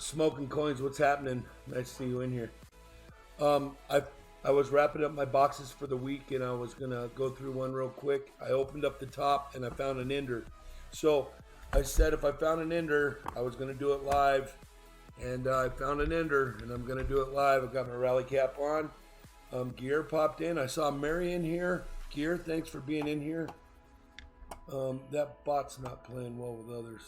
Smoking Coins, what's happening? Nice to see you in here. I was wrapping up my boxes for the week, and I was gonna go through one real quick. I opened up the top and I found an ender. So I said if I found an ender, I was gonna do it live, and I found an ender, and I'm gonna do it live. I got my rally cap on. Gear popped in. I saw Mary in here. Gear, thanks for being in here. That bot's not playing well with others.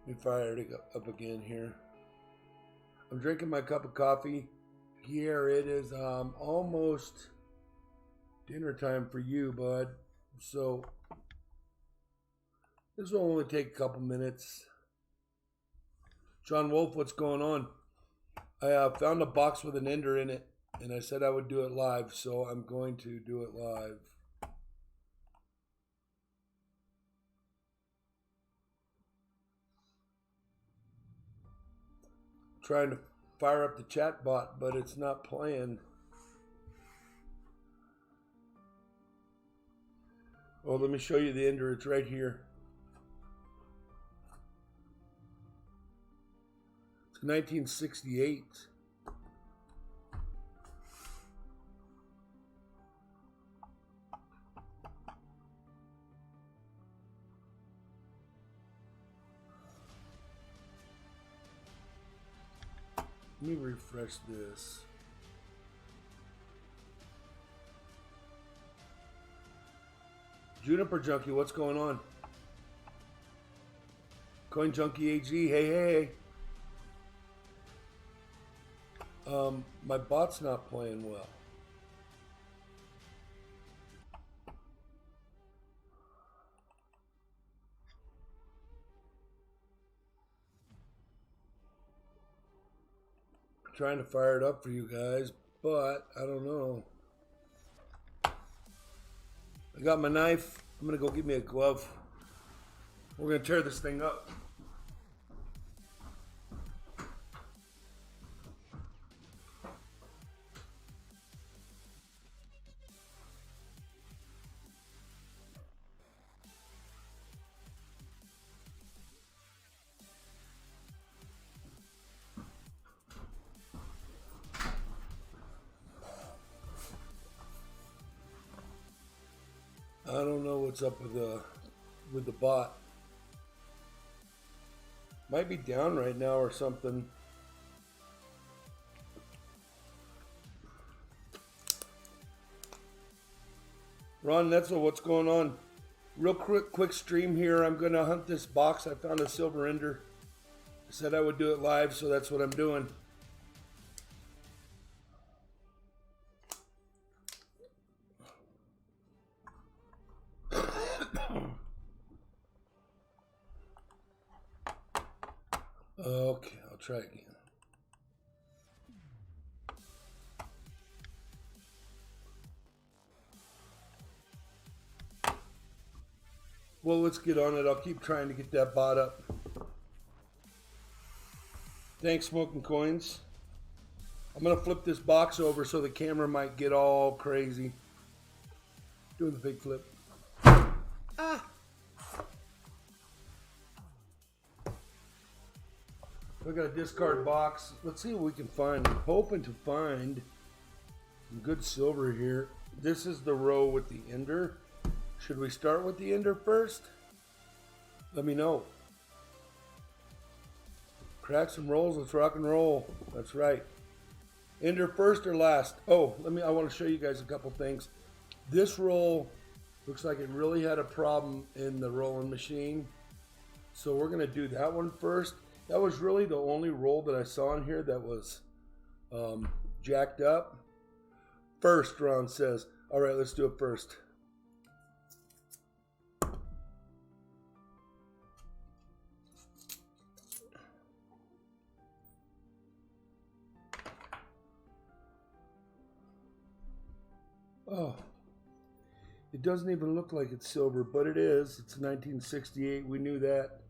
Let me fire it up again here. I'm drinking my cup of coffee. Here it is almost dinner time for you, bud. So this will only take a couple minutes. John Wolf, what's going on? I found a box with an ender in it, and I said I would do it live, so I'm going to do it live. Trying to fire up the chat bot, but it's not playing. Oh, let me show you the ender. It's right here. It's 1968. Let me refresh this. Juniper Junkie, what's going on? Coin Junkie AG, hey. My bot's not playing well. Trying to fire it up for you guys, but I don't know. I got my knife. I'm gonna go get me a glove. We're gonna tear this thing up. I don't know what's up with the bot. Might be down right now or something. Ron Netzel, what's going on? Real quick stream here. I'm gonna hunt this box. I found a silver ender. I said I would do it live, so that's what I'm doing. Okay, I'll try again. Well, let's get on it. I'll keep trying to get that bot up. Thanks, Smoking Coins. I'm going to flip this box over so the camera might get all crazy. Doing the big flip. Ah! We got a discard box. Let's see what we can find. I'm hoping to find some good silver here. This is the row with the ender. Should we start with the ender first? Let me know. Crack some rolls. Let's rock and roll. That's right. Ender first or last? Oh, I want to show you guys a couple things. This roll looks like it really had a problem in the rolling machine. So we're going to do that one first. That was really the only roll that I saw in here that was jacked up. First, Ron says. All right, let's do it first. Oh, it doesn't even look like it's silver, but it is. It's 1968. We knew that.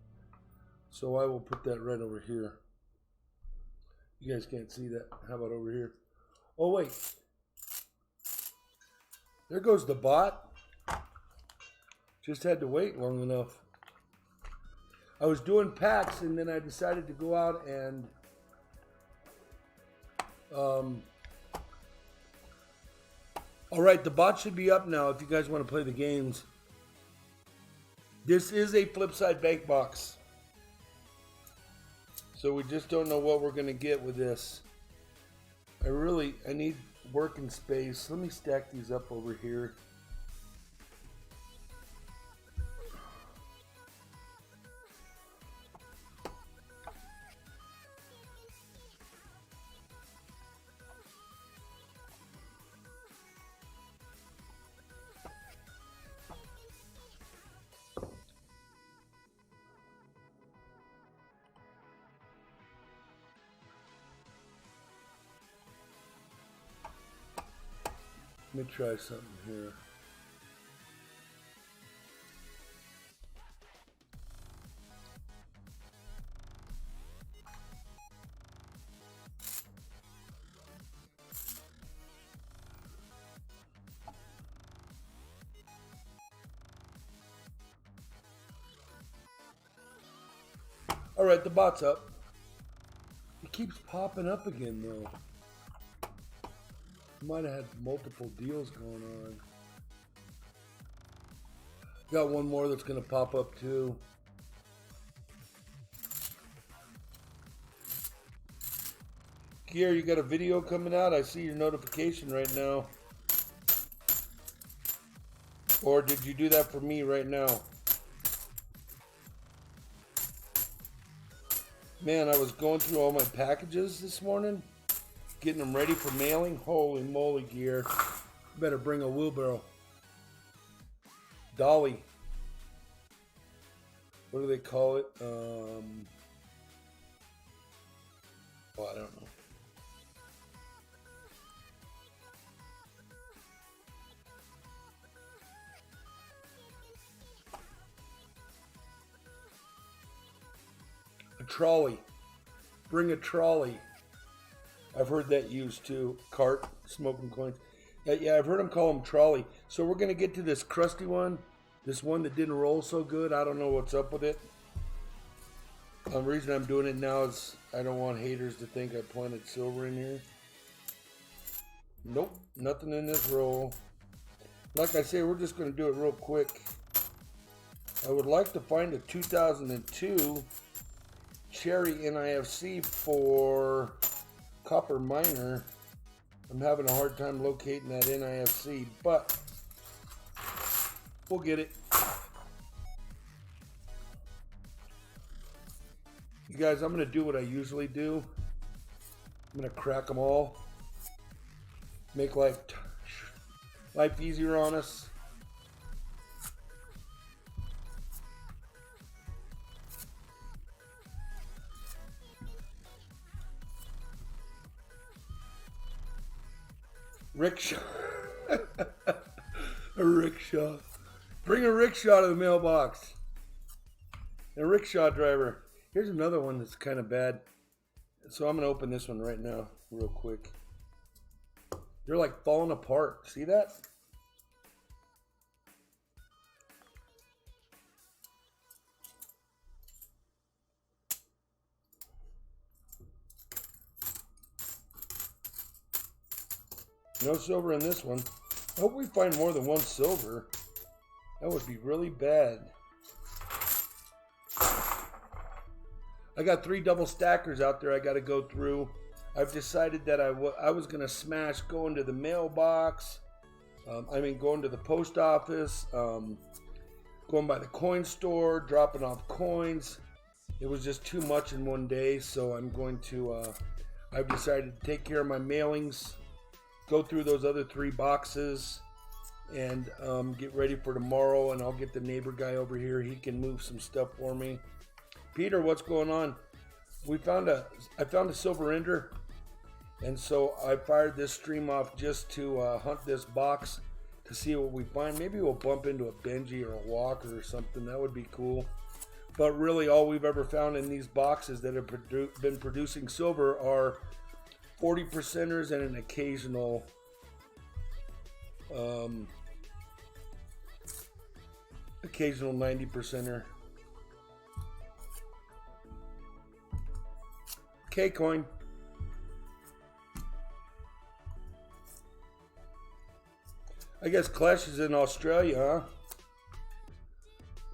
So I will put that right over here. You guys can't see that. How about over here? Oh, wait. There goes the bot. Just had to wait long enough. I was doing packs and then I decided to go out and all right, the bot should be up now if you guys want to play the games. This is a Flipside bank box. So we just don't know what we're going to get with this. I need working space. Let me stack these up over here. Let me try something here. All right, the bot's up. It keeps popping up again though. Might have had multiple deals going on. Got one more that's gonna pop up too. Kier, you got a video coming out? I see your notification right now. Or did you do that for me right now? Man, I was going through all my packages this morning, getting them ready for mailing. Holy moly, Gear. Better bring a wheelbarrow. Dolly. What do they call it? Oh, I don't know. A trolley. Bring a trolley. I've heard that used too. Cart, smoking coins. Yeah, I've heard them call them trolley. So we're going to get to this crusty one. This one that didn't roll so good. I don't know what's up with it. The reason I'm doing it now is I don't want haters to think I planted silver in here. Nope, nothing in this roll. Like I say, we're just going to do it real quick. I would like to find a 2002 Cherry NIFC for Copper Miner. I'm having a hard time locating that NIFC, but we'll get it. You guys, I'm going to do what I usually do. I'm going to crack them all. Make life easier on us. Rickshaw. A rickshaw. Bring a rickshaw to the mailbox. A rickshaw driver. Here's another one that's kind of bad. So I'm going to open this one right now, real quick. They're like falling apart. See that? No silver in this one. I hope we find more than one silver. That would be really bad. I got 3 double stackers out there I got to go through. I've decided that I was going to smash going to the mailbox. Going to the post office. Going by the coin store, dropping off coins. It was just too much in one day, so I'm going to, I've decided to take care of my mailings. Go through those other 3 boxes and get ready for tomorrow, and I'll get the neighbor guy over here. He can move some stuff for me. Peter, what's going on? I found a silver ender, and so I fired this stream off just to hunt this box to see what we find. Maybe we'll bump into a Benji or a Walker or something. That would be cool. But really, all we've ever found in these boxes that have been producing silver are 40 percenters and an occasional occasional 90 percenter. K-Coin. I guess Clash is in Australia, huh?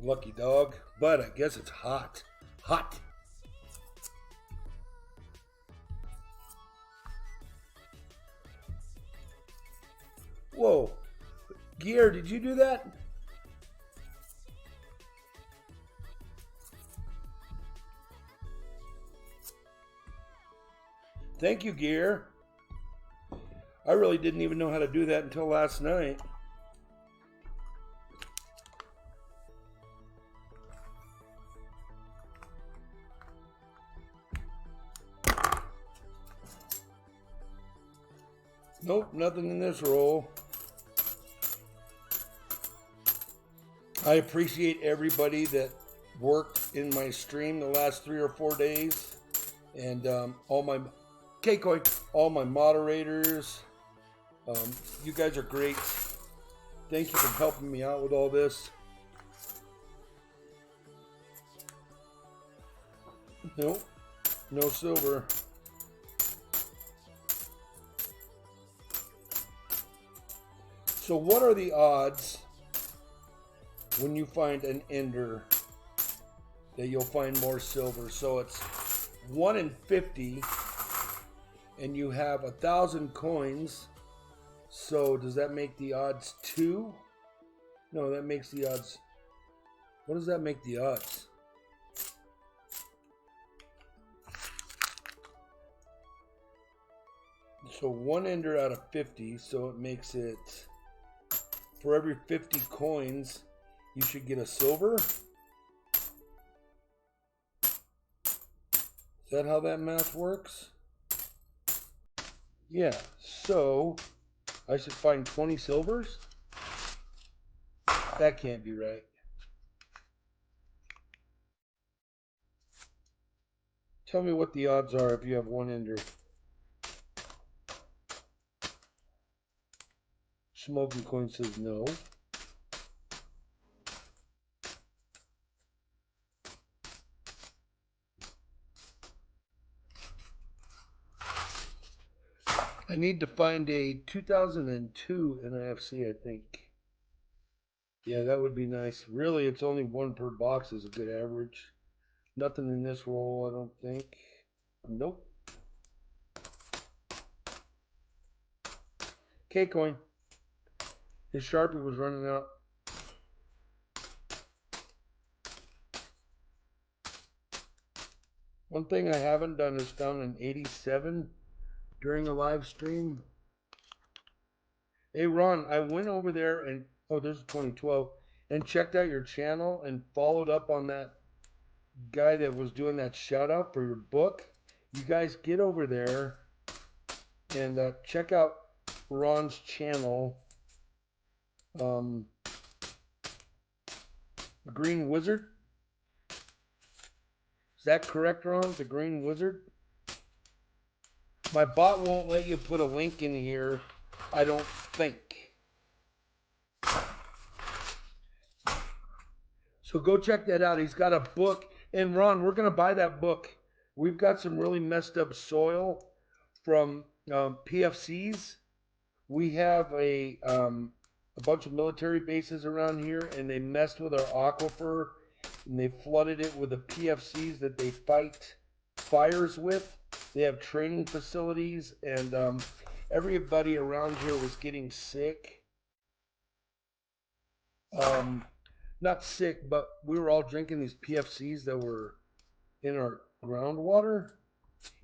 Lucky dog. But I guess it's hot. Hot. Whoa. Gear, did you do that? Thank you, Gear. I really didn't even know how to do that until last night. Nope, nothing in this roll. I appreciate everybody that worked in my stream the last 3 or 4 days. And all my K-Coin, all my moderators. You guys are great. Thank you for helping me out with all this. Nope, no silver. So what are the odds when you find an ender that you'll find more silver? So it's 1 in 50 and you have 1,000 coins. So does that make the odds 2? No, that makes the odds. What does that make the odds? So 1 ender out of 50, so it makes it, for every 50 coins, you should get a silver? Is that how that math works? Yeah, so I should find 20 silvers? That can't be right. Tell me what the odds are if you have 1 ender. Smoking Coin says no. I need to find a 2002 NFC, I think. Yeah, that would be nice. Really, it's only 1 per box is a good average. Nothing in this roll, I don't think. Nope. K-Coin. His Sharpie was running out. One thing I haven't done is found an 87 during a live stream. Hey Ron, I went over there and, oh, there's 2012, and checked out your channel and followed up on that guy that was doing that shout out for your book. You guys get over there and check out Ron's channel. Green Wizard. Is that correct, Ron? The Green Wizard? My bot won't let you put a link in here, I don't think. So go check that out. He's got a book. And Ron, we're going to buy that book. We've got some really messed up soil from PFCs. We have a bunch of military bases around here, and they messed with our aquifer, and they flooded it with the PFCs that they fight fires with. They have training facilities, and everybody around here was getting sick. Not sick, but we were all drinking these PFCs that were in our groundwater,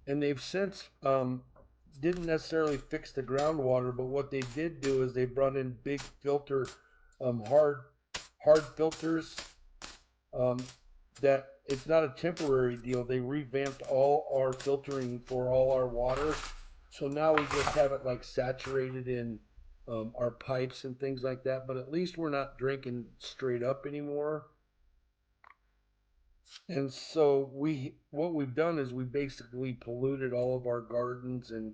and they've since didn't necessarily fix the groundwater, but what they did do is they brought in big filter, hard filters. That it's not a temporary deal. They revamped all our filtering for all our water, so now we just have it like saturated in our pipes and things like that. But at least we're not drinking straight up anymore. And so what we've done is we basically polluted all of our gardens and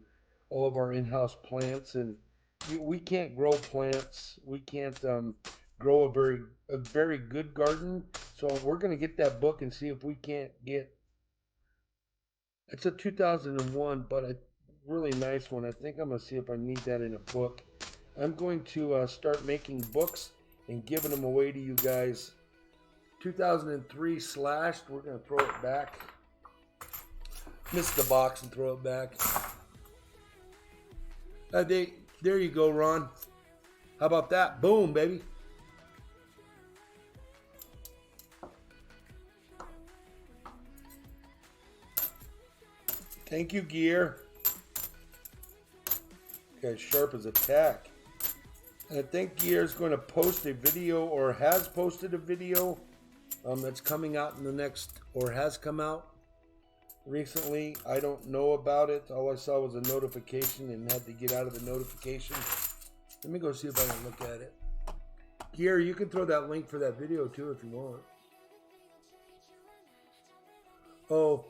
all of our in-house plants, and we can't grow plants. We can't grow a very good garden. So we're gonna get that book and see if we can't get. It's a 2001, but a really nice one. I think I'm gonna see if I need that in a book. I'm going to start making books and giving them away to you guys. 2003 slashed. We're gonna throw it back. Miss the box and throw it back. There you go, Ron. How about that? Boom, baby. Thank you, Gear. Okay, sharp as a tack. And I think Gear is going to post a video, or has posted a video that's coming out in the next, or has come out recently. I don't know about it. All I saw was a notification and had to get out of the notification. Let me go see if I can look at it. Gear, you can throw that link for that video too if you want. Oh.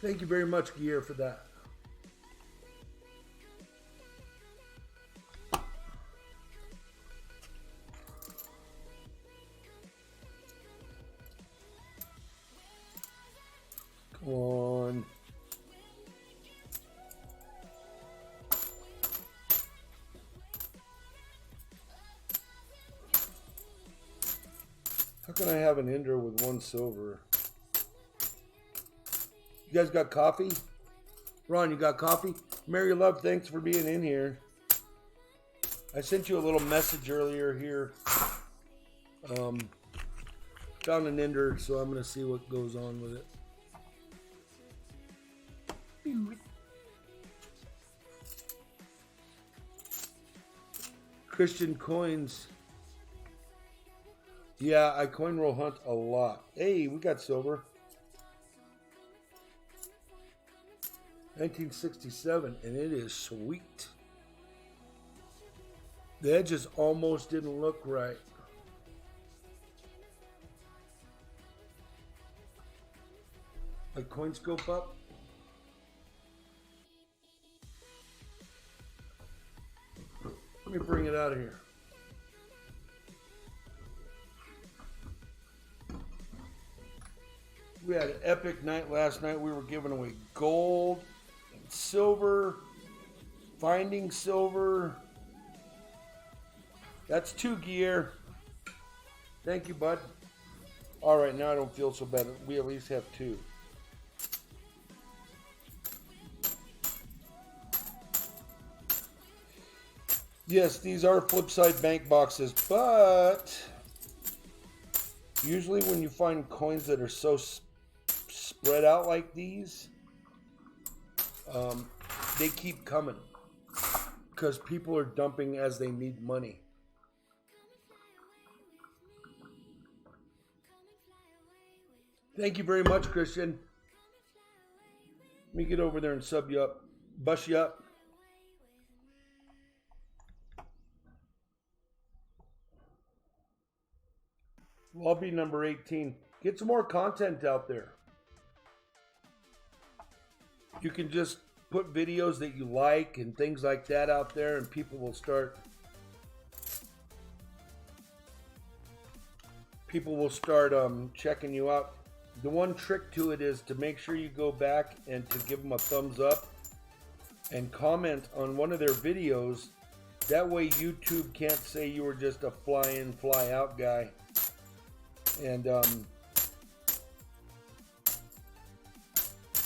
Thank you very much, Gear, for that. Come on. How can I have an ender with one silver? You guys got coffee? Ron, you got coffee? Mary Love, thanks for being in here. I sent you a little message earlier here. Found an ender, so I'm going to see what goes on with it. Christian coins. Yeah, I coin roll hunt a lot. Hey, we got silver. 1967, and it is sweet. The edges almost didn't look right. My coin scope up. Let me bring it out of here. We had an epic night last night. We were giving away gold and silver, finding silver. That's 2 Gear. Thank you, bud. All right, now I don't feel so bad. We at least have 2. Yes, these are flip-side bank boxes, but usually when you find coins that are so spread out like these, they keep coming because people are dumping as they need money. Thank you very much, Christian. Let me get over there and sub you up, bust you up. Lobby number 18. Get some more content out there. You can just put videos that you like and things like that out there, and people will start checking you out. The one trick to it is to make sure you go back and to give them a thumbs up and comment on one of their videos. That way YouTube can't say you were just a fly in, fly out guy. And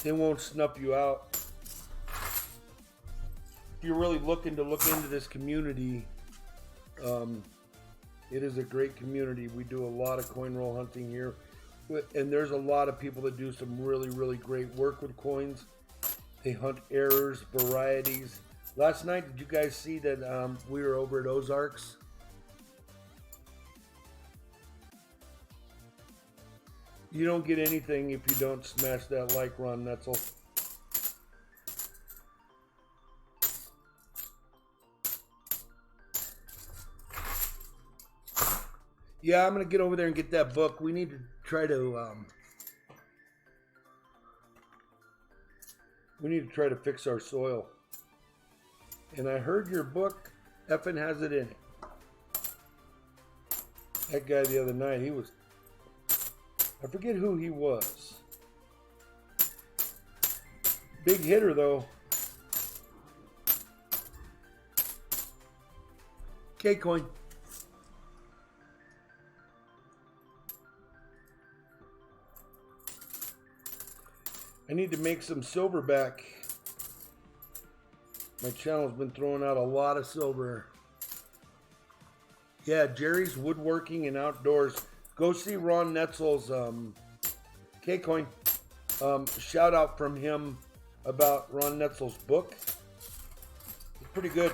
they won't snuff you out. If you're really looking to look into this community, it is a great community. We do a lot of coin roll hunting here, and there's a lot of people that do some really, really great work with coins. They hunt errors, varieties. Last night, did you guys see that we were over at Ozarks? You don't get anything if you don't smash that like, Ron Netzel. Yeah, I'm gonna get over there and get that book. We need to try to fix our soil. And I heard your book effing has it in it. That guy the other night, I forget who he was. Big hitter though. K-Coin. I need to make some silver back. My channel's been throwing out a lot of silver. Yeah, Jerry's Woodworking and Outdoors. Go see Ron Netzel's K-Coin. Shout out from him about Ron Netzel's book. It's pretty good.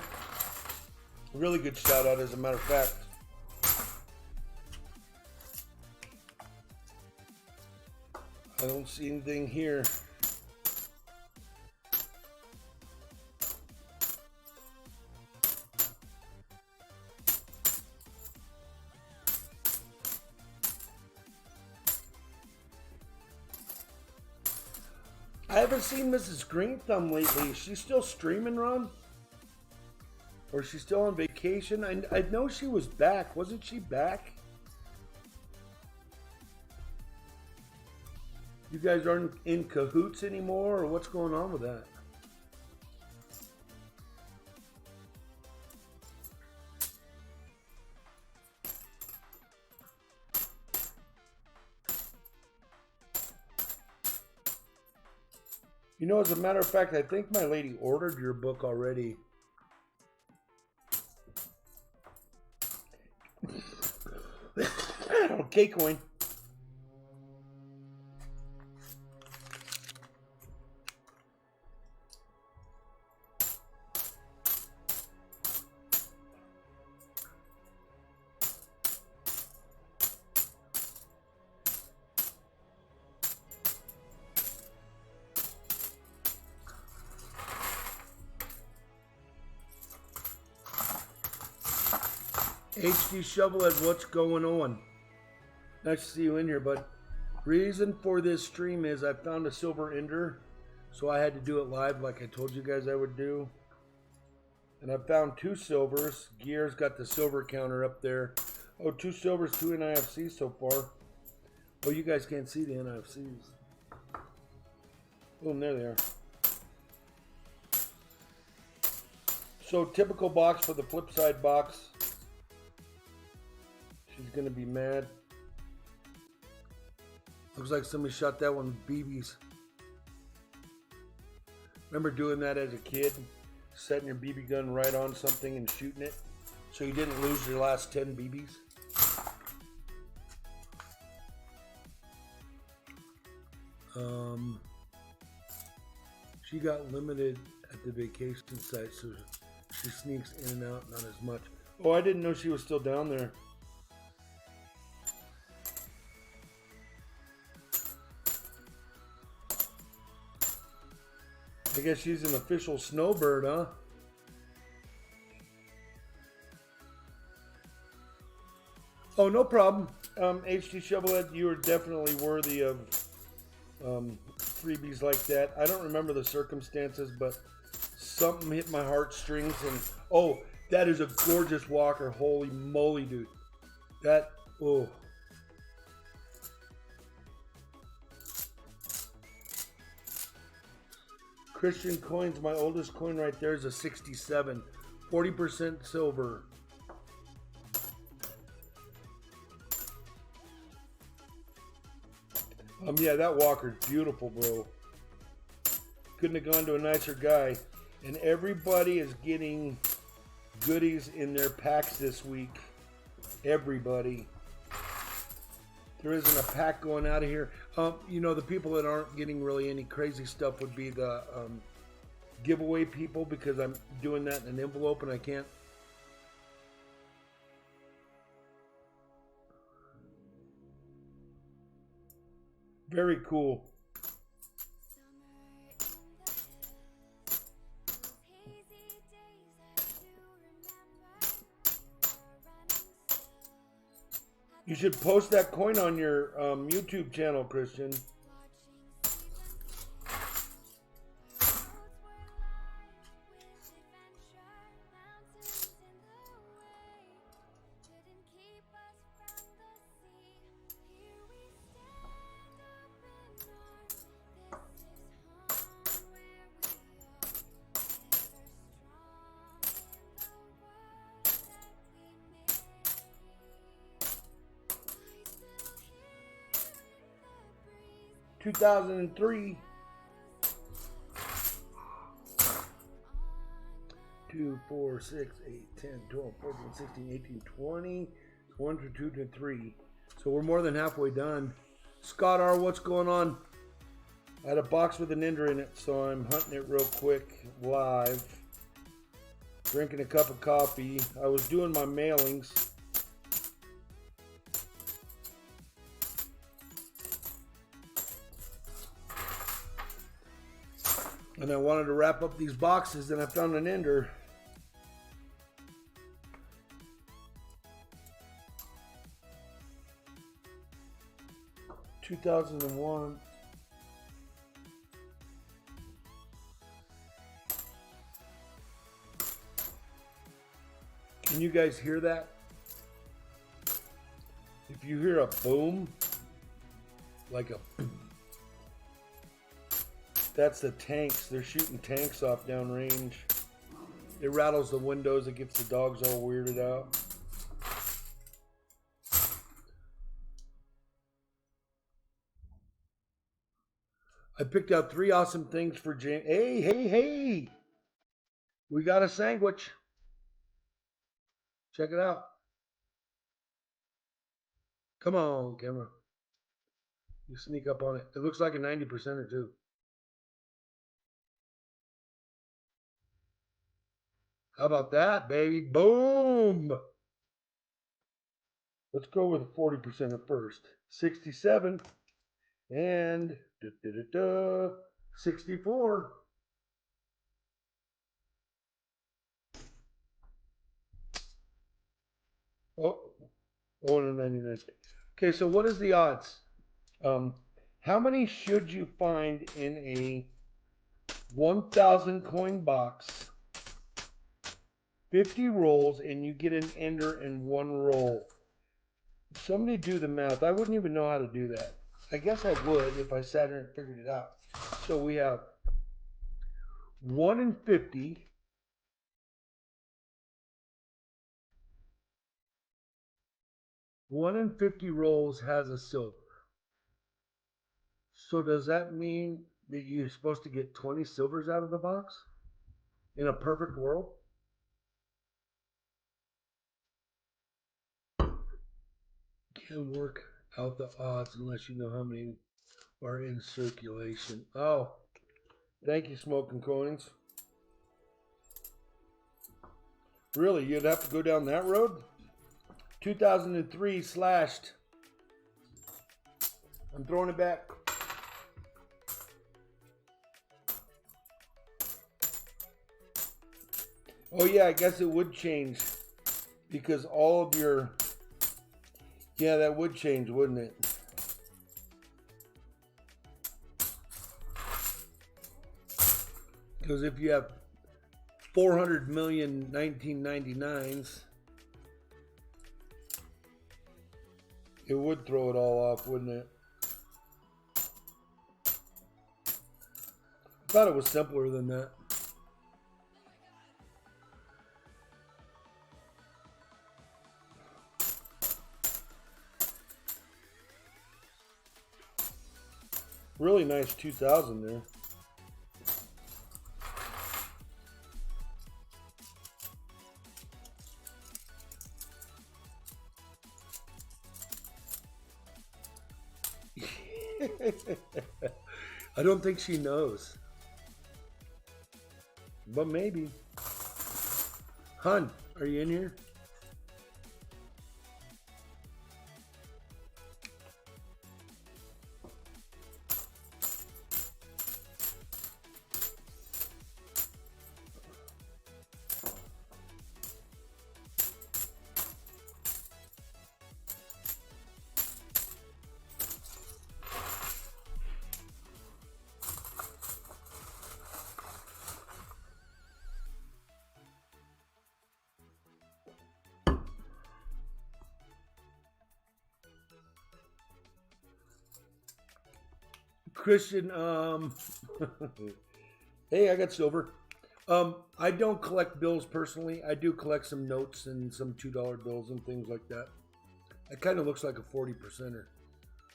Really good shout out, as a matter of fact. I don't see anything here. I haven't seen Mrs. Green Thumb lately. Is she still streaming, Ron? Or is she still on vacation? I know she was back. Wasn't she back? You guys aren't in cahoots anymore, or what's going on with that? You know, as a matter of fact, I think my lady ordered your book already. Okay, coin. HD Shovelhead, what's going on? Nice to see you in here, bud. Reason for this stream is I found a silver ender, so I had to do it live like I told you guys I would do. And I found 2 silvers. Gear's got the silver counter up there. Oh, 2 silvers, 2 NIFCs so far. Oh, you guys can't see the NIFCs. Boom, there they are. So typical box for the flip side box. She's gonna be mad. Looks like somebody shot that one with BBs. Remember doing that as a kid? Setting your BB gun right on something and shooting it so you didn't lose your last 10 BBs? She got limited at the vacation site, so she sneaks in and out, not as much. Oh, I didn't know she was still down there. I guess she's an official snowbird, huh? Oh, no problem. HD Shovelhead, you are definitely worthy of freebies like that. I don't remember the circumstances, but something hit my heartstrings, and oh, that is a gorgeous walker. Holy moly, dude. That, oh. Christian coins, my oldest coin right there is a 67. 40% silver. Yeah, that walker's beautiful, bro. Couldn't have gone to a nicer guy. And everybody is getting goodies in their packs this week. Everybody. There isn't a pack going out of here. You know, the people that aren't getting really any crazy stuff would be the giveaway people, because I'm doing that in an envelope and I can't. Very cool. You should post that coin on your YouTube channel, Christian. (2003). 2, 4, 6, 8, 10, 12, 14, 16, 18, 20. 1 to 2 to 3. So we're more than halfway done. Scott R, what's going on? I had a box with an ender in it, so I'm hunting it real quick live. Drinking a cup of coffee. I was doing my mailings. And I wanted to wrap up these boxes, and I found an ender. (2001). Can you guys hear that? If you hear a boom, like a boom, that's the tanks. They're shooting tanks off downrange. It rattles the windows. It gets the dogs all weirded out. I picked out 3 awesome things for James. Hey! We got a sandwich. Check it out. Come on, camera. You sneak up on it. It looks like a 90%er too. How about that, baby? Boom! Let's go with a 40% at first. 67 and 64. Oh, 199. Okay, so what is the odds? How many should you find in a 1,000 coin box? 50 rolls, and you get an ender in 1 roll. Somebody do the math. I wouldn't even know how to do that. I guess I would if I sat here and figured it out. So we have 1 in 50. 1 in 50 rolls has a silver. So does that mean that you're supposed to get 20 silvers out of the box? In a perfect world? Can't work out the odds unless you know how many are in circulation. Oh, thank you, Smoking Coins. Really, you'd have to go down that road? 2003 slashed. I'm throwing it back. Oh yeah, I guess it would change because all of your, yeah, that would change, wouldn't it? Because if you have 400 million 1999s, it would throw it all off, wouldn't it? I thought it was simpler than that. Really nice 2000 there. I don't think she knows. But maybe. Hun, are you in here? Christian, hey, I got silver. I don't collect bills personally. I do collect some notes and some $2 bills and things like that. It kind of looks like a 40%er.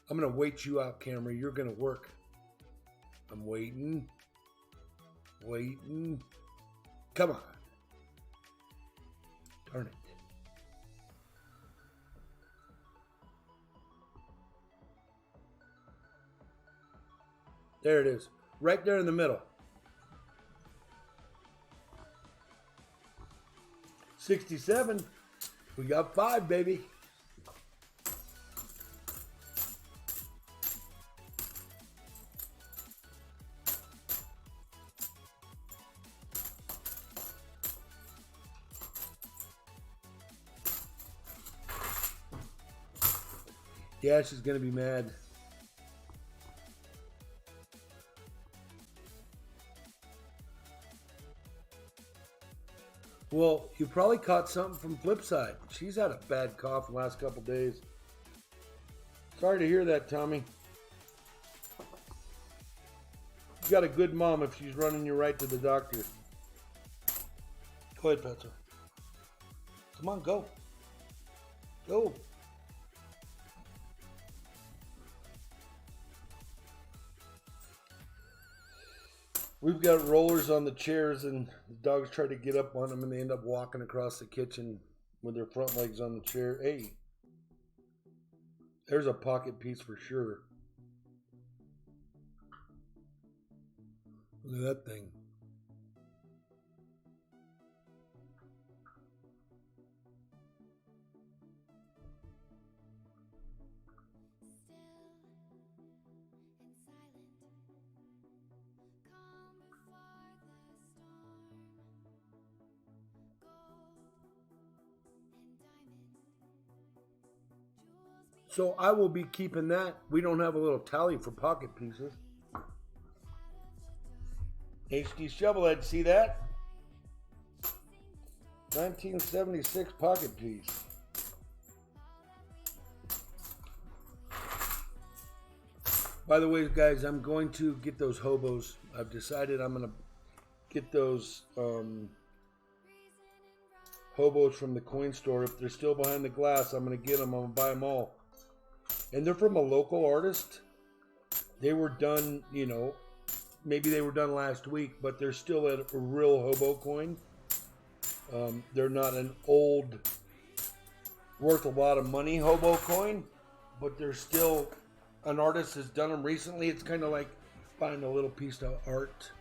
I'm going to wait you out, camera. You're going to work. I'm waiting. Waiting. Come on. Darn it. There it is. Right there in the middle. 67. We got 5, baby. Yeah, she's going to be mad. Well, you probably caught something from Flipside. She's had a bad cough the last couple days. Sorry to hear that, Tommy. You got a good mom if she's running you right to the doctor. Go ahead, Petzo. Come on, go. Go. We've got rollers on the chairs, and the dogs try to get up on them, and they end up walking across the kitchen with their front legs on the chair. Hey, there's a pocket piece for sure. Look at that thing. So I will be keeping that. We don't have a little tally for pocket pieces. HD Shovelhead, see that? 1976 pocket piece. By the way, guys, I'm going to get those hobos. I've decided I'm going to get those hobos from the coin store. If they're still behind the glass, I'm going to get them. I'm going to buy them all. And they're from a local artist. They were done, you know, maybe they were done last week, but they're still a real hobo coin. They're not an old, worth a lot of money hobo coin, but they're still, an artist has done them recently. It's kind of like buying a little piece of art.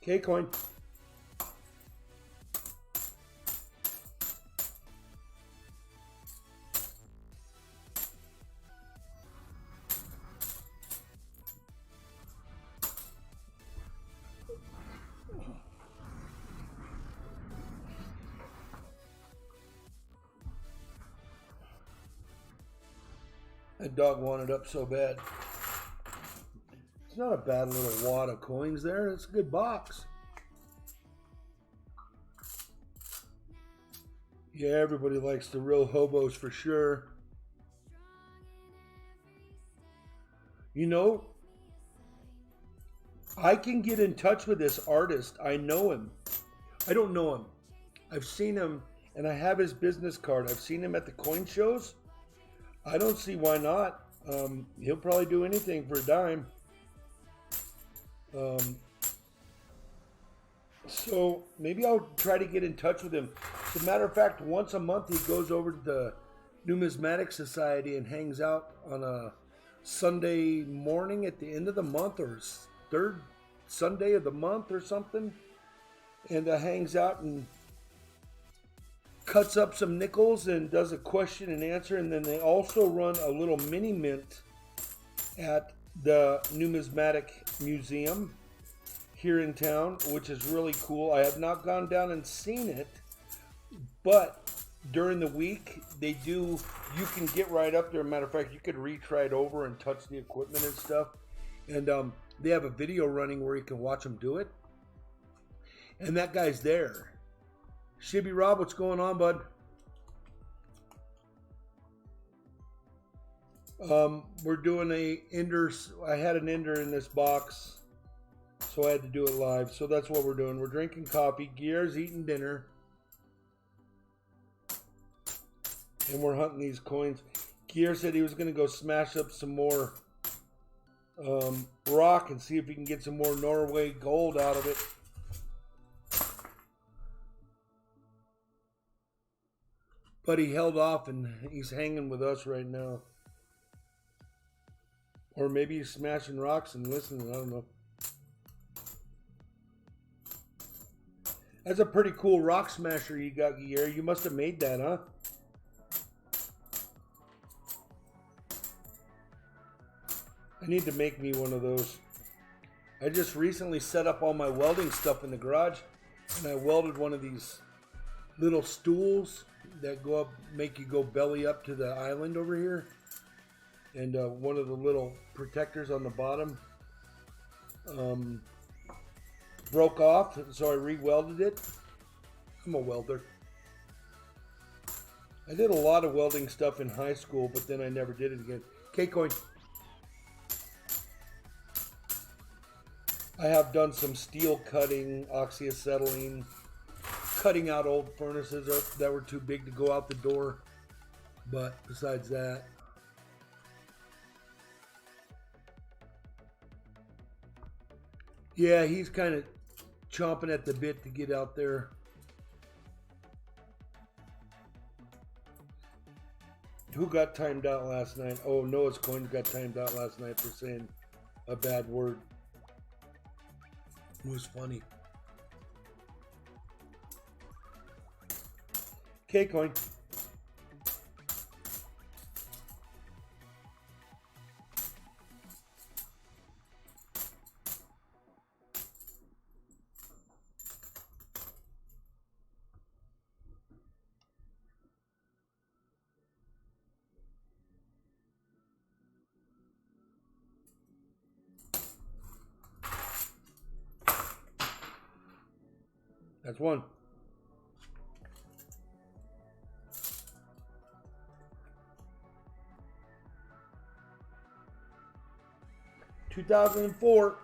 Okay, coin. That dog wanted up so bad. It's not a bad little wad of coins there. It's a good box. Yeah, everybody likes the real hobos for sure. You know, I can get in touch with this artist. I know him. I don't know him. I've seen him, and I have his business card. I've seen him at the coin shows. I don't see why not. He'll probably do anything for a dime. So maybe I'll try to get in touch with him. As a matter of fact, once a month he goes over to the Numismatic Society and hangs out on a Sunday morning at the end of the month, or third Sunday of the month or something. And hangs out and cuts up some nickels and does a question and answer. And then they also run a little mini mint at the Numismatic Museum here in town, which is really cool. I have not gone down and seen it, but during the week they do, you can get right up there. Matter of fact, you could reach right over and touch the equipment and stuff. And they have a video running where you can watch them do it. And that guy's there. Shibby Rob, what's going on, bud? We're doing a ender. I had an ender in this box, so I had to do it live. So that's what we're doing. We're drinking coffee. Gear's eating dinner, and we're hunting these coins. Gear said he was going to go smash up some more rock and see if he can get some more Norway gold out of it. But he held off, and he's hanging with us right now. Or maybe he's smashing rocks and listening. I don't know. That's a pretty cool rock smasher you got, Guillermo. You must have made that, huh? I need to make me one of those. I just recently set up all my welding stuff in the garage, and I welded one of these little stools that go up, make you go belly up to the island over here. And one of the little protectors on the bottom broke off, so I re-welded it. I'm a welder. I did a lot of welding stuff in high school, but then I never did it again. K-Coin. I have done some steel cutting, oxyacetylene, cutting out old furnaces that were too big to go out the door. But besides that, yeah, he's kind of chomping at the bit to get out there. Who got timed out last night? Oh, Noah's Coin got timed out last night for saying a bad word. It was funny. K-Coin. That's one. $2004.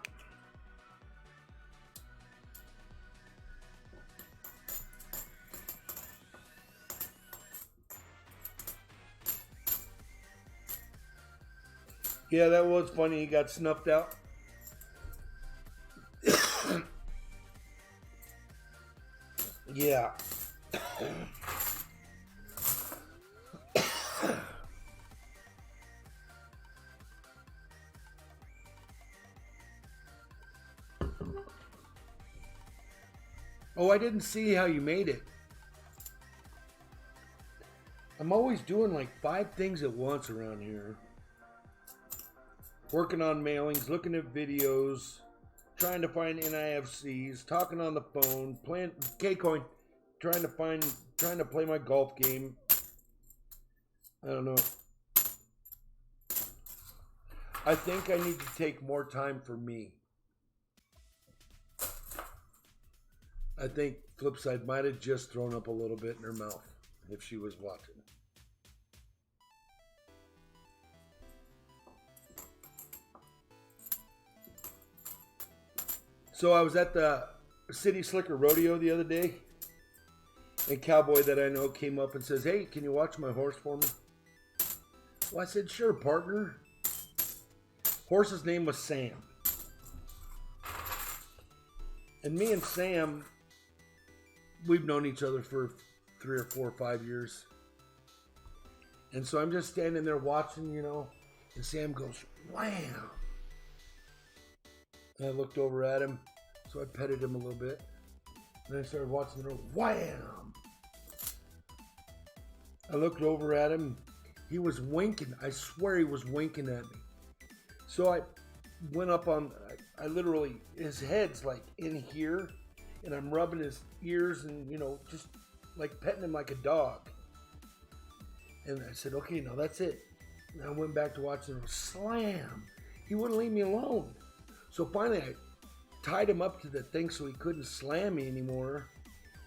Yeah, that was funny. He got snuffed out. Yeah. Oh, I didn't see how you made it. I'm always doing like 5 things at once around here. Working on mailings, looking at videos, trying to find NIFCs, talking on the phone, playing K-Coin, trying to play my golf game. I don't know. I think I need to take more time for me. I think Flipside might have just thrown up a little bit in her mouth if she was watching. So I was at the City Slicker Rodeo the other day, and Cowboy that I know came up and says, "Hey, can you watch my horse for me?" Well, I said, "Sure, partner." Horse's name was Sam. And me and Sam, we've known each other for 3 or 4 or 5 years. And so I'm just standing there watching, you know, and Sam goes, "Wham!" And I looked over at him, so I petted him a little bit. And I started watching the road, wham! I looked over at him. He was winking. I swear he was winking at me. So I went up on, I literally, his head's like in here, and I'm rubbing his ears and, you know, just like petting him like a dog. And I said, "Okay, now that's it." And I went back to watching him. Slam! He wouldn't leave me alone. So finally I tied him up to the thing so he couldn't slam me anymore.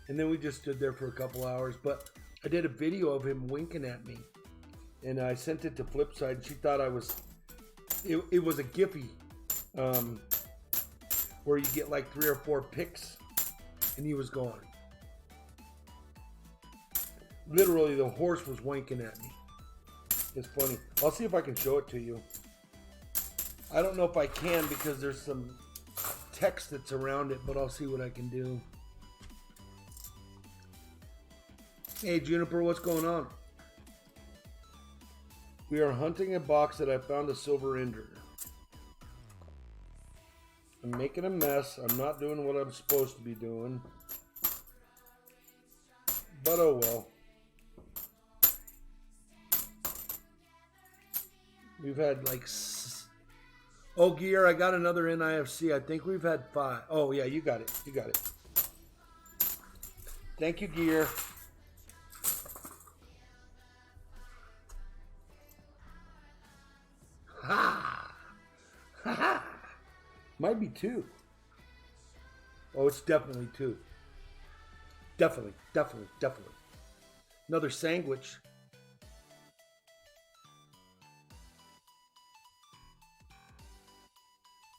And then we just stood there for a couple hours. But I did a video of him winking at me. And I sent it to Flipside. She thought I was... It was a Giphy. Where you get like 3 or 4 pics. And he was gone. Literally, the horse was winking at me. It's funny. I'll see if I can show it to you. I don't know if I can because there's some text that's around it, but I'll see what I can do. Hey Juniper, what's going on? We are hunting a box that I found a silver ender. I'm making a mess. I'm not doing what I'm supposed to be doing. But oh well. We've had like... Oh, Gear, I got another NIFC. I think we've had 5. Oh, yeah, you got it. You got it. Thank you, Gear. Ha! Ha ha! Might be 2. Oh, it's definitely 2. Definitely, definitely, definitely. Another sandwich.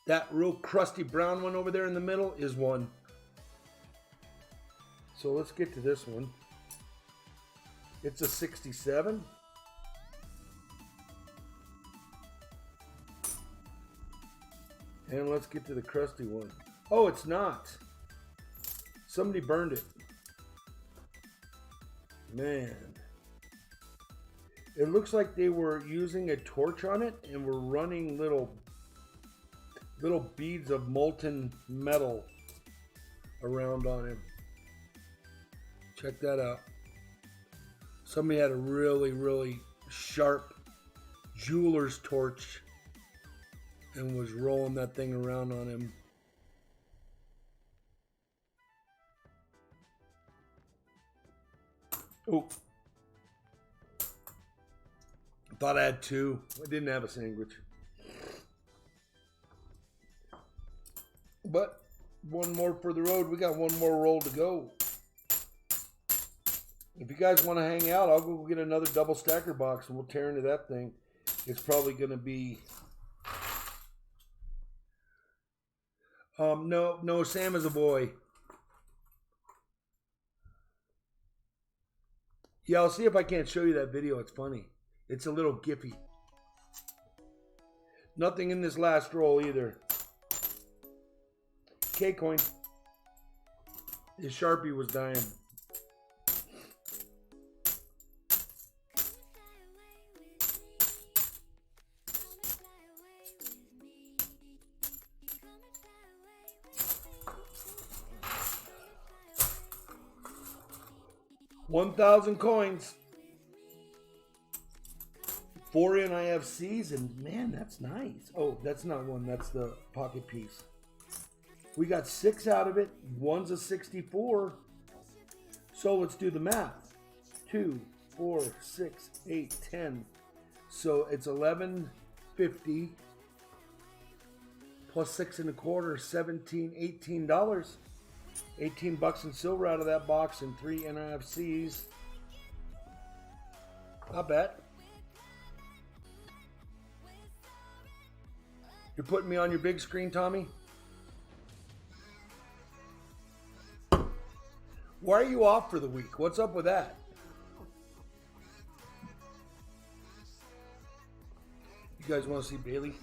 That real crusty brown one over there in the middle is 1. So let's get to this one. It's a 67. And let's get to the crusty one. Oh, it's not. Somebody burned it. Man. It looks like they were using a torch on it and were running little beads of molten metal around on him. Check that out. Somebody had a really, really sharp jeweler's torch and was rolling that thing around on him. Oh. I thought I had 2. I didn't have a sandwich. But one more for the road. We got one more roll to go. If you guys want to hang out, I'll go get another double stacker box and we'll tear into that thing. It's probably going to be... No, Sam is a boy. Yeah, I'll see if I can't show you that video. It's funny. It's a little Giphy. Nothing in this last roll either. K-Coin. His Sharpie was dying. $1,000 coins. 4 NIFCs, and man, that's nice. Oh, that's not one. That's the pocket piece. We got 6 out of it. One's a 64. So let's do the math. 2, 4, 6, 8, 10. So it's $11.50 plus 6 1/4, $17, $18. $18 in silver out of that box and 3 NIFCs. Not bad. You're putting me on your big screen, Tommy? Why are you off for the week? What's up with that? You guys want to see Bailey?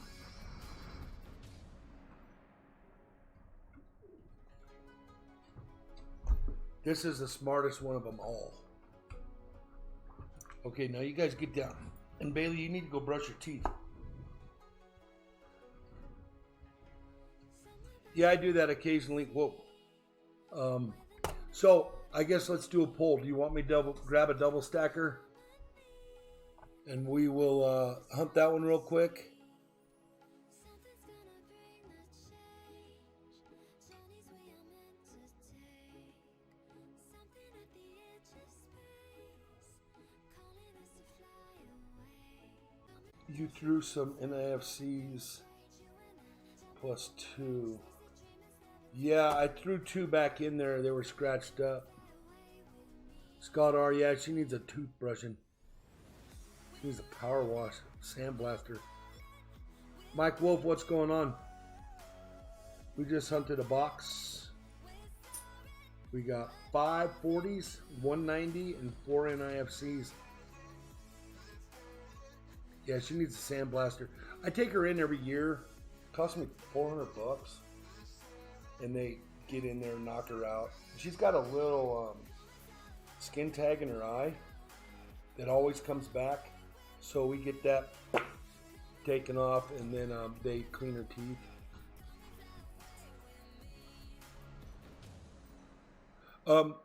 This is the smartest one of them all. Okay, now you guys get down. And Bailey, you need to go brush your teeth. Yeah, I do that occasionally. Whoa. So I guess let's do a poll. Do you want me to grab a double stacker? And we will hunt that one real quick. You threw some NIFCs +2. Yeah, I threw 2 back in there. They were scratched up. Scott R, yeah, she needs a toothbrushing. She needs a power wash, sandblaster. Mike Wolf, what's going on? We just hunted a box. We got 5 40s, 190, and 4 NIFCs. Yeah, she needs a sandblaster. I take her in every year. It costs me $400. And they get in there and knock her out. She's got a little skin tag in her eye that always comes back. So we get that taken off, and then they clean her teeth.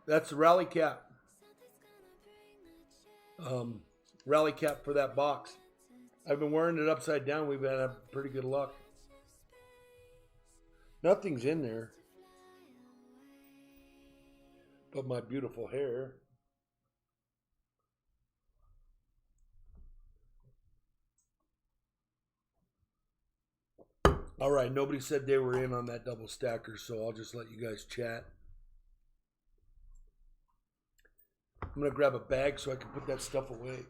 That's the rally cap. Rally cap for that box. I've been wearing it upside down. We've had pretty good luck. Nothing's in there but my beautiful hair. All right, nobody said they were in on that double stacker, so I'll just let you guys chat. I'm going to grab a bag so I can put that stuff away.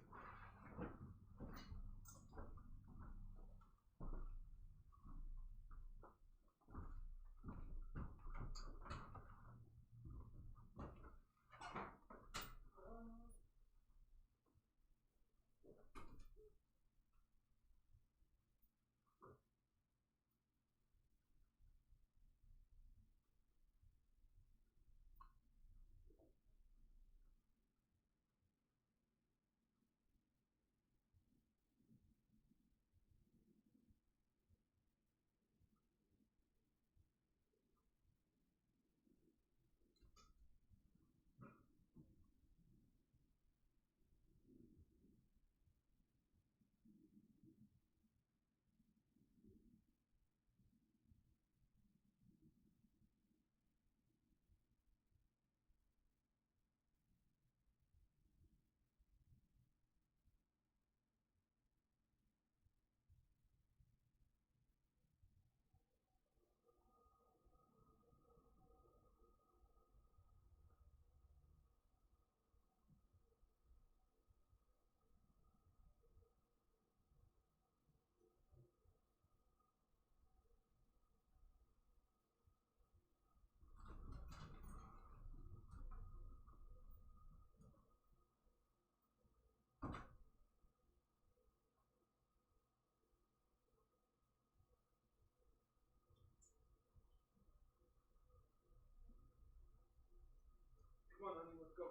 Come on, honey, let's go.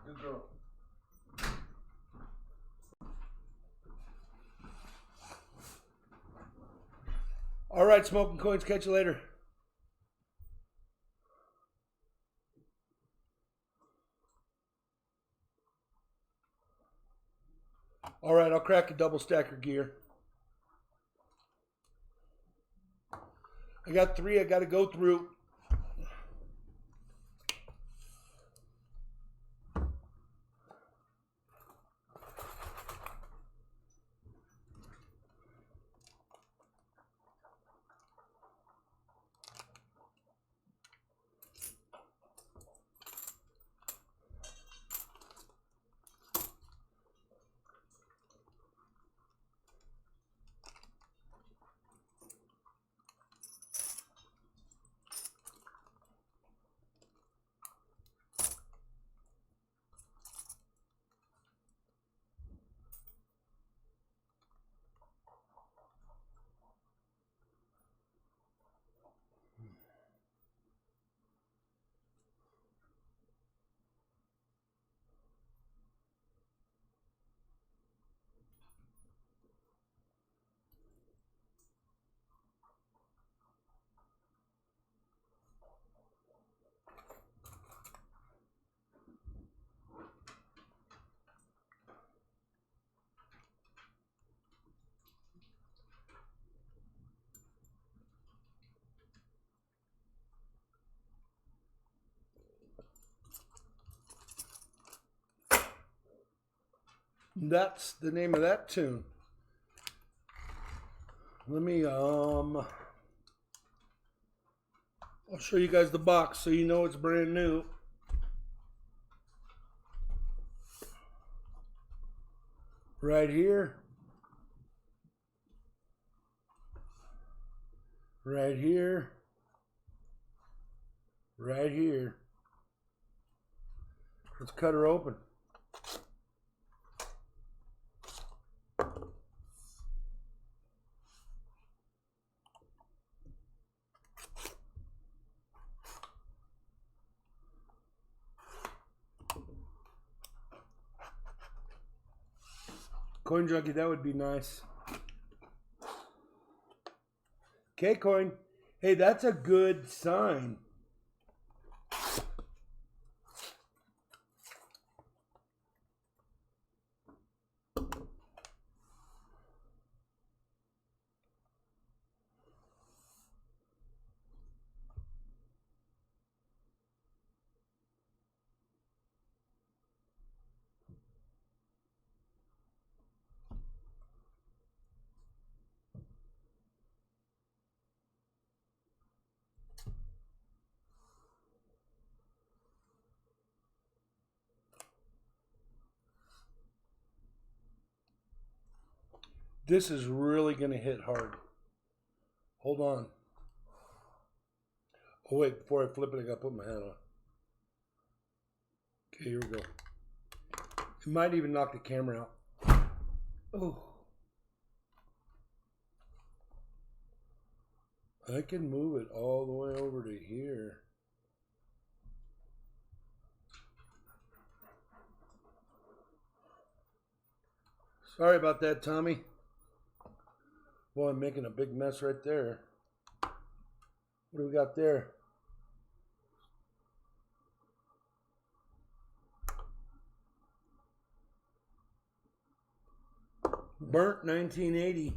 Good girl. All right, Smoking Coins, catch you later. All right, I'll crack a double stacker gear. I got 3 I got to go through. That's the name of that tune. Let me I'll show you guys the box so you know it's brand new. Right here. Right here. Right here. Let's cut her open. Coin Junkie, that would be nice. K-Coin, hey, that's a good sign. This is really going to hit hard. Hold on. Oh, wait, before I flip it, I got to put my hat on. Okay, here we go. It might even knock the camera out. Oh. I can move it all the way over to here. Sorry about that, Tommy. Boy, I'm making a big mess right there. What do we got there? Burnt 1980.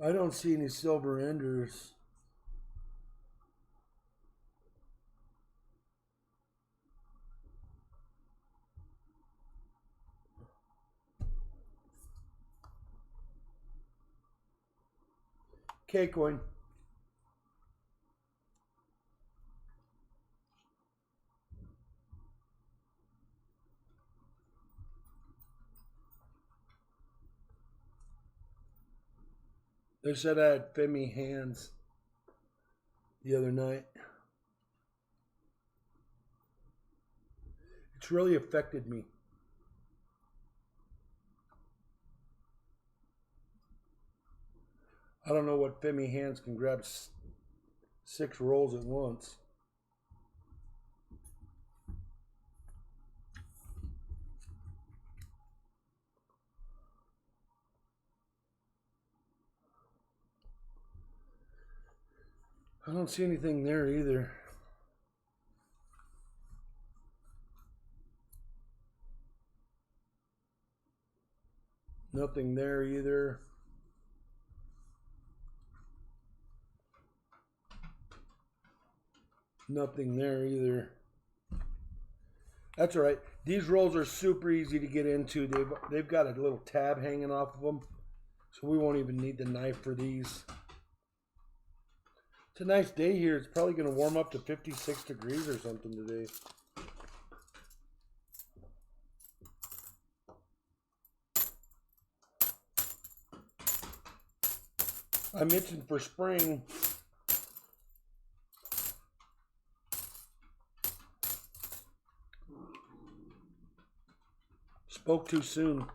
I don't see any silver enders. K-Coin. They said I had femmy hands the other night. It's really affected me. I don't know what femmy hands can grab 6 rolls at once. I don't see anything there either. Nothing there either. Nothing there either. That's all right. These rolls are super easy to get into. They've got a little tab hanging off of them, so we won't even need the knife for these. It's a nice day here. It's probably going to warm up to 56 degrees or something today. I'm itching for spring. Spoke too soon.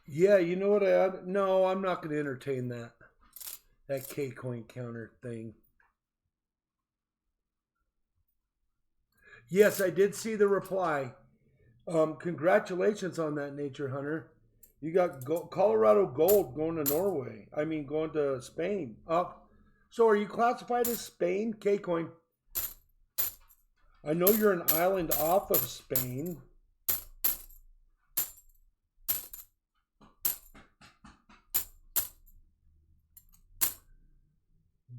Yeah, you know what? No, I'm not going to entertain that. That K-Coin counter thing. Yes, I did see the reply. Congratulations on that, Nature Hunter. You got Colorado Gold going to Norway. I mean, going to Spain. So are you classified as Spain, K-Coin? I know you're an island off of Spain.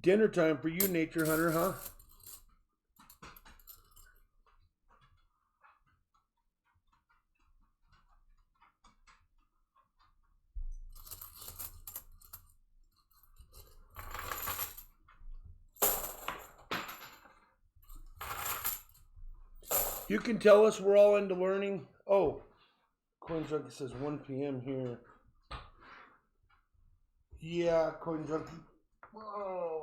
Dinner time for you, Nature Hunter, huh? You can tell us we're all into learning. Oh, Coin Junkie says 1 p.m. here. Yeah, Coin Junkie. Whoa.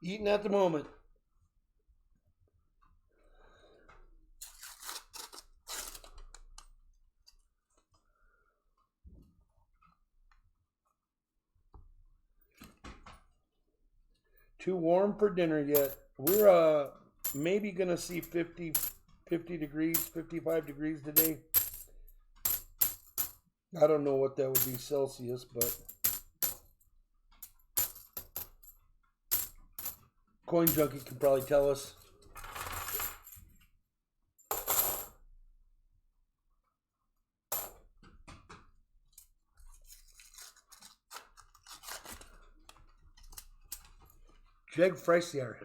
Eating at the moment. Too warm for dinner yet. We're maybe gonna see 50 degrees, 55 degrees today. I don't know what that would be Celsius, but Coin Junkie can probably tell us. Jag Freisier.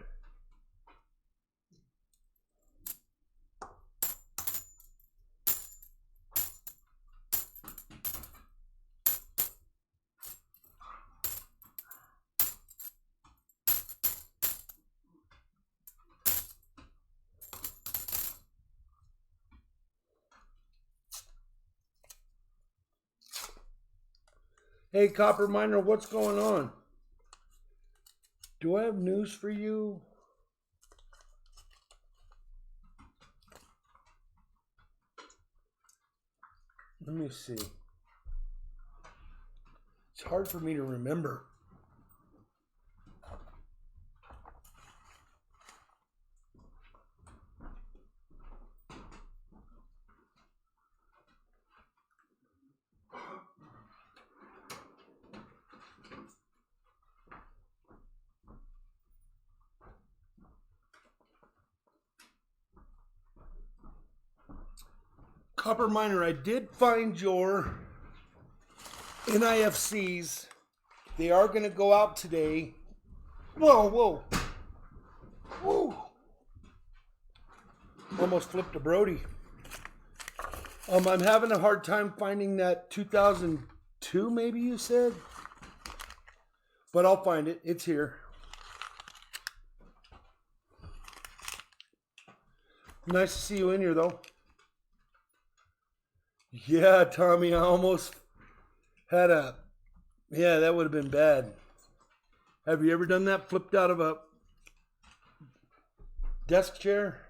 Hey, Copper Miner, what's going on? Do I have news for you? Let me see. It's hard for me to remember. Copper Miner, I did find your NIFCs. They are going to go out today. Whoa, whoa. Woo. Almost flipped a Brody. I'm having a hard time finding that 2002, maybe you said? But I'll find it. It's here. Nice to see you in here, though. Yeah, Tommy, I almost had a... Yeah, that would have been bad. Have you ever done that? Flipped out of a desk chair?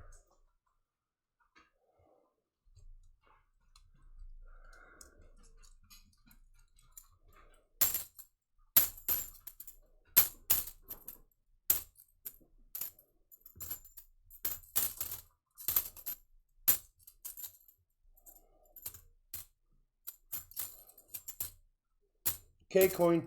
K-Coin.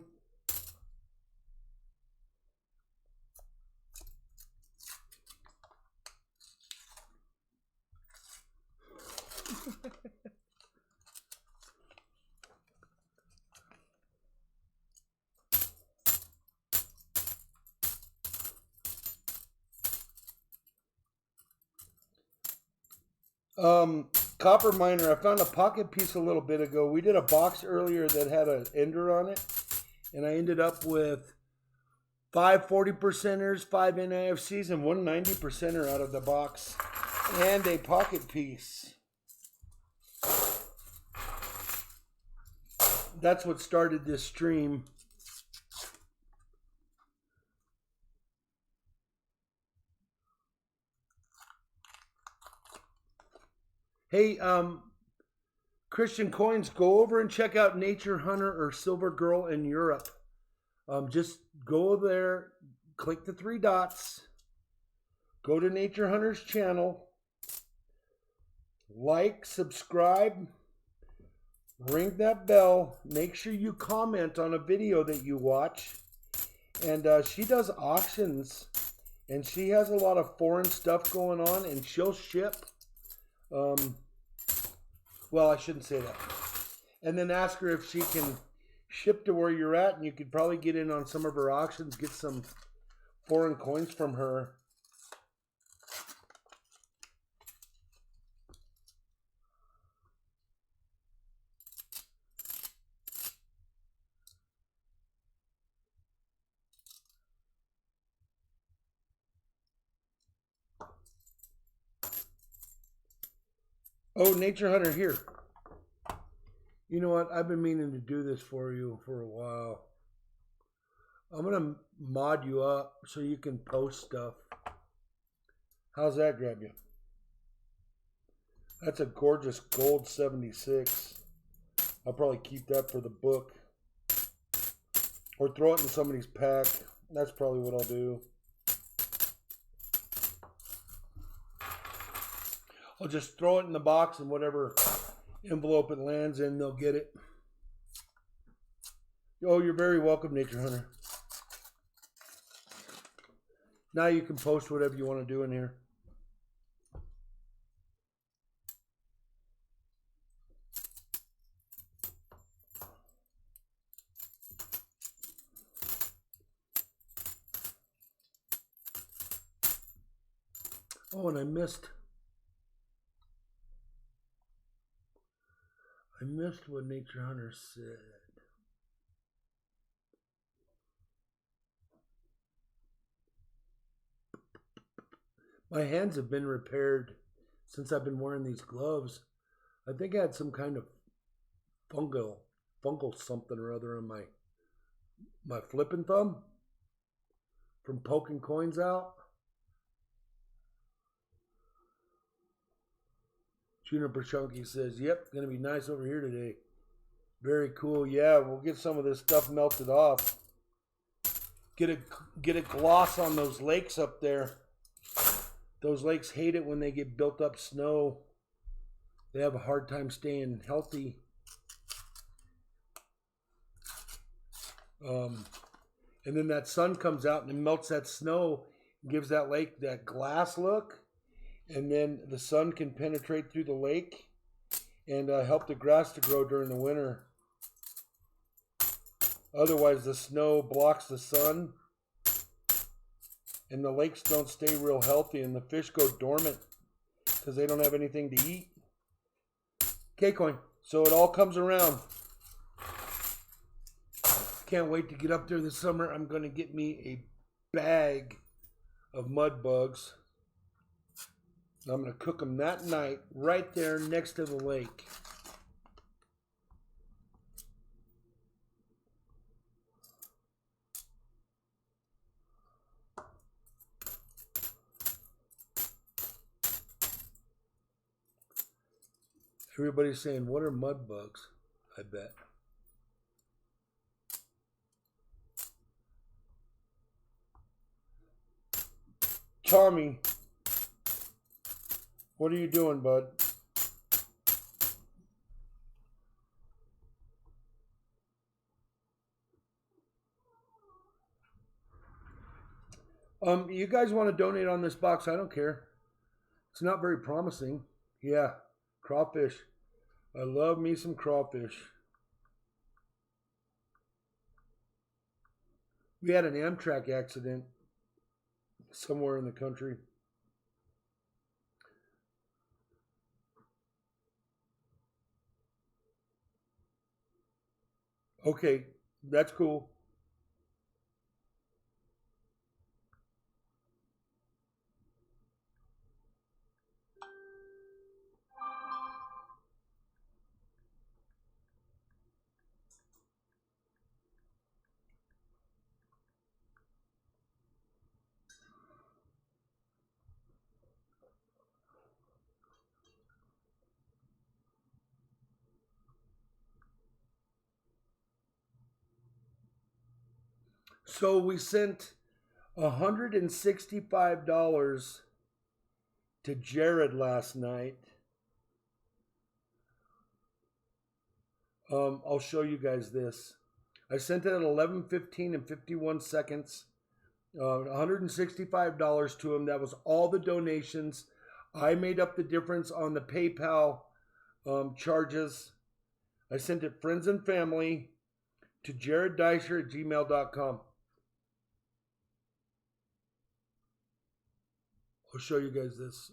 Copper Miner, I found a pocket piece a little bit ago. We did a box earlier that had an ender on it, and I ended up with 5 40%ers, 5 NIFCs, and 1 90%er out of the box, and a pocket piece. That's what started this stream. Hey, Christian Coins, go over and check out Nature Hunter or Silver Girl in Europe. Just go there, click the 3 dots, go to Nature Hunter's channel, like, subscribe, ring that bell, make sure you comment on a video that you watch. And she does auctions, and she has a lot of foreign stuff going on, and she'll ship. Well, I shouldn't say that. And then ask her if she can ship to where you're at, and you could probably get in on some of her auctions, get some foreign coins from her. Oh, Nature Hunter, here. You know what? I've been meaning to do this for you for a while. I'm going to mod you up so you can post stuff. How's that grab you? That's a gorgeous gold 76. I'll probably keep that for the book. Or throw it in somebody's pack. That's probably what I'll do. I'll just throw it in the box, and whatever envelope it lands in, they'll get it. Oh, you're very welcome, Nature Hunter. Now you can post whatever you want to do in here. Oh, and I missed what Nature Hunter said. My hands have been repaired since I've been wearing these gloves. I think I had some kind of fungal something or other on my flipping thumb from poking coins out. Juniper Chunky says, yep, gonna be nice over here today. Very cool. Yeah, we'll get some of this stuff melted off. Get a gloss on those lakes up there. Those lakes hate it when they get built up snow. They have a hard time staying healthy. And then that sun comes out and it melts that snow, gives that lake that glass look. And then the sun can penetrate through the lake and help the grass to grow during the winter. Otherwise, the snow blocks the sun and the lakes don't stay real healthy and the fish go dormant because they don't have anything to eat. K-Coin. So it all comes around. Can't wait to get up there this summer. I'm going to get me a bag of mud bugs. I'm going to cook them that night right there next to the lake. Everybody's saying, what are mud bugs? I bet. Tommy, what are you doing, bud? You guys want to donate on this box? I don't care. It's not very promising. Yeah, crawfish. I love me some crawfish. We had an Amtrak accident somewhere in the country. Okay, that's cool. So we sent $165 to Jared last night. I'll show you guys this. I sent it at 11:15 and 51 seconds. $165 to him. That was all the donations. I made up the difference on the PayPal charges. I sent it friends and family. to jareddicer@gmail.com. I'll show you guys this.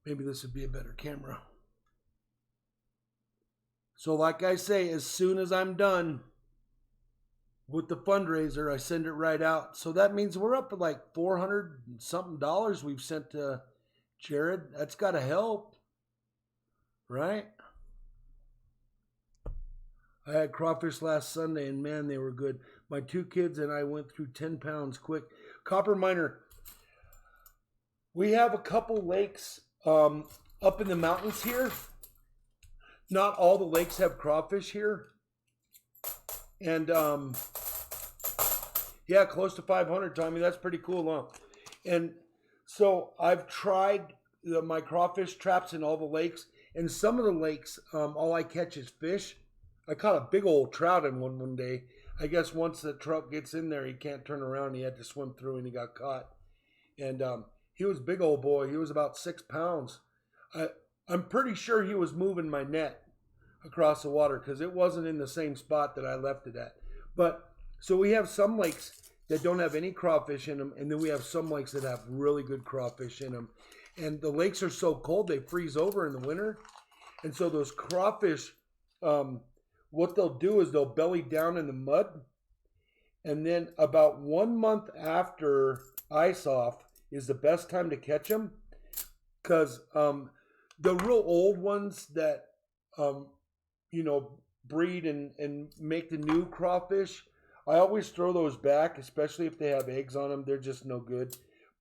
Maybe this would be a better camera. So like I say, as soon as I'm done with the fundraiser, I send it right out. So that means we're up at like $400 and something we've sent to Jared. That's got to help, right? I had crawfish last Sunday, and man, they were good. My 2 kids and I went through 10 pounds quick. Copper Miner, we have a couple lakes up in the mountains here. Not all the lakes have crawfish here. And yeah, close to 500, Tommy. That's pretty cool, huh? And so I've tried my crawfish traps in all the lakes. And some of the lakes, all I catch is fish. I caught a big old trout in one day. I guess once the trout gets in there, he can't turn around. He had to swim through, and he got caught. And he was a big old boy. He was about 6 pounds. I'm pretty sure he was moving my net across the water because it wasn't in the same spot that I left it at. But so we have some lakes that don't have any crawfish in them, and then we have some lakes that have really good crawfish in them. And the lakes are so cold they freeze over in the winter. And so those crawfish, what they'll do is they'll belly down in the mud. And then about 1 month after ice off is the best time to catch them. Because the real old ones that, breed and make the new crawfish, I always throw those back, especially if they have eggs on them. They're just no good.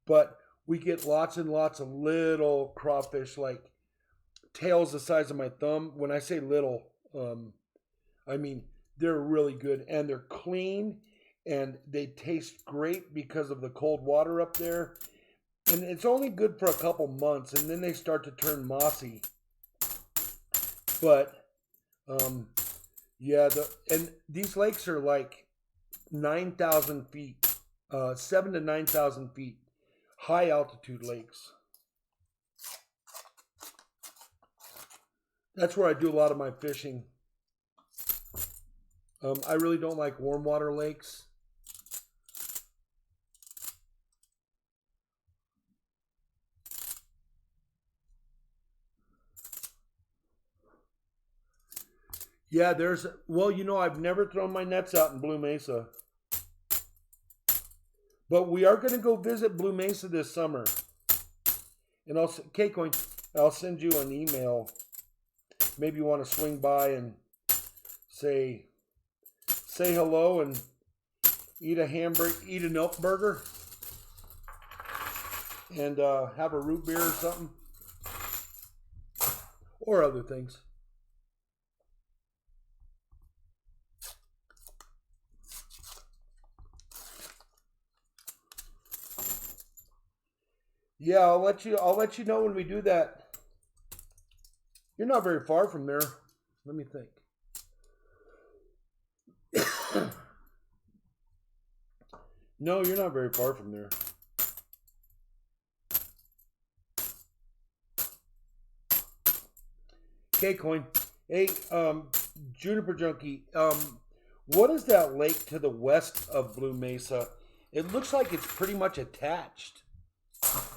But we get lots and lots of little crawfish, like tails the size of my thumb. When I say little, I mean they're really good, and they're clean, and they taste great because of the cold water up there. And it's only good for a couple months, and then they start to turn mossy. But yeah, and these lakes are like 9,000 feet, 7 to 9,000 feet, high altitude lakes. That's where I do a lot of my fishing. I really don't like warm water lakes. Yeah, I've never thrown my nets out in Blue Mesa. But we are going to go visit Blue Mesa this summer. And I'll send you an email. Maybe you want to swing by and say hello and eat an elk burger, and have a root beer or something, or other things. Yeah, I'll let you know when we do that. You're not very far from there. Let me think. No, you're not very far from there. K-Coin. Hey, Juniper Junkie, what is that lake to the west of Blue Mesa? It looks like it's pretty much attached.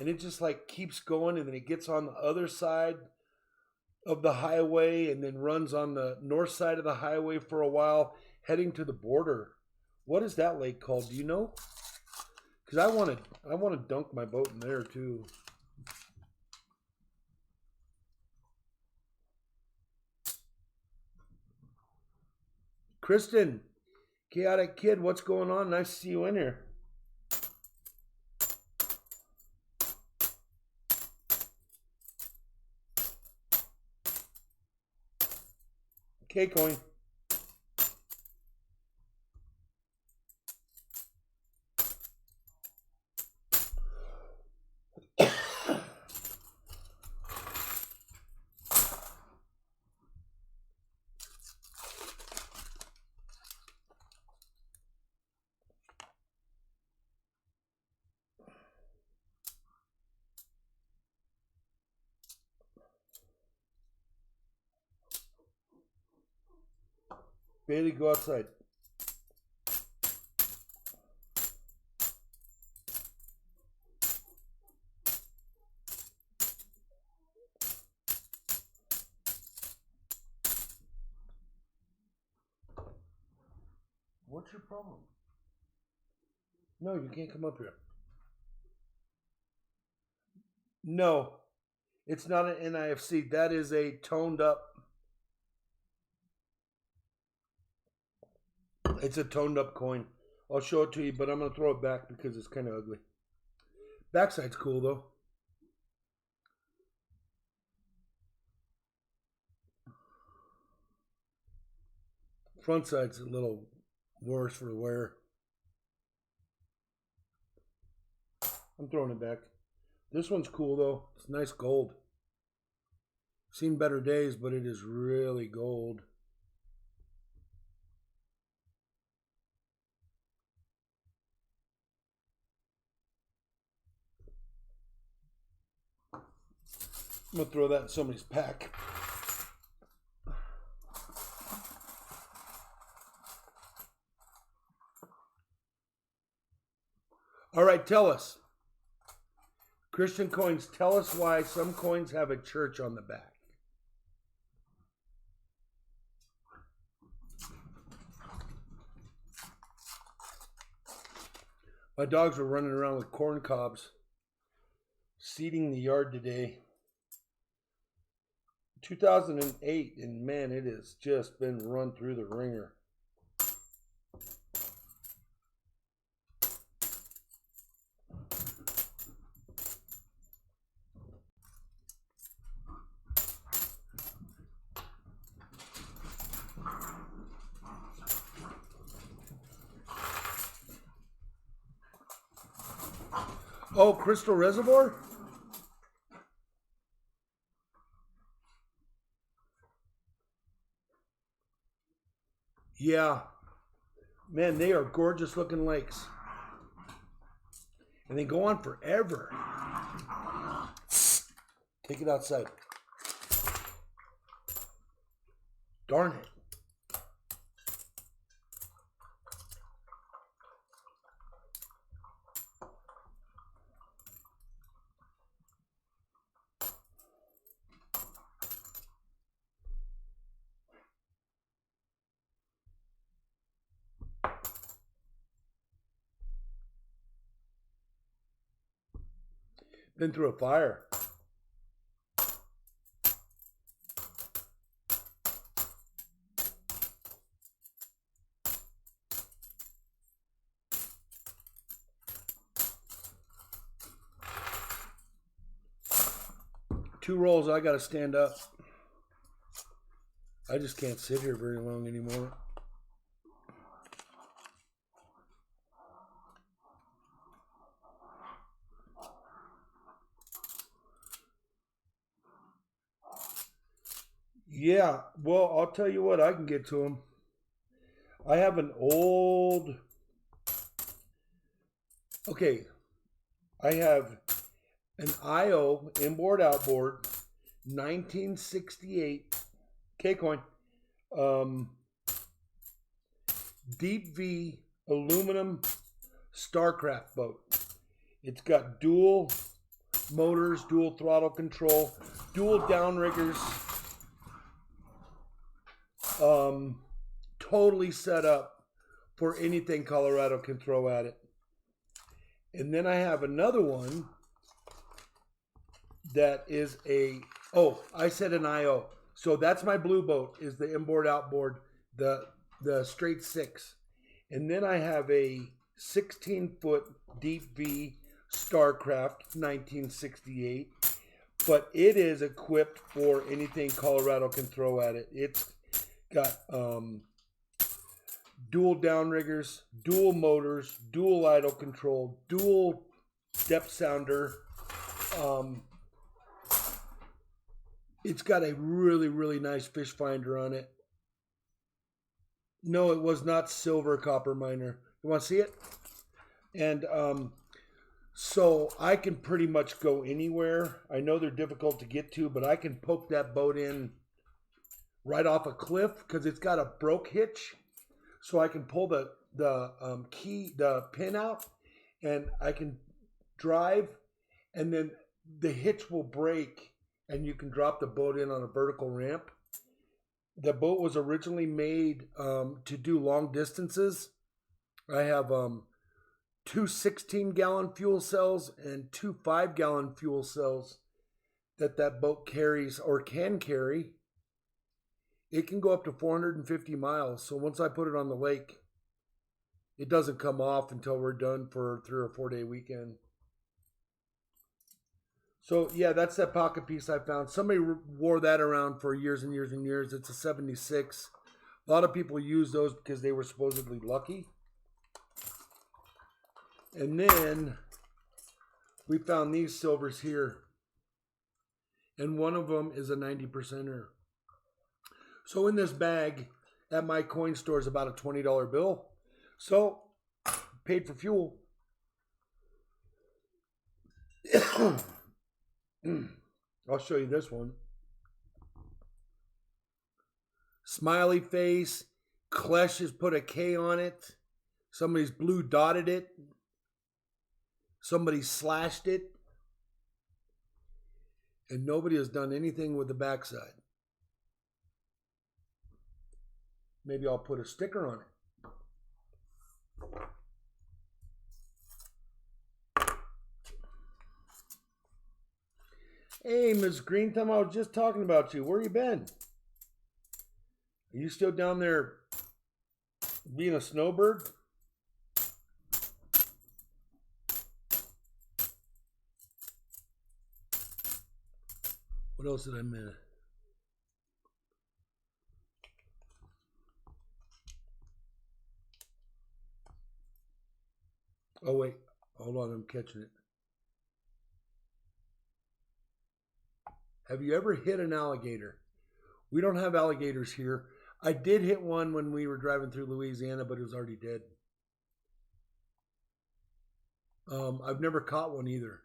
And it just like keeps going, and then it gets on the other side of the highway and then runs on the north side of the highway for a while, heading to the border. What is that lake called? Do you know? Because I want to dunk my boat in there too. Kristen, Chaotic Kid, what's going on? Nice to see you in here. K-Coin. Bailey, go outside. What's your problem? No, you can't come up here. No, it's not an NIFC. That is a toned up. It's a toned up coin. I'll show it to you, but I'm going to throw it back because it's kind of ugly. Backside's cool, though. Front side's a little worse for the wear. I'm throwing it back. This one's cool, though. It's nice gold. Seen better days, but it is really gold. I'm going to throw that in somebody's pack. All right, tell us. Christian coins, tell us why some coins have a church on the back. My dogs were running around with corn cobs, seeding the yard today. 2008, and man, it has just been run through the ringer. Oh, Crystal Reservoir? Yeah. Man, they are gorgeous looking lakes. And they go on forever. Take it outside. Darn it. Been through a fire. Two rolls, I gotta stand up. I just can't sit here very long anymore. Yeah, well, I'll tell you what, I can get to them. I have an old... Okay, I have an IO inboard outboard 1968 K-coin deep V aluminum Starcraft boat. It's got dual motors, dual throttle control, dual downriggers, totally set up for anything Colorado can throw at it. And then I have another one that is a, oh, I said an IO. So that's my blue boat, is the inboard outboard, the straight six. And then I have a 16-foot deep V Starcraft 1968, but it is equipped for anything Colorado can throw at it. It's got dual downriggers, dual motors, dual idle control, dual depth sounder. It's got a really, really nice fish finder on it. No, it was not silver copper miner. You want to see it? And so I can pretty much go anywhere. I know they're difficult to get to, but I can poke that boat in right off a cliff because it's got a broke hitch, so I can pull the pin out, and I can drive, and then the hitch will break, and you can drop the boat in on a vertical ramp. The boat was originally made to do long distances. I have two 16-gallon fuel cells and two 5-gallon fuel cells that boat carries or can carry. It can go up to 450 miles. So once I put it on the lake, it doesn't come off until we're done for a 3 or 4 day weekend. So yeah, that's that pocket piece I found. Somebody wore that around for years and years and years. It's a 76. A lot of people use those because they were supposedly lucky. And then we found these silvers here. And one of them is a 90%er. So in this bag at my coin store is about a $20 bill. So paid for fuel. I'll show you this one. Smiley face. Klesh has put a K on it. Somebody's blue dotted it. Somebody slashed it. And nobody has done anything with the backside. Maybe I'll put a sticker on it. Hey, Ms. Greenthumb, I was just talking about you. Where you been? Are you still down there being a snowbird? What else did I miss? Oh, wait. Hold on. I'm catching it. Have you ever hit an alligator? We don't have alligators here. I did hit one when we were driving through Louisiana, but it was already dead. I've never caught one either.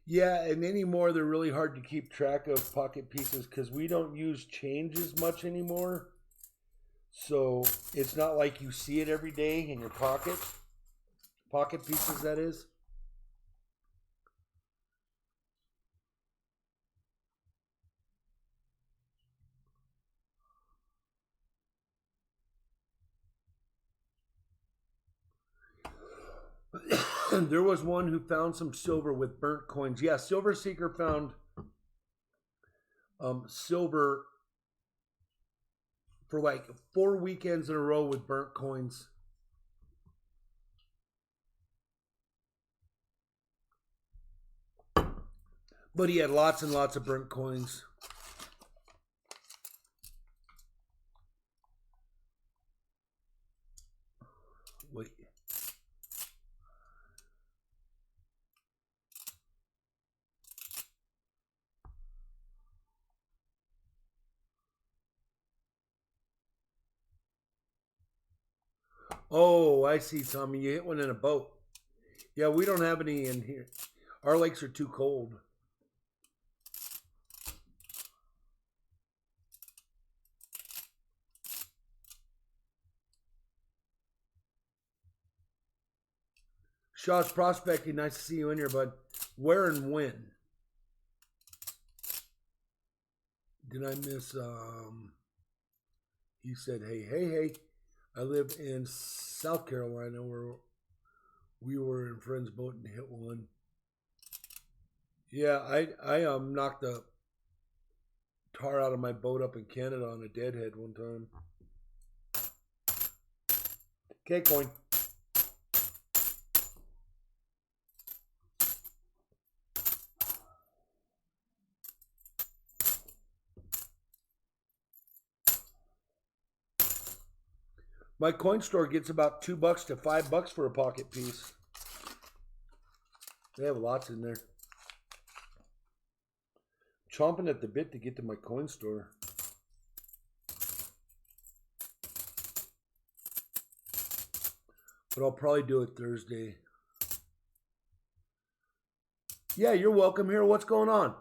Yeah, and anymore, they're really hard to keep track of pocket pieces because we don't use change as much anymore. So it's not like you see it every day in your pocket. Pocket pieces, that is. There was one who found some silver with burnt coins. Yeah, Silver Seeker found silver for like 4 weekends in a row with burnt coins. But he had lots and lots of burnt coins. Wait. Oh, I see, Tommy. You hit one in a boat. Yeah, we don't have any in here. Our lakes are too cold. Shaw's Prospecting, nice to see you in here, bud. Where and when? Did I miss, he said, hey. I live in South Carolina where we were in friend's boat and hit one. Yeah, I knocked the tar out of my boat up in Canada on a deadhead one time. Okay, coin. My coin store gets about $2 to $5 for a pocket piece. They have lots in there. Chomping at the bit to get to my coin store. but I'll probably do it Thursday. Yeah, you're welcome here. What's going on?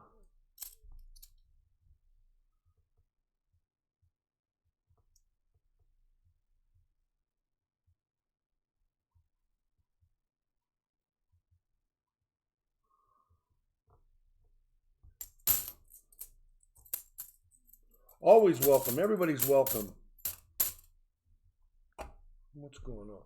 Always welcome. Everybody's welcome. What's going on?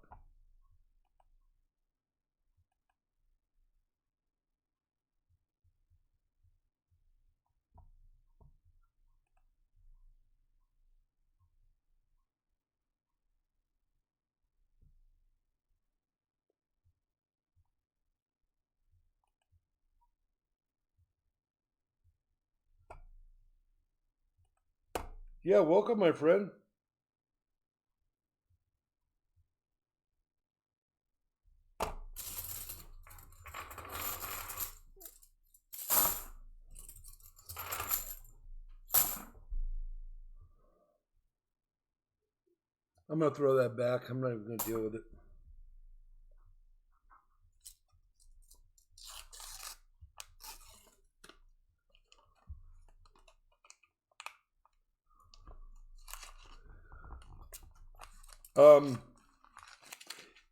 Yeah, welcome, my friend. I'm going to throw that back. I'm not even going to deal with it.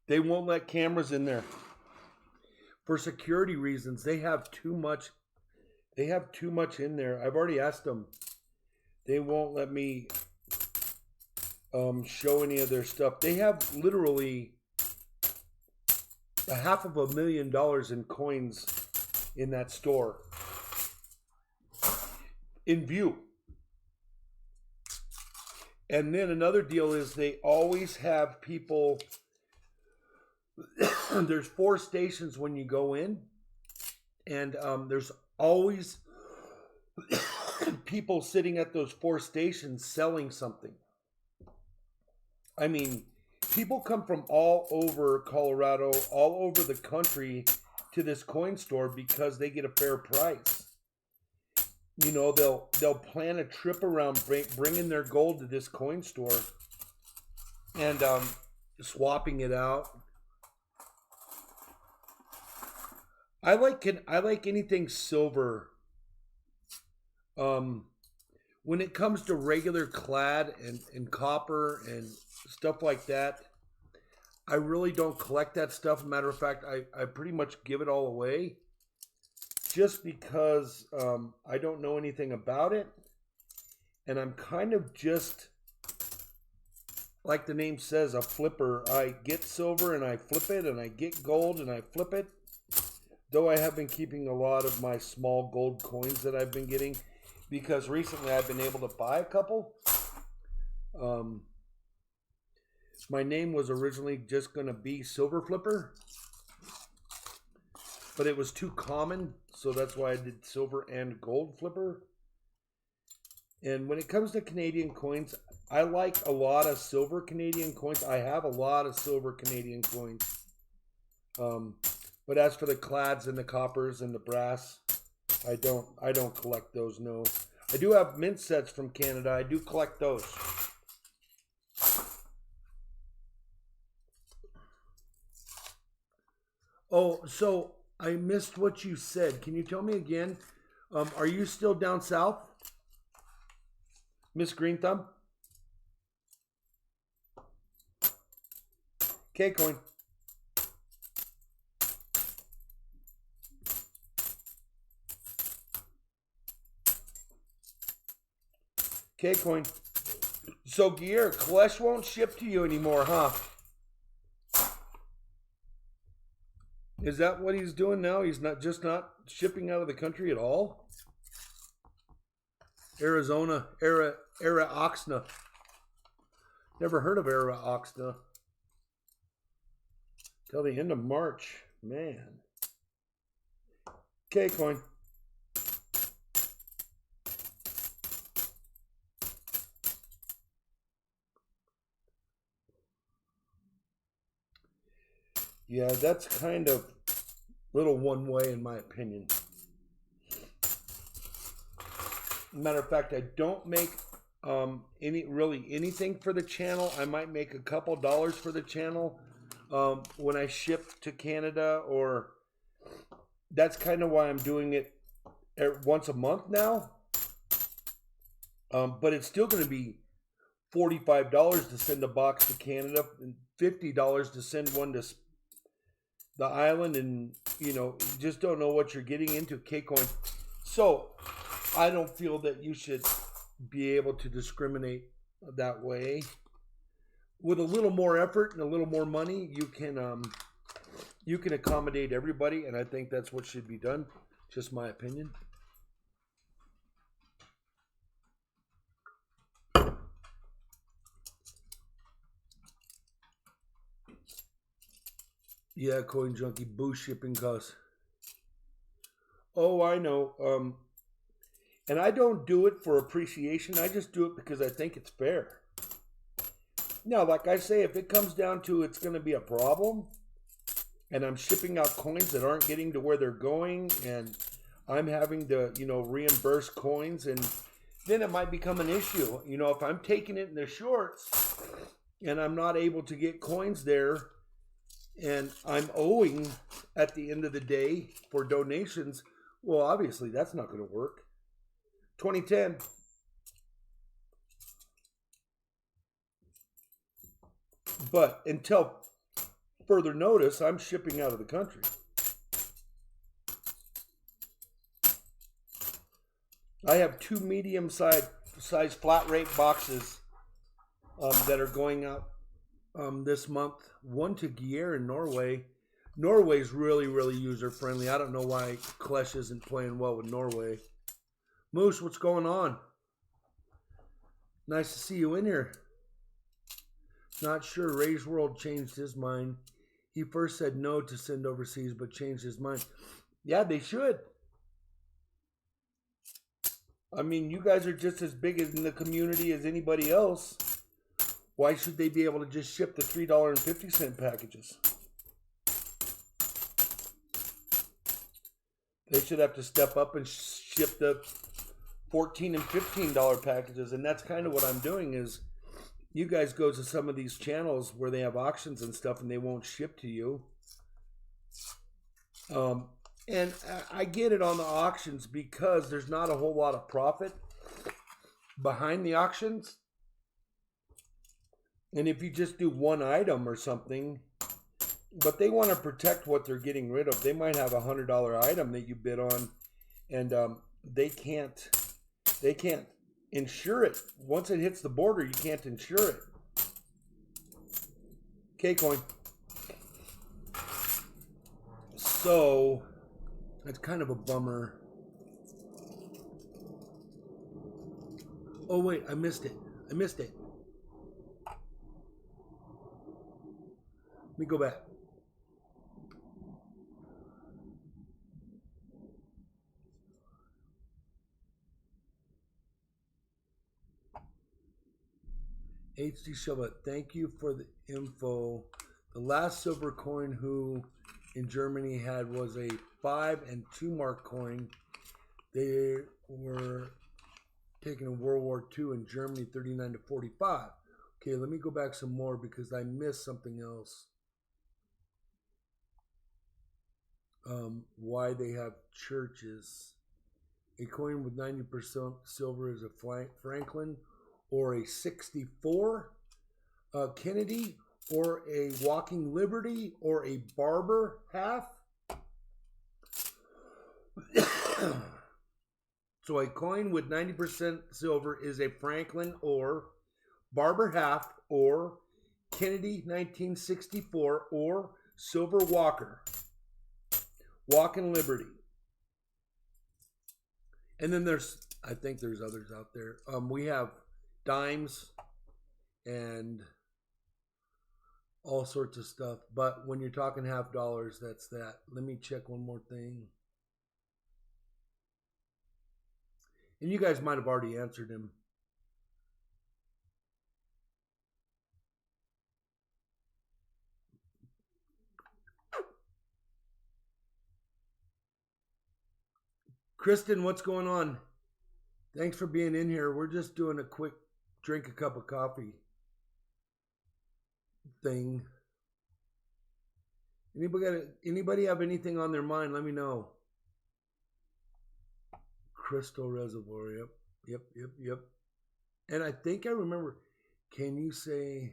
They won't let cameras in there for security reasons. They have too much. They have too much in there. I've already asked them. They won't let me show any of their stuff. They have literally $500,000 in coins in that store in view. And then another deal is they always have people. There's 4 stations when you go in, and there's always people sitting at those 4 stations selling something. I mean, people come from all over Colorado, all over the country to this coin store because they get a fair price. You know, they'll plan a trip around bringing their gold to this coin store and swapping it out. I like anything silver. When it comes to regular clad and copper and stuff like that, I really don't collect that stuff. Matter of fact, I pretty much give it all away just because I don't know anything about it. And I'm kind of just, like the name says, a flipper. I get silver and I flip it, and I get gold and I flip it. Though I have been keeping a lot of my small gold coins that I've been getting, because recently I've been able to buy a couple. My name was originally just going to be Silver Flipper, but it was too common, so that's why I did Silver and Gold Flipper. And when it comes to Canadian coins, I like a lot of silver Canadian coins. I have a lot of silver Canadian coins. But as for the clads and the coppers and the brass, I don't collect those, no. I do have mint sets from Canada. I do collect those. Oh, so I missed what you said. Can you tell me again? Are you still down south, Miss Green Thumb? K-Coin. K-Coin. So, Gear, Kalesh won't ship to you anymore, huh? Is that what he's doing now? He's not shipping out of the country at all? Arizona, Oxna. Never heard of Oxna. Till the end of March. Man. K-Coin. Yeah, that's kind of little one way in my opinion. Matter of fact, I don't make anything for the channel. I might make a couple dollars for the channel, when I ship to Canada, or that's kind of why I'm doing it once a month now. But it's still going to be $45 to send a box to Canada and $50 to send one to the island, and you just don't know what you're getting into. K-Coin. So I don't feel that you should be able to discriminate that way. With a little more effort and a little more money, you can accommodate everybody, and I think that's what should be done. Just my opinion. Yeah, Coin Junkie, boost shipping costs. Oh, I know. And I don't do it for appreciation. I just do it because I think it's fair. Now, like I say, if it comes down to it's going to be a problem, and I'm shipping out coins that aren't getting to where they're going, and I'm having to, reimburse coins, and then it might become an issue. If I'm taking it in the shorts and I'm not able to get coins there, and I'm owing at the end of the day for donations, well, obviously that's not going to work. 2010. But until further notice, I'm shipping out of the country. I have 2 medium-sized flat rate boxes that are going out this month. One to Gear in Norway. Norway's really, really user-friendly. I don't know why Klesh isn't playing well with Norway. Moose, what's going on? Nice to see you in here. Not sure Ray's World changed his mind. He first said no to send overseas, but changed his mind. Yeah, they should. I mean, you guys are just as big in the community as anybody else. Why should they be able to just ship the $3.50 packages? They should have to step up and ship the $14 and $15 packages. And that's kind of what I'm doing is, you guys go to some of these channels where they have auctions and stuff and they won't ship to you. And I get it on the auctions because there's not a whole lot of profit behind the auctions. And if you just do one item or something, but they want to protect what they're getting rid of. They might have a $100 item that you bid on, and they can't insure it. Once it hits the border, you can't insure it. K-Coin. So, that's kind of a bummer. Oh, wait, I missed it. Let me go back. HD Shova, thank you for the info. The last silver coin who in Germany had was a 5 and 2 mark coin. They were taken in World War II in Germany, 39 to 45. Okay, let me go back some more because I missed something else. Why they have churches. A coin with 90% silver is a Franklin, or a 64 Kennedy, or a Walking Liberty, or a Barber half. So a coin with 90% silver is a Franklin or Barber half, or Kennedy 1964, or Silver Walker. Walking Liberty. And then I think there's others out there. We have dimes and all sorts of stuff. But when you're talking half dollars, that's that. Let me check one more thing. And you guys might have already answered him. Kristen, what's going on? Thanks for being in here. We're just doing a quick drink a cup of coffee thing. Anybody have anything on their mind? Let me know. Crystal Reservoir. Yep. And I think I remember. Can you say?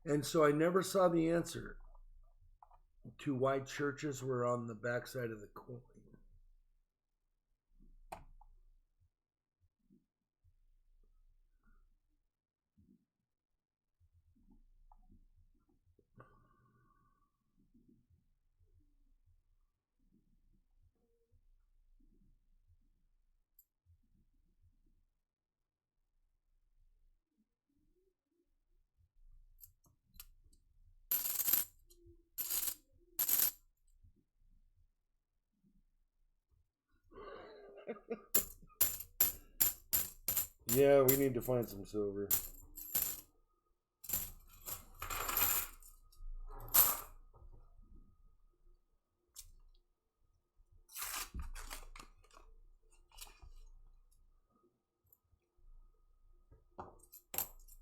And so I never saw the answer to why churches were on the backside of the coin. Yeah, we need to find some silver.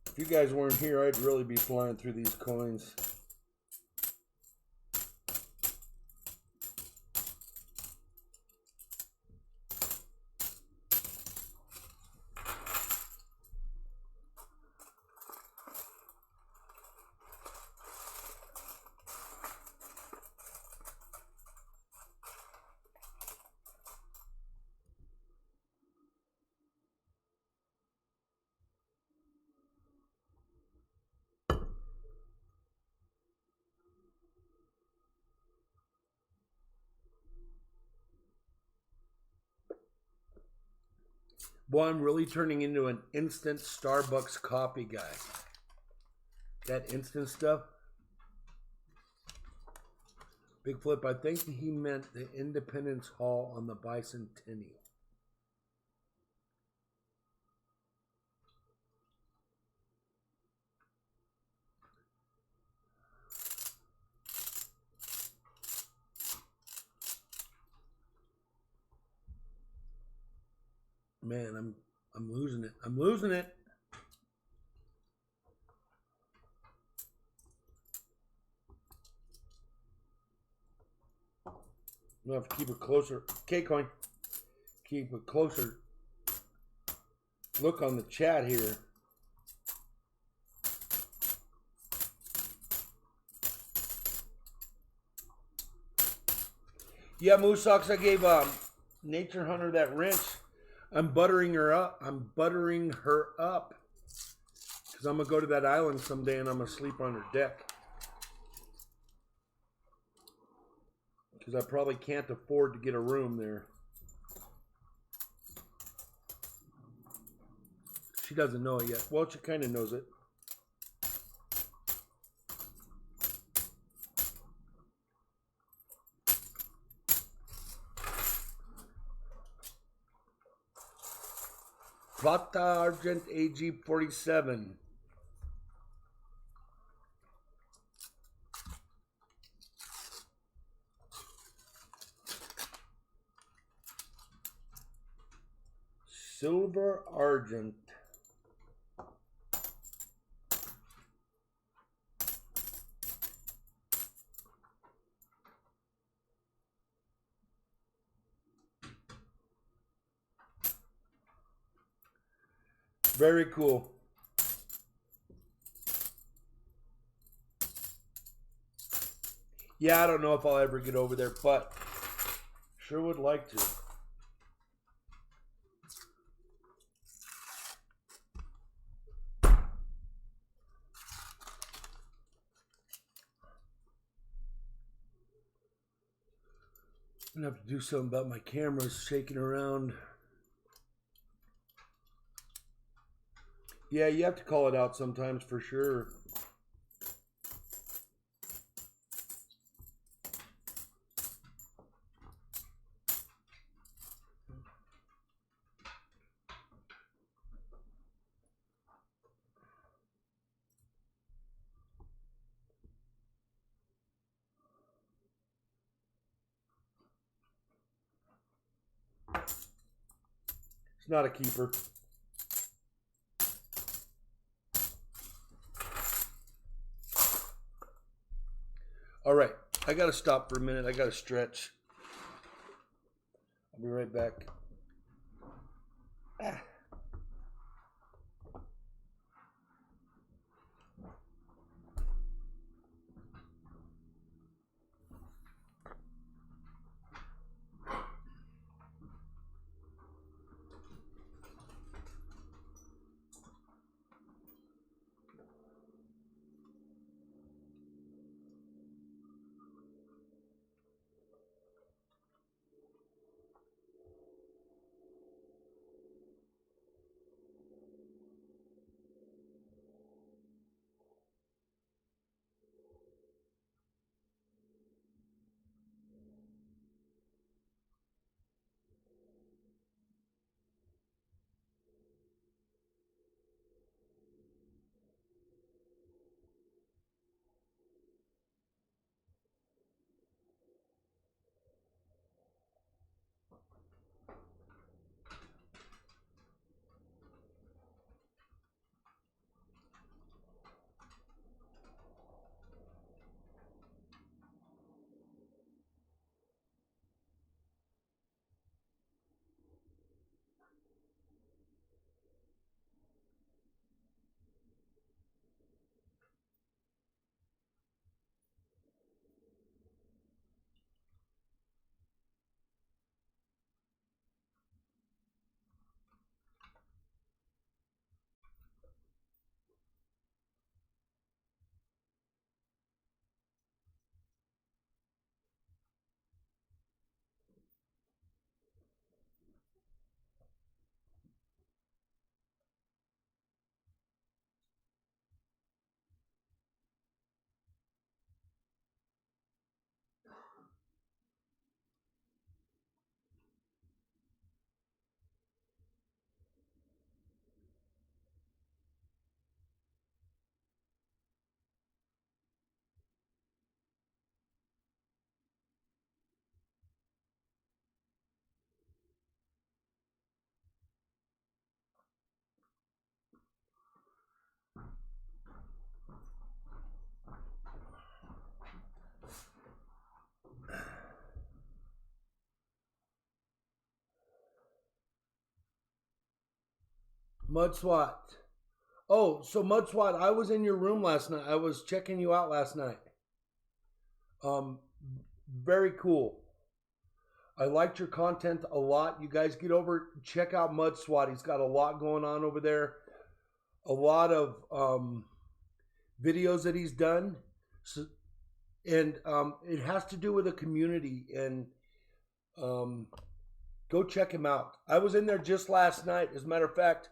If you guys weren't here, I'd really be flying through these coins. Boy, I'm really turning into an instant Starbucks coffee guy. That instant stuff. Big Flip, I think he meant the Independence Hall on the Bicentennial. Man, I'm losing it. I'm losing it. I'm gonna have to keep it closer. K-Coin. Keep a closer look on the chat here. Yeah, Moose Socks, I gave Nature Hunter that wrench. I'm buttering her up. Because I'm going to go to that island someday and I'm going to sleep on her deck. Because I probably can't afford to get a room there. She doesn't know it yet. Well, she kind of knows it. Plata Argent AG 47. Silver Argent. Very cool. Yeah, I don't know if I'll ever get over there, but sure would like to. I'm gonna have to do something about my cameras shaking around. Yeah, you have to call it out sometimes for sure. It's not a keeper. I gotta stop for a minute. I gotta stretch. I'll be right back. Ah. Mud SWAT. Oh, so Mud SWAT, I was in your room last night. I was checking you out last night. Um, Very cool. I liked your content a lot. You guys get over, check out Mud SWAT. He's got a lot going on over there. A lot of videos that he's done. So, and it has to do with a community. And go check him out. I was in there just last night. As a matter of fact,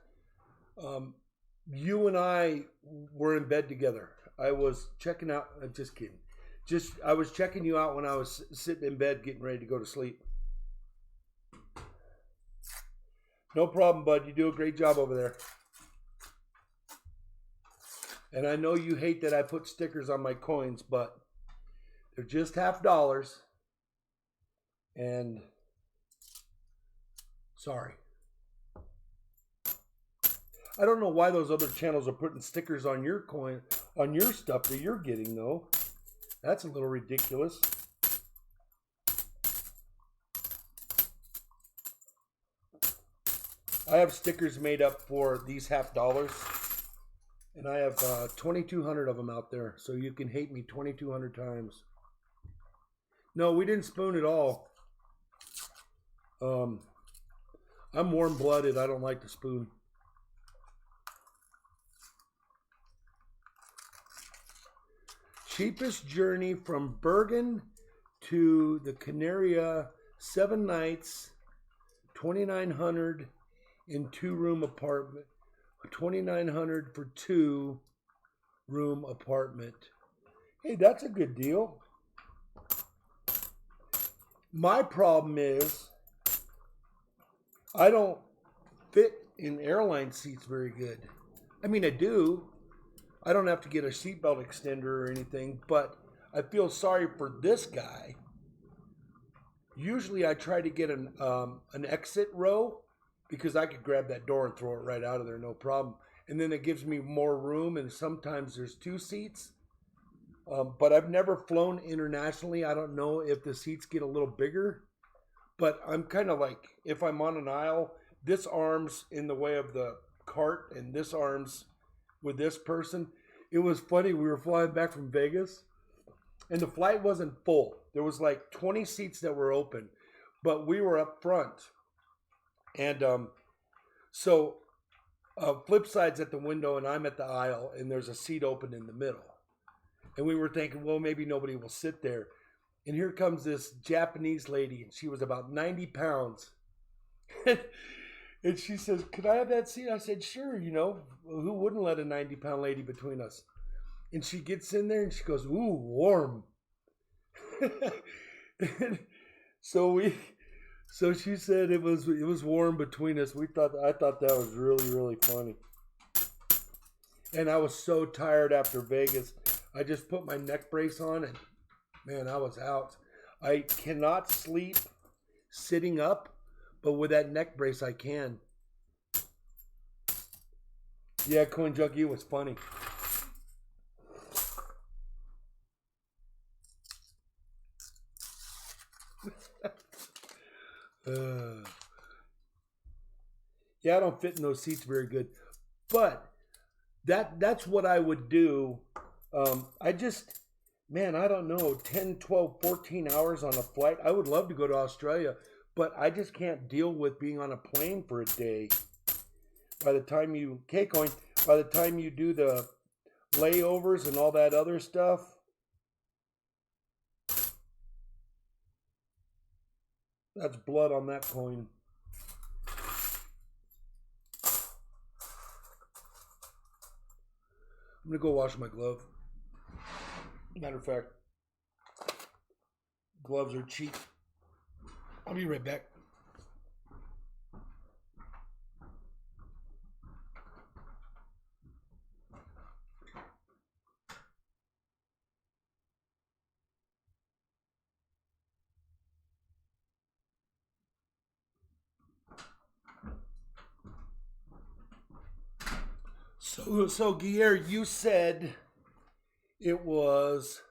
you and I were in bed together. I was checking out. I'm just kidding. I was checking you out when I was sitting in bed getting ready to go to sleep. No problem, bud. You do a great job over there. And I know you hate that I put stickers on my coins, but they're just $50. And sorry. I don't know why those other channels are putting stickers on your coin, on your stuff that you're getting, though. That's a little ridiculous. I have stickers made up for these $50. And I have 2,200 of them out there. So you can hate me 2,200 times. No, we didn't spoon at all. I'm warm-blooded. I don't like to spoon. Cheapest journey from Bergen to the Canaria, 7 nights, 2,900 in 2-room apartment. 2,900 for 2-room apartment. Hey, that's a good deal. My problem is I don't fit in airline seats very good. I mean, I do. I don't have to get a seatbelt extender or anything, but I feel sorry for this guy. Usually I try to get an exit row because I could grab that door and throw it right out of there, no problem. And then it gives me more room, and sometimes there's 2 seats. But I've never flown internationally. I don't know if the seats get a little bigger, but I'm kind of like, if I'm on an aisle, this arm's in the way of the cart and this arm's with this person. It was funny. We were flying back from Vegas and the flight wasn't full. There was like 20 seats that were open, but we were up front. And so Flip side's at the window and I'm at the aisle and there's a seat open in the middle. And we were thinking, well, maybe nobody will sit there. And here comes this Japanese lady, and she was about 90 pounds. And she says, could I have that seat? I said, sure, you know, who wouldn't let a 90-pound lady between us? And she gets in there and she goes, ooh, warm. so she said it was warm between us. I thought that was really, really funny. And I was so tired after Vegas. I just put my neck brace on and man, I was out. I cannot sleep sitting up, but with that neck brace, I can. Yeah, Coin Junkie was funny. Yeah, I don't fit in those seats very good, but that's what I would do. Man, I don't know, 10, 12, 14 hours on a flight. I would love to go to Australia, but I just can't deal with being on a plane for a day. By the time you do the layovers and all that other stuff, that's blood on that coin. I'm going to go wash my glove. Matter of fact, gloves are cheap. I'll be right back. So Guillermo, you said it was,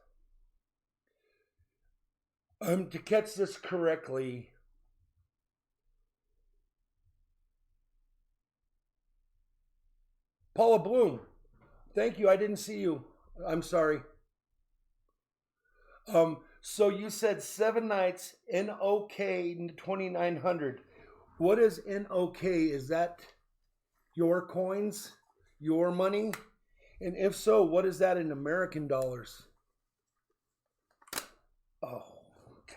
to catch this correctly, Paula Bloom. Thank you. I didn't see you. I'm sorry. So you said 7 nights, NOK 2,900. What is NOK? Is that your coins, your money? And if so, what is that in American dollars? Oh, God.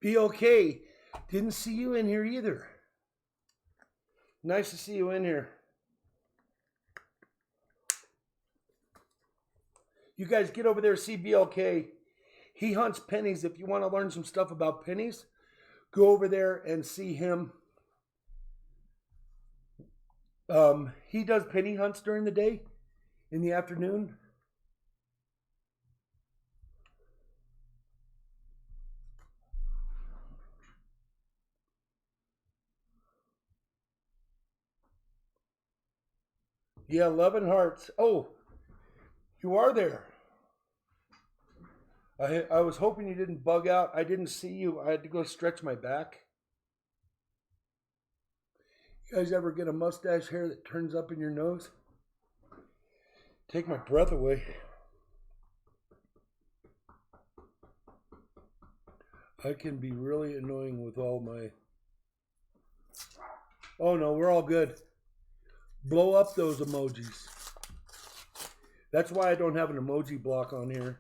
Be okay. Didn't see you in here either. Nice to see you in here. You guys get over there, see BLK. He hunts pennies. If you want to learn some stuff about pennies, go over there and see him. He does penny hunts during the day, in the afternoon. Yeah, 11 hearts. Oh, you are there. I was hoping you didn't bug out. I didn't see you. I had to go stretch my back. You guys ever get a mustache hair that turns up in your nose? Take my breath away. I can be really annoying with all my... Oh no, we're all good. Blow up those emojis. That's why I don't have an emoji block on here.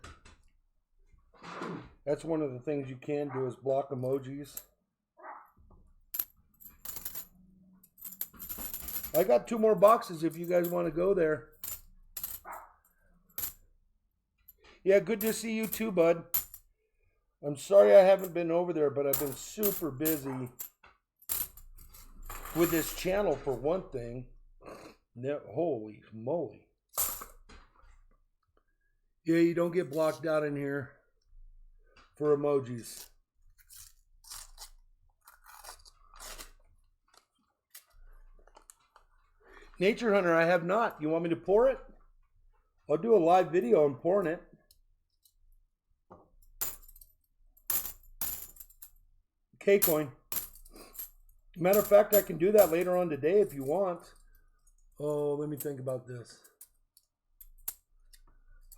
That's one of the things you can do is block emojis. I got 2 more boxes if you guys want to go there. Yeah, good to see you too, bud. I'm sorry I haven't been over there, but I've been super busy with this channel for one thing. Holy moly. Yeah, you don't get blocked out in here for emojis. Nature Hunter, I have not. You want me to pour it? I'll do a live video on pouring it. K-Coin. Matter of fact, I can do that later on today if you want. Oh, let me think about this.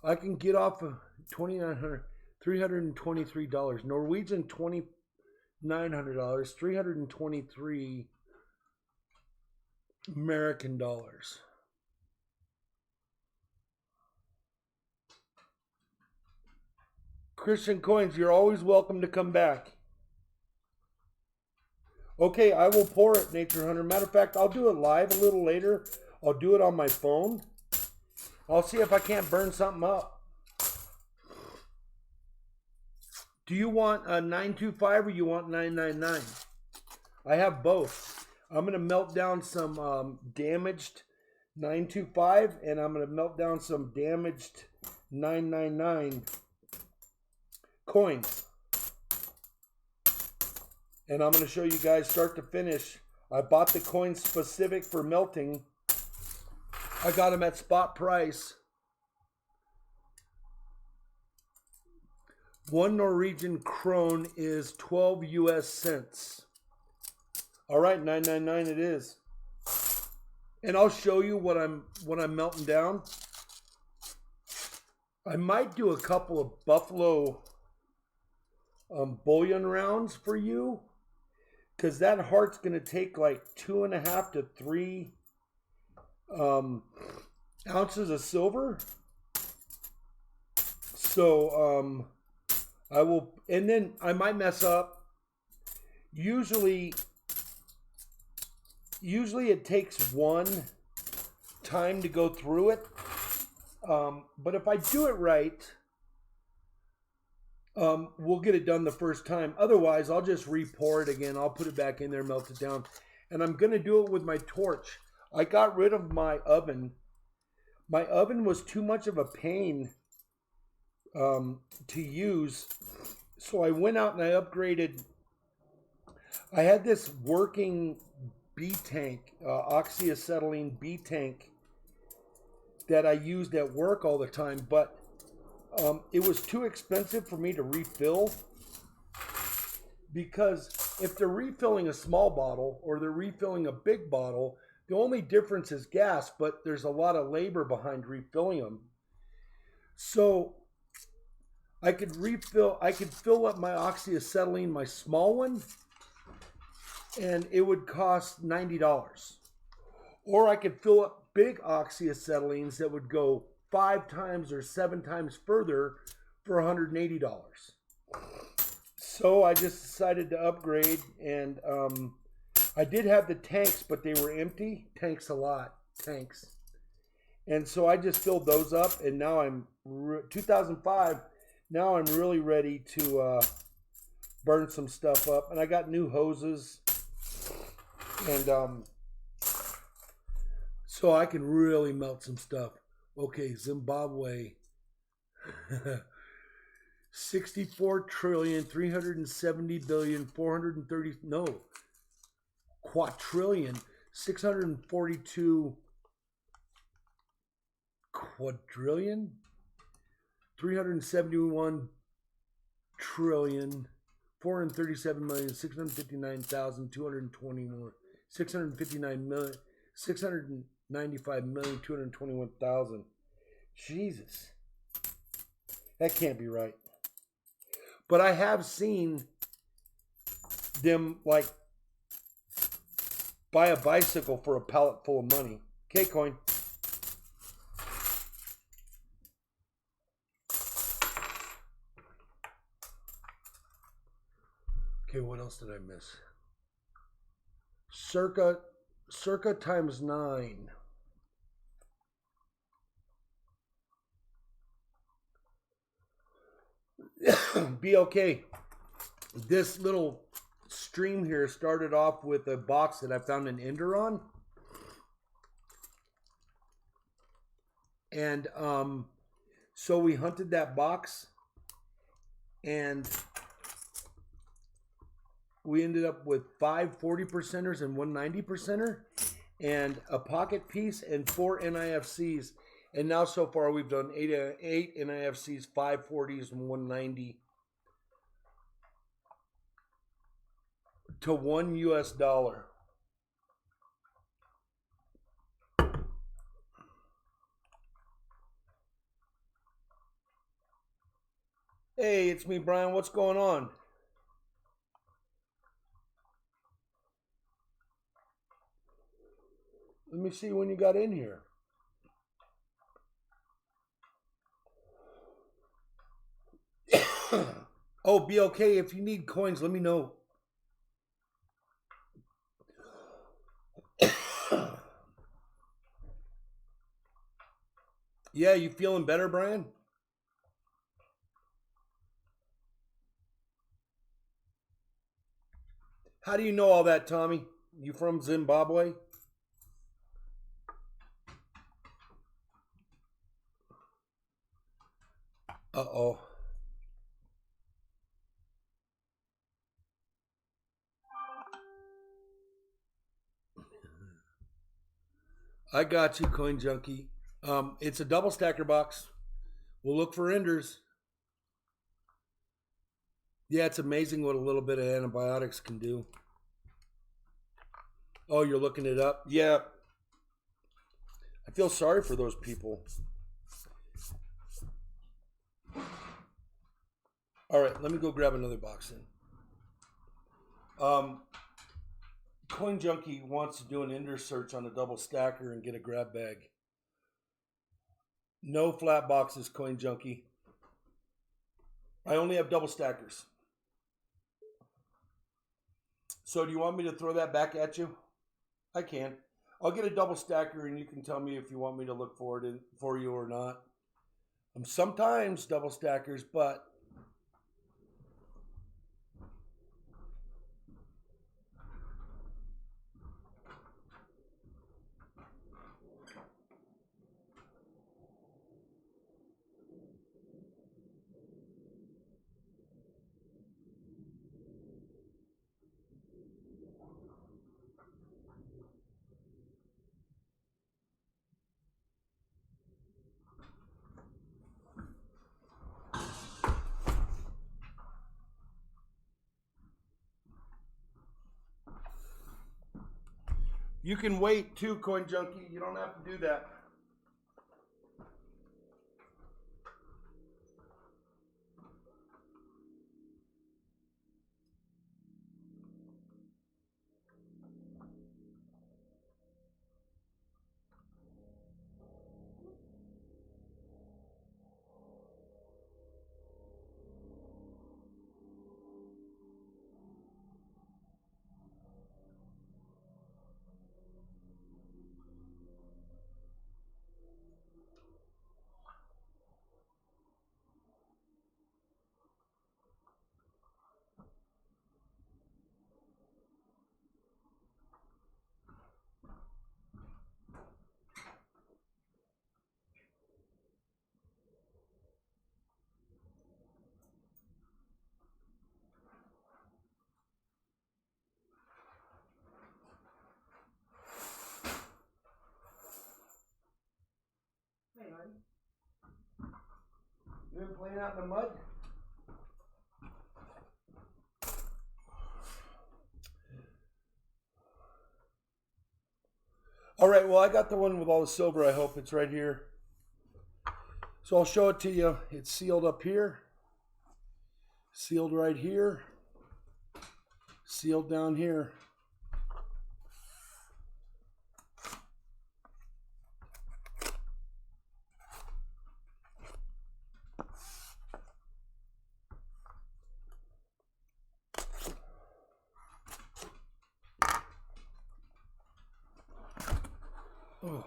I can get off of $2,900, $323. Norwegian $2,900, $323 American dollars. Christian Coins, you're always welcome to come back. Okay, I will pour it, Nature Hunter. Matter of fact, I'll do it live a little later. I'll do it on my phone. I'll see if I can't burn something up. Do you want a 925 or you want 999? I have both. I'm going to melt down some damaged 925 and I'm going to melt down some damaged 999 coins. And I'm going to show you guys start to finish. I bought the coins specific for melting. I got them at spot price. One Norwegian krone is 12 US cents. All right, 999 it is. And I'll show you what I'm melting down. I might do a couple of buffalo bullion rounds for you, because that heart's going to take like 2.5 to 3 ounces of silver. So I will, and then I might mess up. Usually it takes one time to go through it. But if I do it right, we'll get it done the first time. Otherwise, I'll just re-pour it again. I'll put it back in there, melt it down. And I'm going to do it with my torch. I got rid of my oven. My oven was too much of a pain to use. So I went out and I upgraded. I had this working B tank, oxyacetylene B tank that I used at work all the time, but it was too expensive for me to refill, because if they're refilling a small bottle or they're refilling a big bottle, the only difference is gas, but there's a lot of labor behind refilling them. So I could fill up my oxyacetylene, my small one, and it would cost $90. Or I could fill up big oxyacetylenes that would go 5 times or 7 times further for $180. So I just decided to upgrade, and I did have the tanks, but they were empty. Tanks a lot, tanks. And so I just filled those up, and now I'm 2005. Now I'm really ready to burn some stuff up, and I got new hoses, and so I can really melt some stuff. Okay, Zimbabwe. 64,370,430,000,430, no, quadrillion, 642 quadrillion, 371 trillion, 437,659,221, 659 million, 695,221,000. Jesus, that can't be right. But I have seen them like buy a bicycle for a pallet full of money. K-Coin. Okay, what else did I miss? Circa times 9. Be okay. This little stream here started off with a box that I found an ender on. And so we hunted that box, and we ended up with 5 40%ers and 1 90%er, and a pocket piece and 4 NIFCs. And now so far we've done 8 NIFCs, 5 40s, and 1 90 to $1 US. Hey, it's me, Brian. What's going on? Let me see when you got in here. Oh, be okay. If you need coins, let me know. Yeah, you feeling better, Brian? How do you know all that, Tommy? You from Zimbabwe? Uh-oh. I got you, Coin Junkie. It's a double stacker box. We'll look for enders. Yeah, it's amazing what a little bit of antibiotics can do. Oh, you're looking it up? Yeah. I feel sorry for those people. All right, let me go grab another box then. Coin Junkie wants to do an ender search on a double stacker and get a grab bag. No flat boxes, Coin Junkie. I only have double stackers. So do you want me to throw that back at you? I can. I'll get a double stacker and you can tell me if you want me to look for it for you or not. Sometimes double stackers, but you can wait too, Coin Junkie. You don't have to do that. Hey, honey. You been playing out in the mud? All right, well, I got the one with all the silver. I hope it's right here. So I'll show it to you. It's sealed up here, sealed right here, sealed down here. Oh.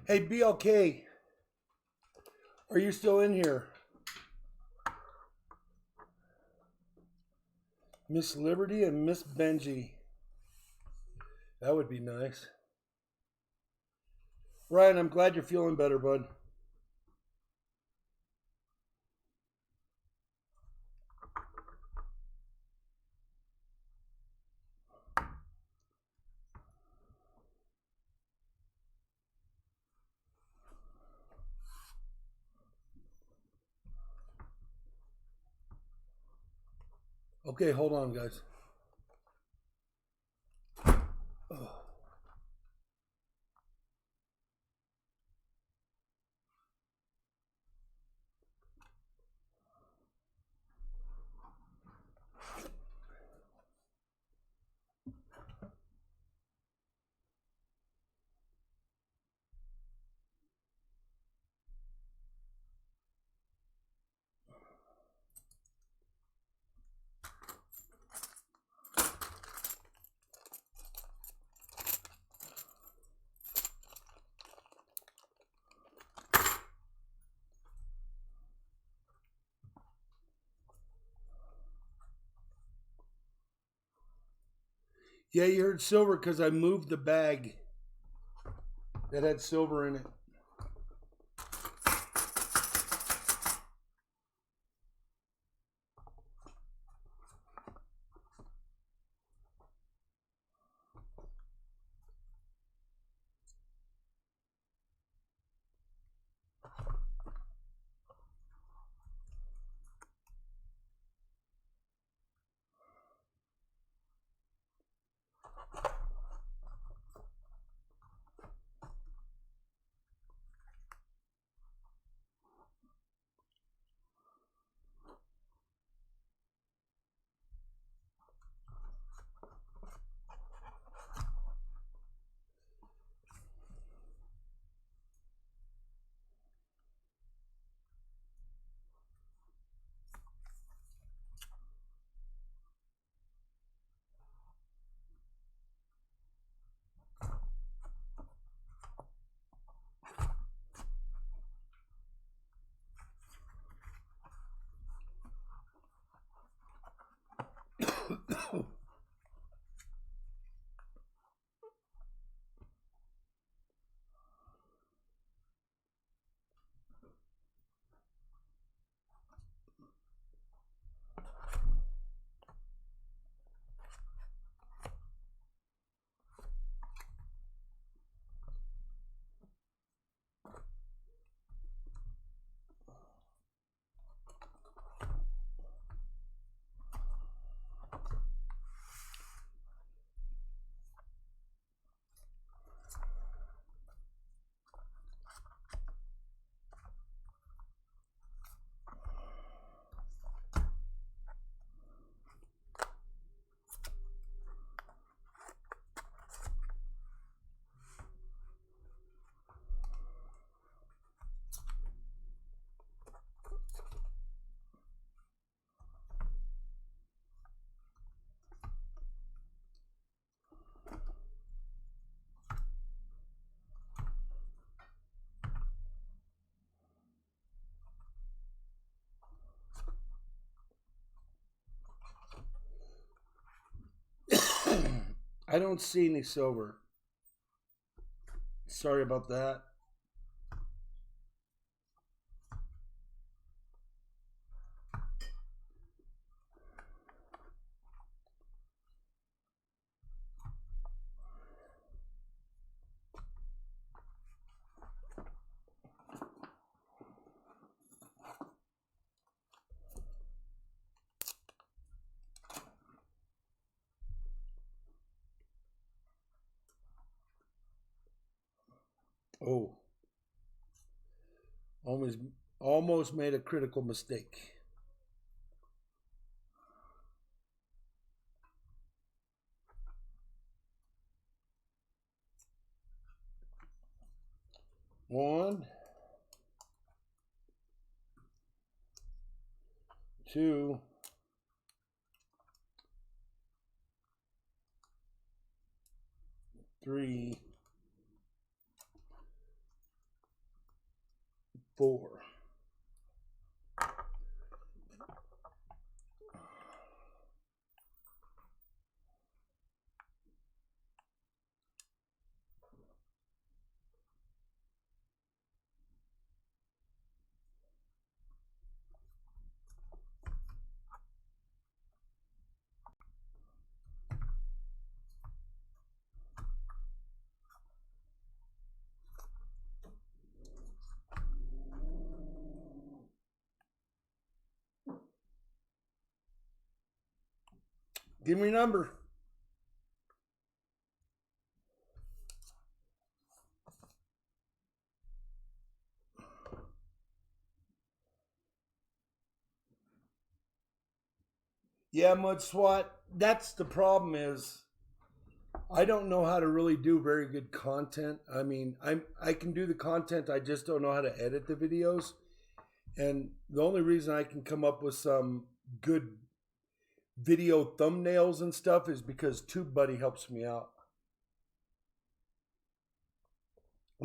Hey, BLK, are you still in here? Miss Liberty and Miss Benji. That would be nice. Ryan, I'm glad you're feeling better, bud. Okay, hold on, guys. Oh. Yeah, you heard silver because I moved the bag that had silver in it. I don't see any silver. Sorry about that. Oh, almost almost made a critical mistake. One, two, three, 4. Give me a number. Yeah, Mud SWAT, that's the problem is I don't know how to really do very good content. I mean, I can do the content, I just don't know how to edit the videos. And the only reason I can come up with some good video thumbnails and stuff is because TubeBuddy helps me out.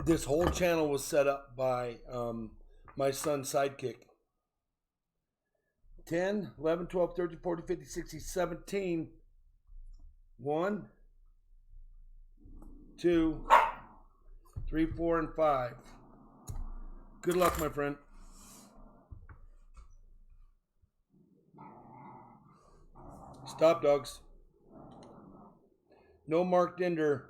This whole channel was set up by my son's sidekick. 10, 11, 12, 13, 14, 15, 16, 17. 1, 2, 3, 4, and 5. Good luck, my friend. Stop, dogs. No marked ender.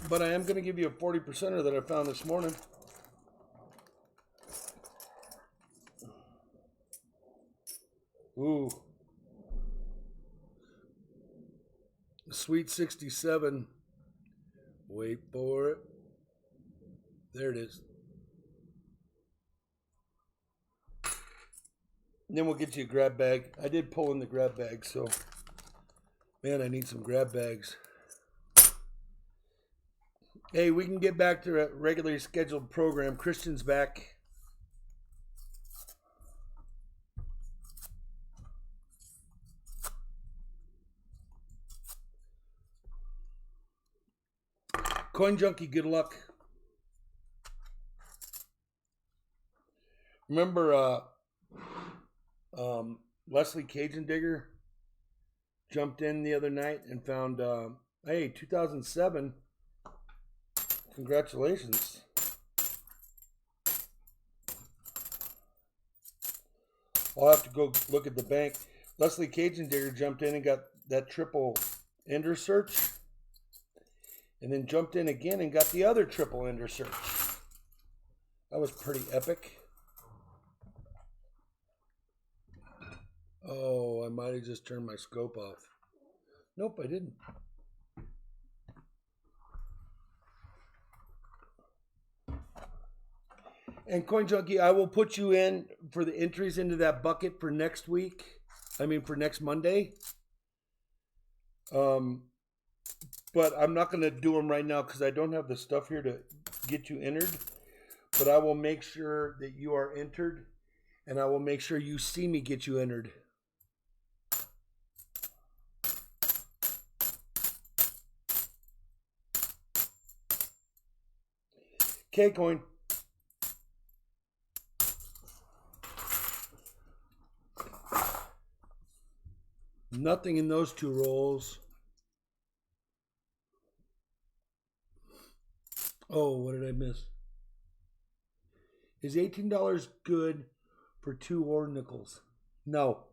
But I am going to give you a 40%er that I found this morning. Ooh. Sweet 67. Wait for it. There it is. And then we'll get you a grab bag. I did pull in the grab bag, so man, I need some grab bags. Hey, we can get back to a regularly scheduled program. Christian's back. Coin Junkie, good luck. Remember Leslie Cajun Digger jumped in the other night and found, hey, 2007. Congratulations. I'll have to go look at the bank. Leslie Cajun Digger jumped in and got that triple ender search. And then jumped in again and got the other triple ender search. That was pretty epic. Oh, I might have just turned my scope off. Nope, I didn't. And Coin Junkie, I will put you in for the entries into that bucket for next week. I mean, for next Monday. But I'm not going to do them right now because I don't have the stuff here to get you entered. But I will make sure that you are entered. And I will make sure you see me get you entered. Okay, Coin. Nothing in those two rolls. Oh, what did I miss? Is $18 good for 2 or nickels? No.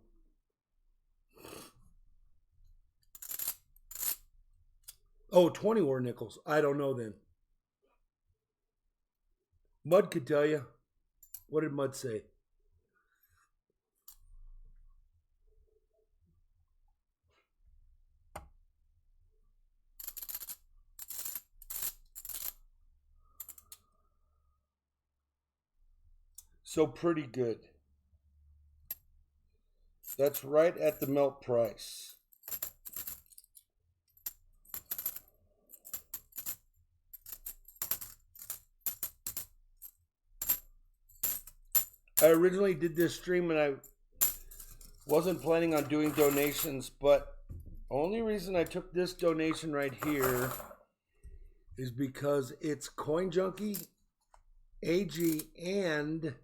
Oh, 20 or nickels. I don't know then. Mud could tell you. What did Mud say? So pretty good. That's right at the melt price. I originally did this stream and I wasn't planning on doing donations, but only reason I took this donation right here is because it's Coin Junkie AG, and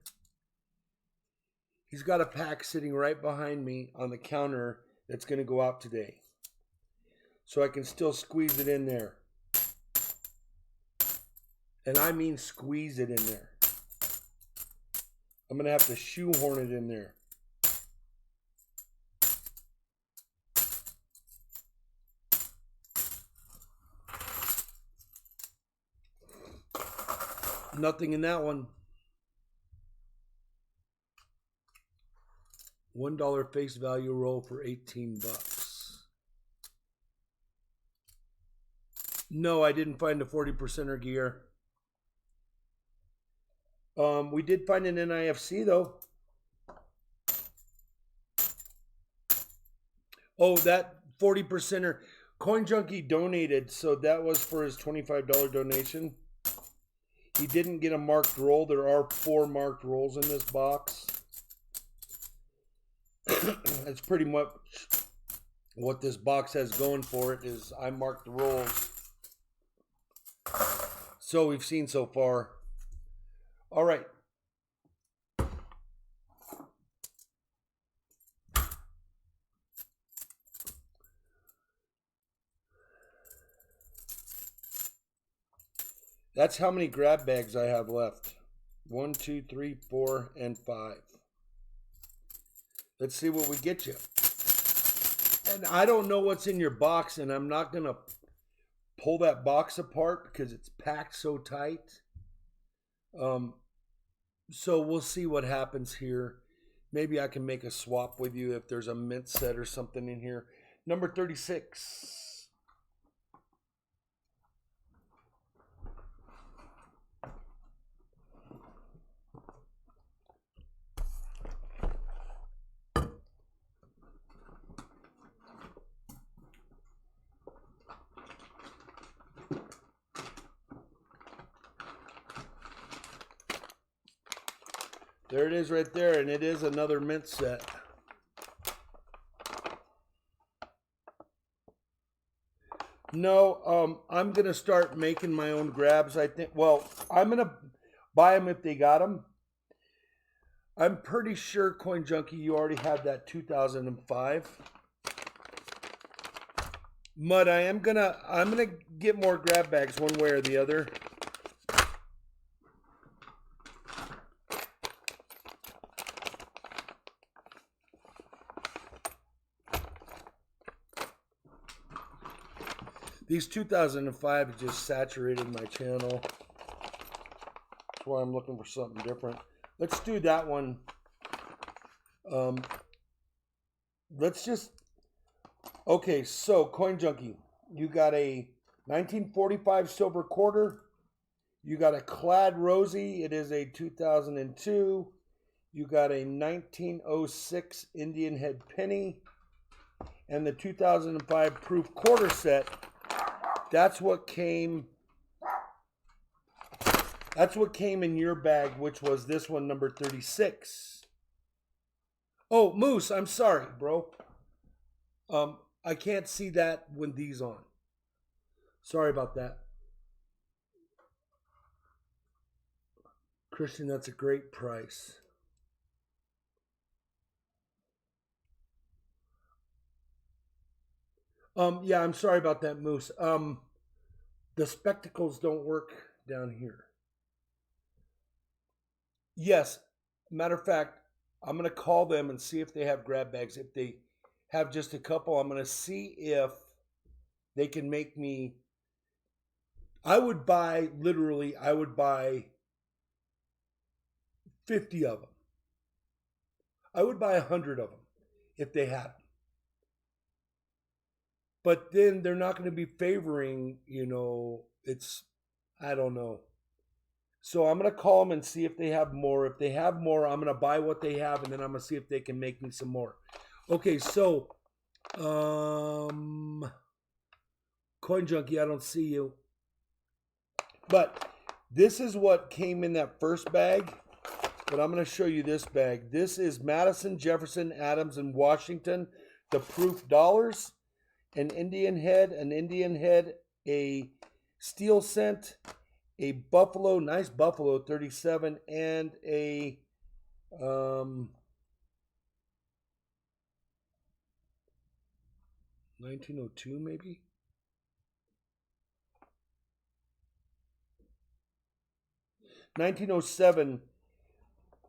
he's got a pack sitting right behind me on the counter that's going to go out today. So I can still squeeze it in there. And I mean squeeze it in there. I'm going to have to shoehorn it in there. Nothing in that one. $1 face value roll for 18 bucks. No, I didn't find a 40%er gear. We did find an NIFC though. Oh, that 40%er. Coin Junkie donated, so that was for his $25 donation. He didn't get a marked roll. There are 4 marked rolls in this box. That's pretty much what this box has going for it, is I marked the rolls. So we've seen so far. All right. That's how many grab bags I have left. 1, 2, 3, 4, and 5. Let's see what we get you. And I don't know what's in your box, and I'm not going to pull that box apart because it's packed so tight. So we'll see what happens here. Maybe I can make a swap with you if there's a mint set or something in here. Number 36. There it is right there, and it is another mint set. No, I'm going to start making my own grabs, I think. Well, I'm going to buy them if they got them. I'm pretty sure, Coin Junkie, you already have that 2005. Mud, I'm gonna get more grab bags one way or the other. These 2005 have just saturated my channel. That's why I'm looking for something different. Let's do that one. Let's just... Okay, so Coin Junkie, you got a 1945 silver quarter. You got a Clad Rosie. It is a 2002. You got a 1906 Indian Head Penny. And the 2005 proof quarter set. That's what came in your bag, which was this one, number 36. Oh, Moose, I'm sorry, bro. I can't see that with these on. Sorry about that. Christian, that's a great price. Yeah, I'm sorry about that, Moose. The spectacles don't work down here. Yes, matter of fact, I'm going to call them and see if they have grab bags. If they have just a couple, I'm going to see if they can make me... I would buy 50 of them. I would buy 100 of them if they had them. But then they're not going to be favoring, I don't know. So I'm going to call them and see if they have more. If they have more, I'm going to buy what they have, and then I'm going to see if they can make me some more. Okay, so, Coin Junkie, I don't see you. But this is what came in that first bag. But I'm going to show you this bag. This is Madison, Jefferson, Adams, and Washington, the proof dollars. An Indian head, a steel cent, a Buffalo, nice Buffalo 37, and a 1902 maybe? 1907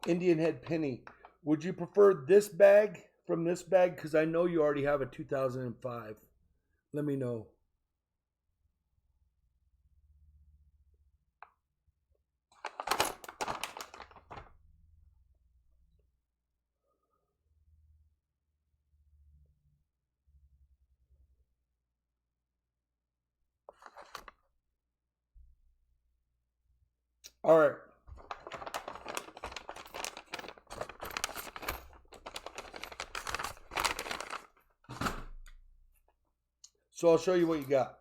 Indian Head Penny. Would you prefer this bag from this bag? Because I know you already have a 2005. Let me know. All right. So I'll show you what you got.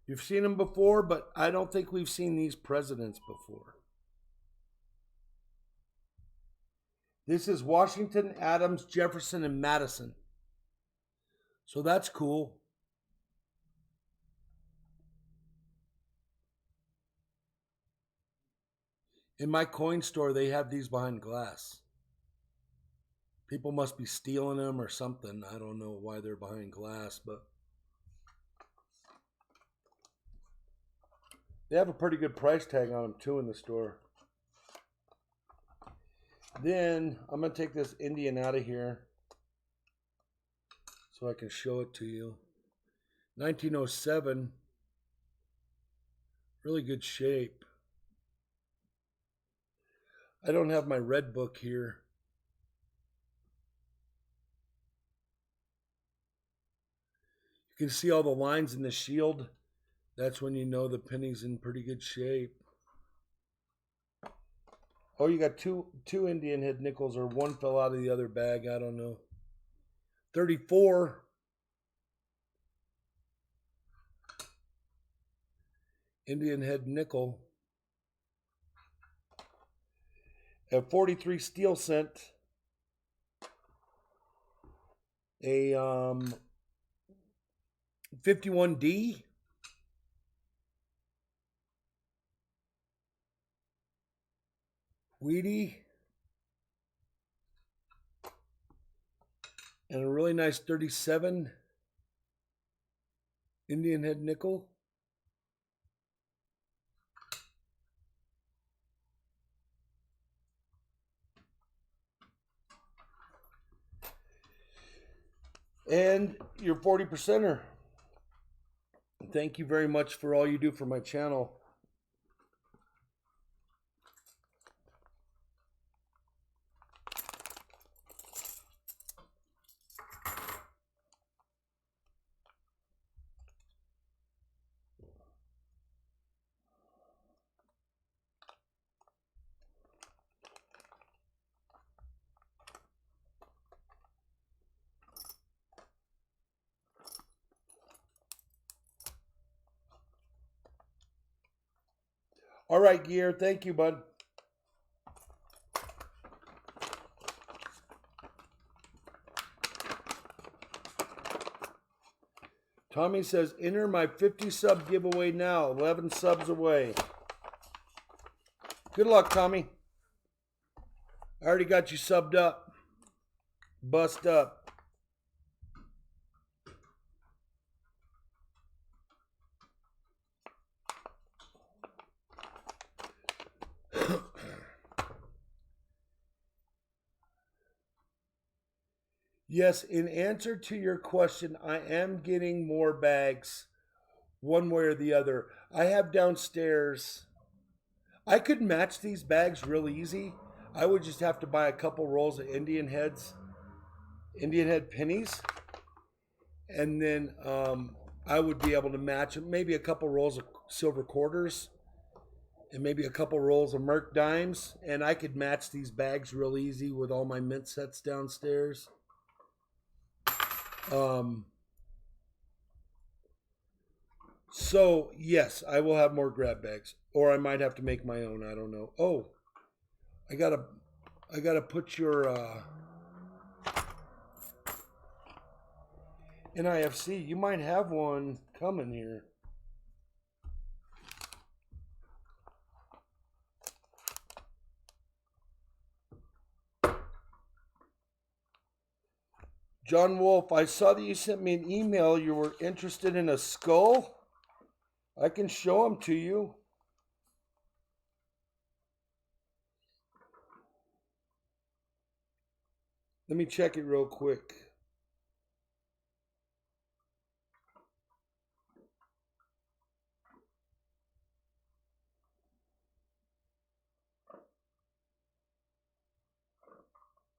You've seen them before, but I don't think we've seen these presidents before. This is Washington, Adams, Jefferson, and Madison. So that's cool. In my coin store, they have these behind glass. People must be stealing them or something. I don't know why they're behind glass, but they have a pretty good price tag on them too in the store. Then I'm going to take this Indian out of here so I can show it to you. 1907. Really good shape. I don't have my red book here. You can see all the lines in the shield. That's when you know the penny's in pretty good shape. Oh, you got two Indian head nickels, or one fell out of the other bag. I don't know. 34. Indian head nickel. A 43 steel cent. A 51D. Weedy. And a really nice 37 Indian head nickel. And your 40%er. Thank you very much for all you do for my channel. All right, Gear. Thank you, bud. Tommy says, enter my 50 sub giveaway now. 11 subs away. Good luck, Tommy. I already got you subbed up. Bust up. Yes, in answer to your question, I am getting more bags one way or the other. I have downstairs. I could match these bags real easy. I would just have to buy a couple rolls of Indian head pennies. And then I would be able to match maybe a couple rolls of silver quarters and maybe a couple rolls of Merc dimes. And I could match these bags real easy with all my mint sets downstairs. So yes, I will have more grab bags, or I might have to make my own. I don't know. Oh, I gotta put your NIFC, you might have one coming here. John Wolf, I saw that you sent me an email. You were interested in a skull. I can show them to you. Let me check it real quick.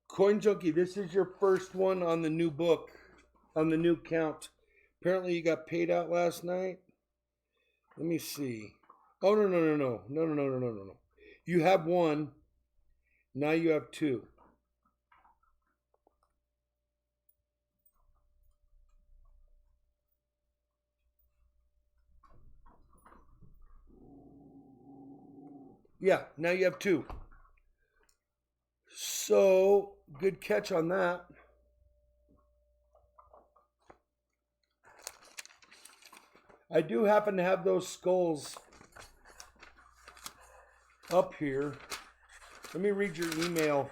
Coin Junkie, this is your first one on the new book, on the new count. Apparently you got paid out last night. Let me see. Oh, no. You have one. Now you have two. Yeah, now you have two. So, good catch on that. I do happen to have those skulls up here. Let me read your email.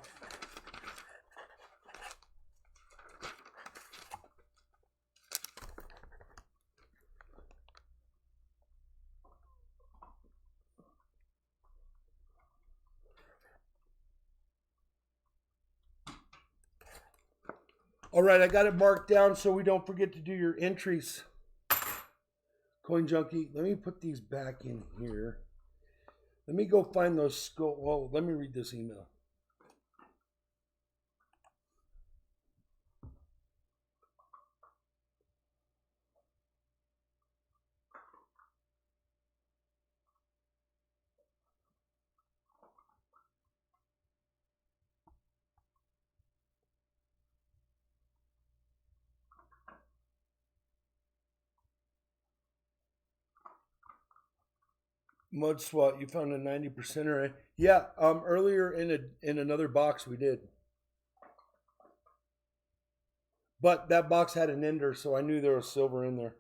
All right, I got it marked down so we don't forget to do your entries. Coin Junkie, let me put these back in here. Let me go find those skulls. Well, let me read this email. Mud Swat, you found a 90%er. Yeah, earlier in another box we did. But that box had an ender, so I knew there was silver in there.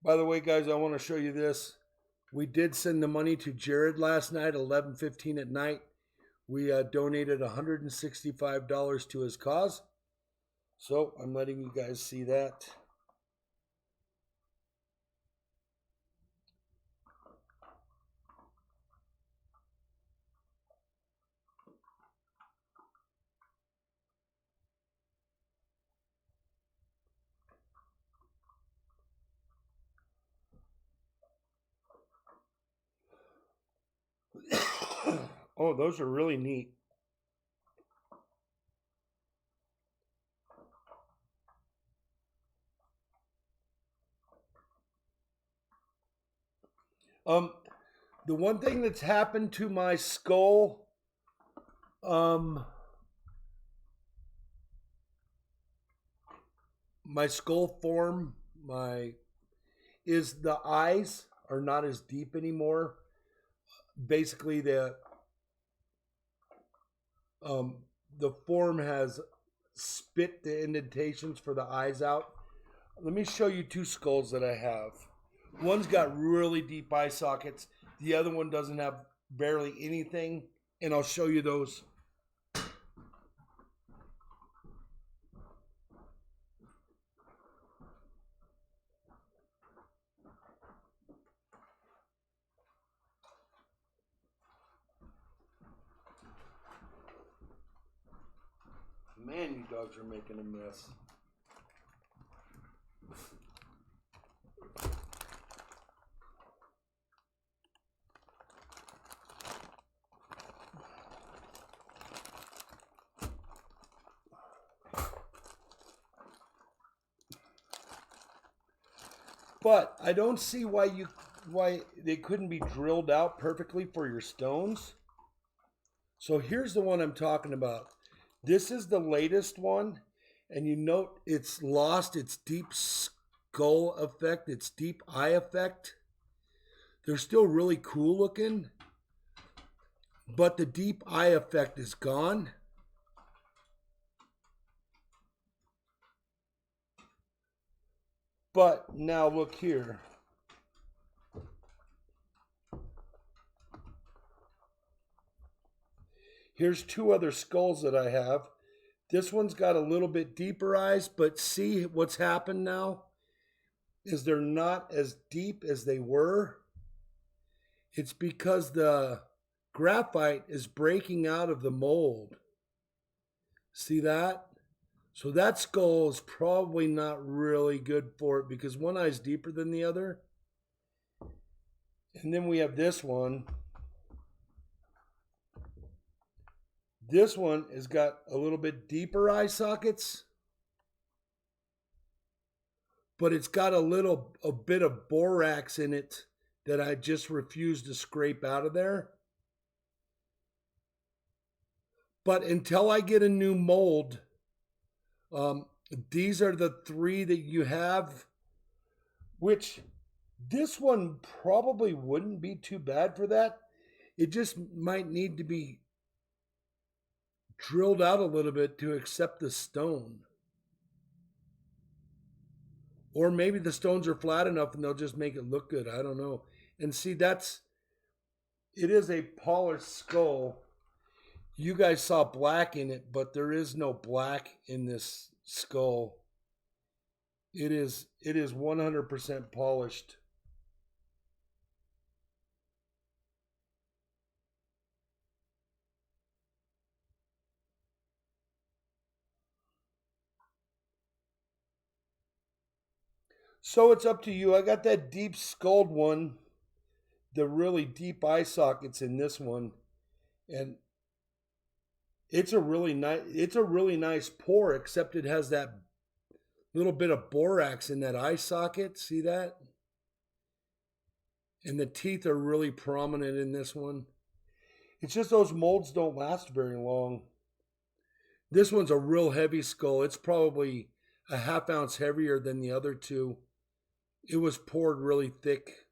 By the way, guys, I want to show you this. We did send the money to Jared last night, 11:15 at night. We donated $165 to his cause. So I'm letting you guys see that. Oh, those are really neat. The one thing that's happened to my skull, my skull form, is the eyes are not as deep anymore. Basically, the form has spit the indentations for the eyes out. Let me show you two skulls that I have. One's got really deep eye sockets. The other one doesn't have barely anything. And I'll show you those. Man, you dogs are making a mess. But I don't see why they couldn't be drilled out perfectly for your stones. So here's the one I'm talking about. This is the latest one, and you note it's lost its deep skull effect, its deep eye effect. They're still really cool looking, but the deep eye effect is gone. But now look here. Here's two other skulls that I have. This one's got a little bit deeper eyes, but see what's happened now is they're not as deep as they were. It's because the graphite is breaking out of the mold. See that? So that skull is probably not really good for it because one eye's deeper than the other. And then we have this one. This one has got a little bit deeper eye sockets, but it's got a bit of borax in it that I just refuse to scrape out of there. But until I get a new mold, these are the three that you have, which this one probably wouldn't be too bad for that. It just might need to be drilled out a little bit to accept the stone. Or maybe the stones are flat enough and they'll just make it look good. I don't know. And see, it is a polished skull. You guys saw black in it, but there is no black in this skull. It is 100% polished. So it's up to you. I got that deep skulled one, the really deep eye sockets in this one, and it's a really nice pour, except it has that little bit of borax in that eye socket. See that? And the teeth are really prominent in this one. It's just those molds don't last very long. This one's a real heavy skull. It's probably a half ounce heavier than the other two. It was poured really thick.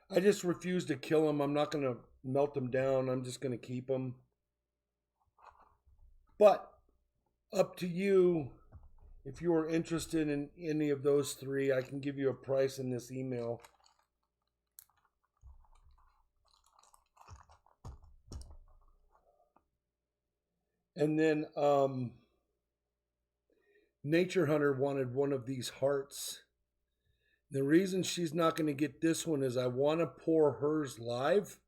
I just refuse to kill them. I'm not going to melt them down. I'm just going to keep them. But up to you. If you are interested in any of those three, I can give you a price in this email. And then Nature Hunter wanted one of these hearts. The reason she's not going to get this one is I want to pour hers live.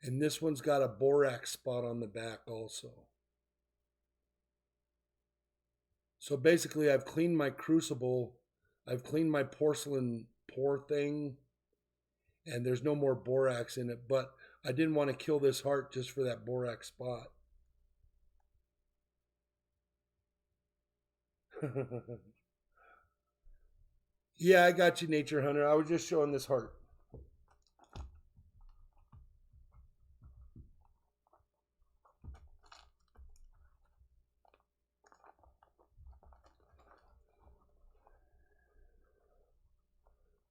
And this one's got a borax spot on the back also. So basically I've cleaned my crucible. I've cleaned my porcelain pour thing. And there's no more borax in it. But I didn't want to kill this heart just for that borax spot. Yeah, I got you, Nature Hunter. I was just showing this heart.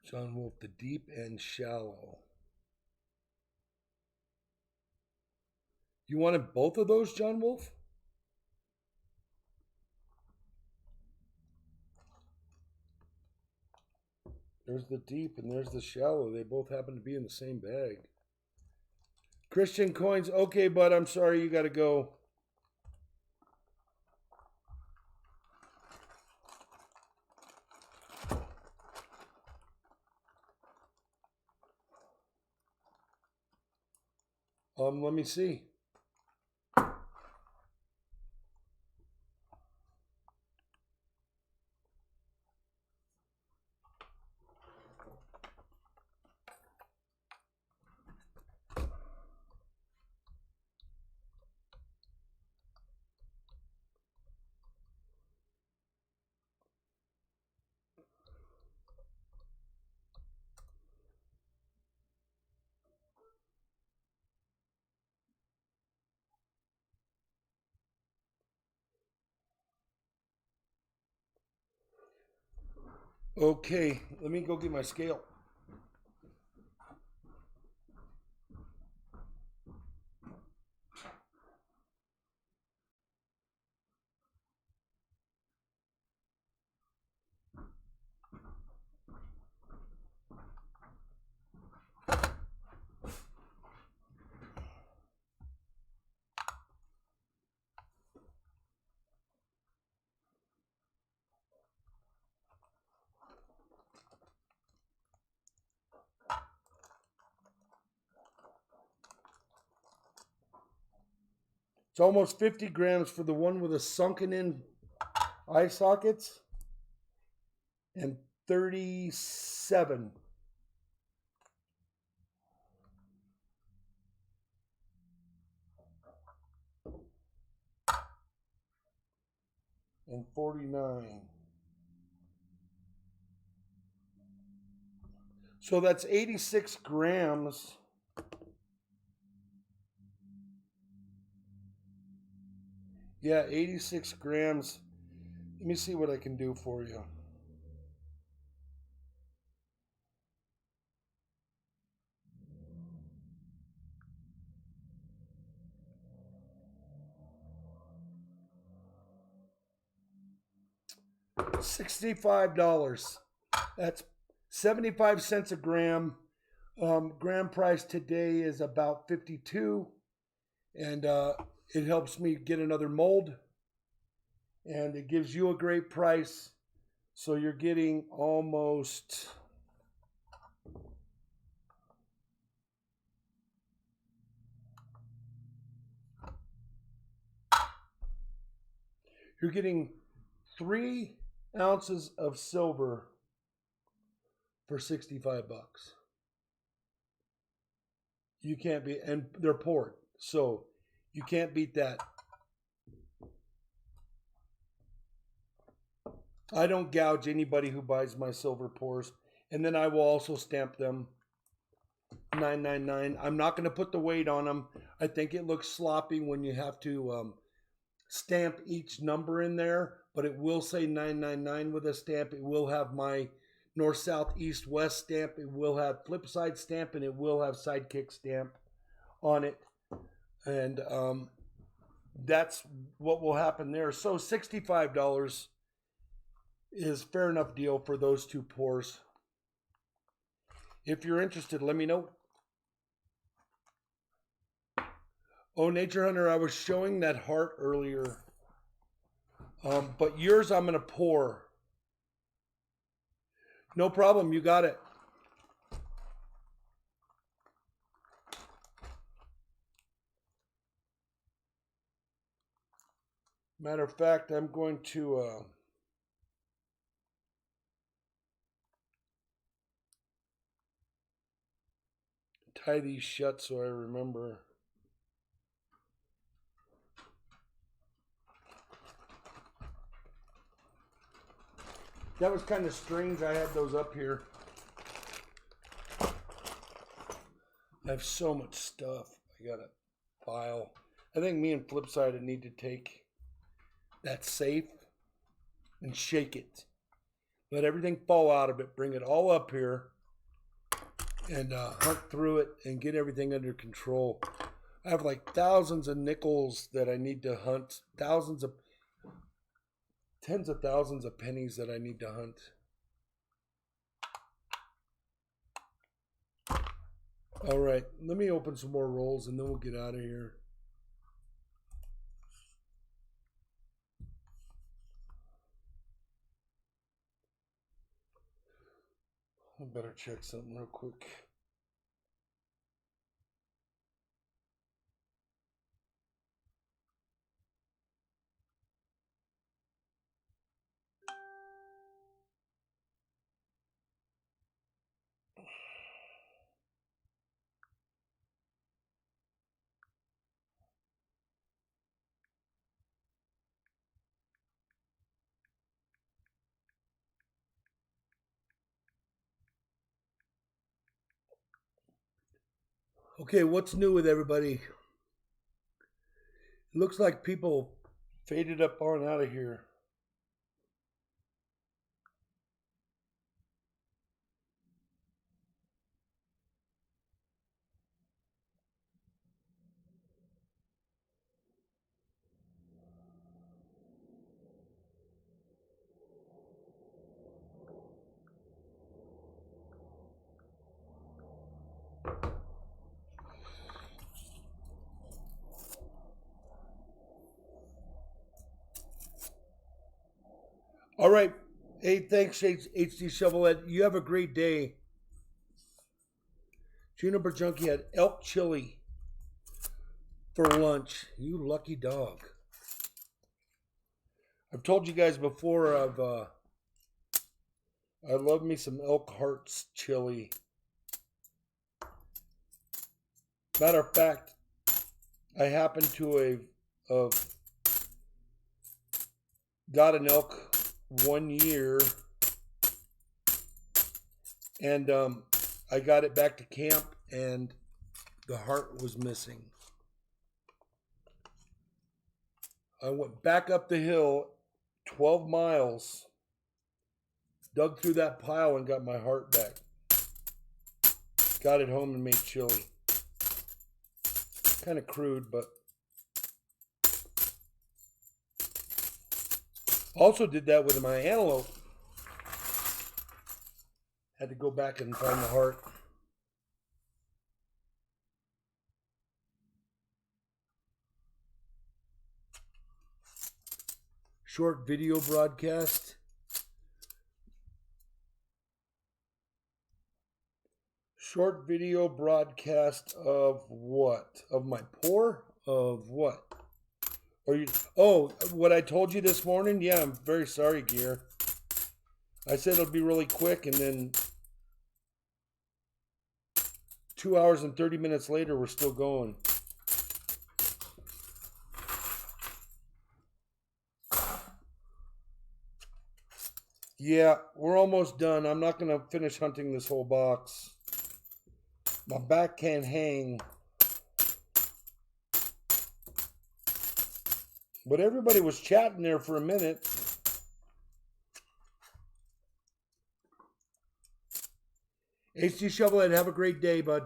John Wolf, the deep and shallow. You wanted both of those, John Wolf? There's the deep and there's the shallow. They both happen to be in the same bag. Christian Coins. Okay, bud, I'm sorry you got to go. Let me see. Okay, let me go get my scale. It's almost 50 grams for the one with the sunken in eye sockets, and 37. And 49. So that's 86 grams. Yeah, 86 grams. Let me see what I can do for you. $65. That's 75 cents a gram. Gram price today is about 52, and it helps me get another mold, and it gives you a great price. So you're getting almost you're getting 3 ounces of silver for 65 bucks. You can't beat, and they're poured, so you can't beat that. I don't gouge anybody who buys my silver pours, and then I will also stamp them $9.99. I'm not going to put the weight on them. I think it looks sloppy when you have to stamp each number in there, but it will say $9.99 with a stamp. It will have my north, south, east, west stamp. It will have flip side stamp, and it will have sidekick stamp on it. And that's what will happen there. So $65 is fair enough deal for those 2 pours. If you're interested, let me know. Oh, Nature Hunter, I was showing that heart earlier. But yours I'm going to pour. No problem, you got it. Matter of fact, I'm going to tie these shut so I remember. That was kind of strange. I had those up here. I have so much stuff. I got a file. I think me and Flipside need to take that safe and shake it. Let everything fall out of it. Bring it all up here and hunt through it and get everything under control. I have like thousands of nickels that I need to hunt. Tens of thousands of pennies that I need to hunt. All right, let me open some more rolls and then we'll get out of here. I better check something real quick. Okay, what's new with everybody? It looks like people faded up on out of here. All right. Hey, thanks, HD Shovelhead. You have a great day. Juniper Junkie had elk chili. for lunch. You lucky dog. I've told you guys before I love me some Elk Hearts chili. Matter of fact, I happened to have got an elk one year, and I got it back to camp, and the heart was missing. I went back up the hill 12 miles, dug through that pile, and got my heart back. Got it home and made chili. Kind of crude, but also did that with my antelope. Had to go back and find the heart. Short video broadcast. Short video broadcast of what? Of my pour? Of what? Or you? Oh, what I told you this morning? Yeah, I'm very sorry, Gear. I said it'll be really quick, and then 2 hours and 30 minutes later, we're still going. Yeah, we're almost done. I'm not going to finish hunting this whole box. My back can't hang. But everybody was chatting there for a minute. HD Shovelhead, have a great day, bud.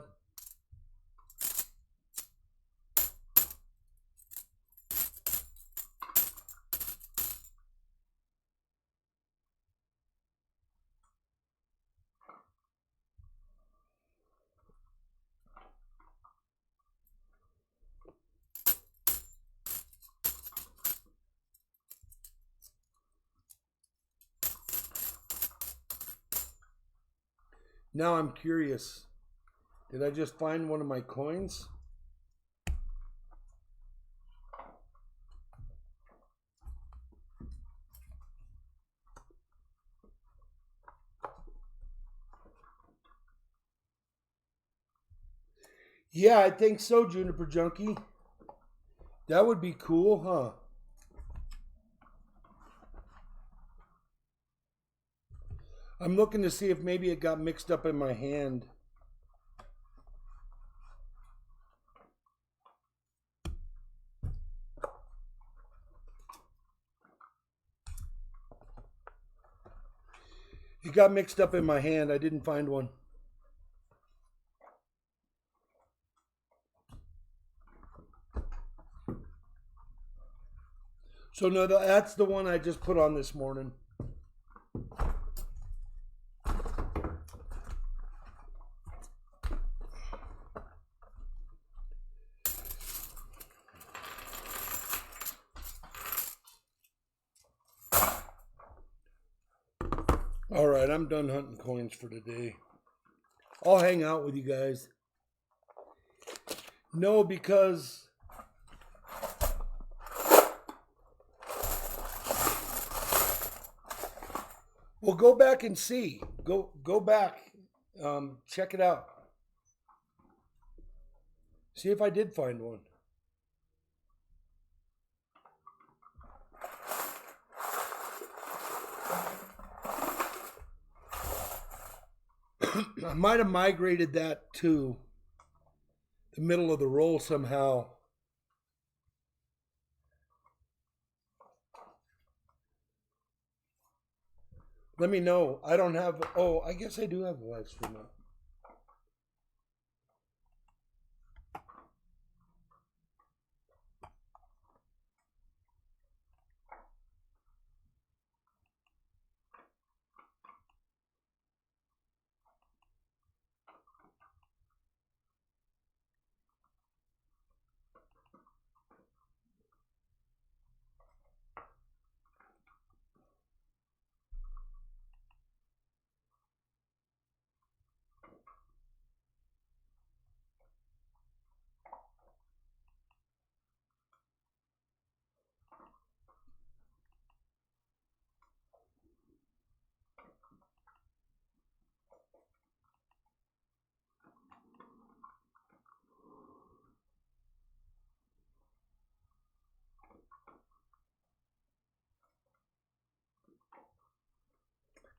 Now I'm curious. Did I just find one of my coins? Yeah, I think so, Juniper Junkie. That would be cool, huh? I'm looking to see if maybe it got mixed up in my hand. It got mixed up in my hand. I didn't find one. So no, that's the one I just put on this morning. All right, I'm done hunting coins for today. I'll hang out with you guys. No, because well, go back and see. Go back. Check it out. See if I did find one. I might have migrated that to the middle of the roll somehow. Let me know. I don't have, oh, I guess I do have a live stream up.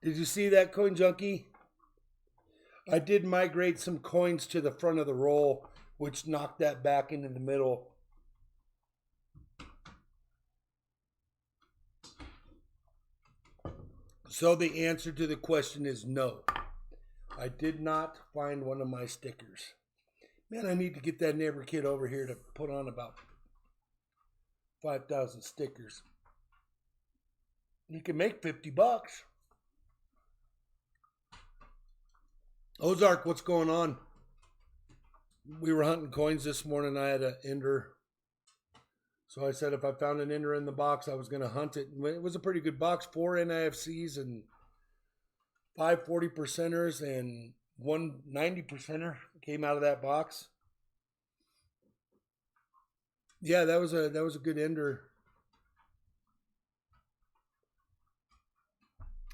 Did you see that, Coin Junkie? I did migrate some coins to the front of the roll, which knocked that back into the middle. So the answer to the question is no. I did not find one of my stickers. Man, I need to get that neighbor kid over here to put on about 5,000 stickers. You can make $50. Ozark, what's going on? We were hunting coins this morning. I had an ender. So I said if I found an ender in the box, I was going to hunt it. It was a pretty good box. 4 NIFCs and 5 40%ers and 1 90%er came out of that box. Yeah, that was a good ender.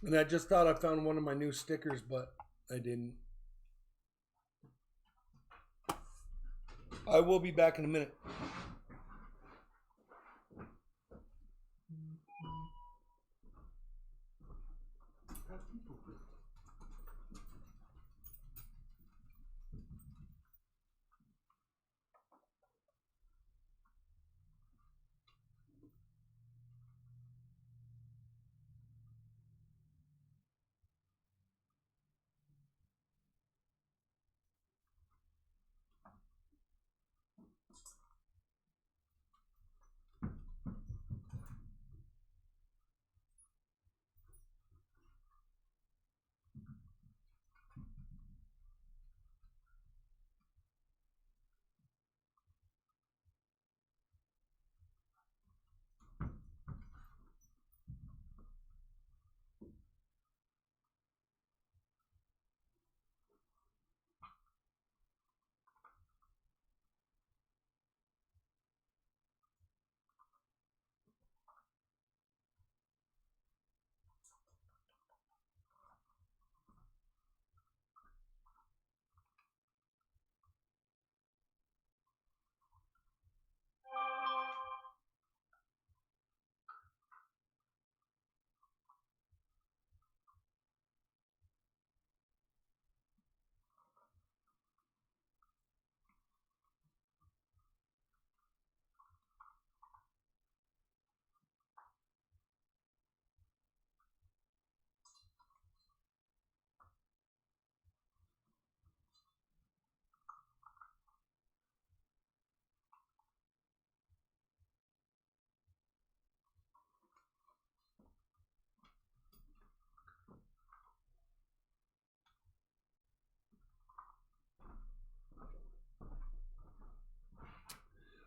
And I just thought I found one of my new stickers, but I didn't. I will be back in a minute.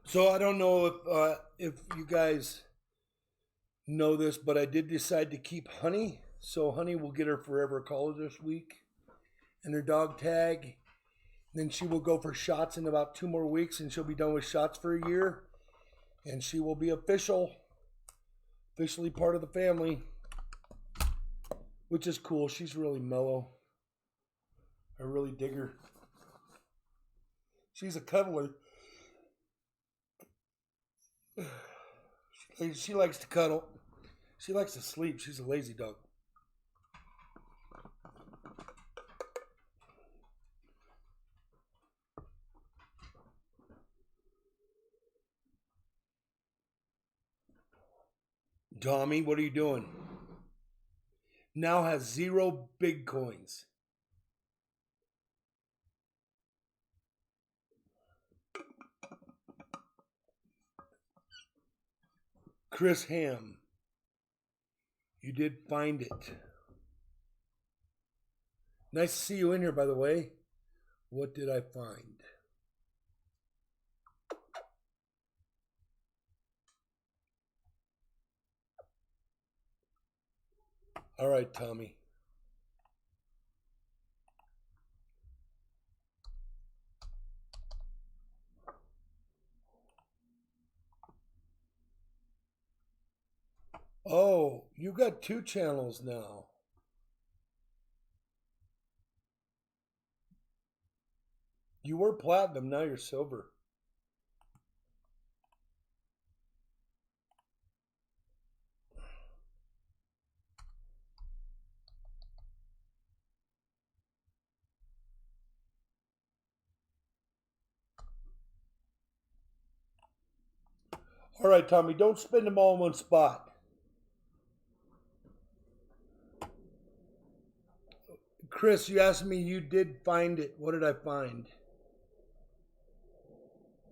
So I don't know if you guys know this, but I did decide to keep Honey. So Honey will get her forever collar this week and her dog tag. Then she will go for shots in about 2 more weeks, and she'll be done with shots for a year. And she will be officially part of the family, which is cool. She's really mellow. I really dig her. She's a cuddler. She likes to cuddle. She likes to sleep. She's a lazy dog. Tommy, what are you doing? Now has 0 big coins. Chris Ham, you did find it. Nice to see you in here, by the way. What did I find? All right, Tommy. Oh, you got 2 channels now. You were platinum, now you're silver. All right, Tommy, don't spend them all in one spot. Chris, you asked me, you did find it. What did I find?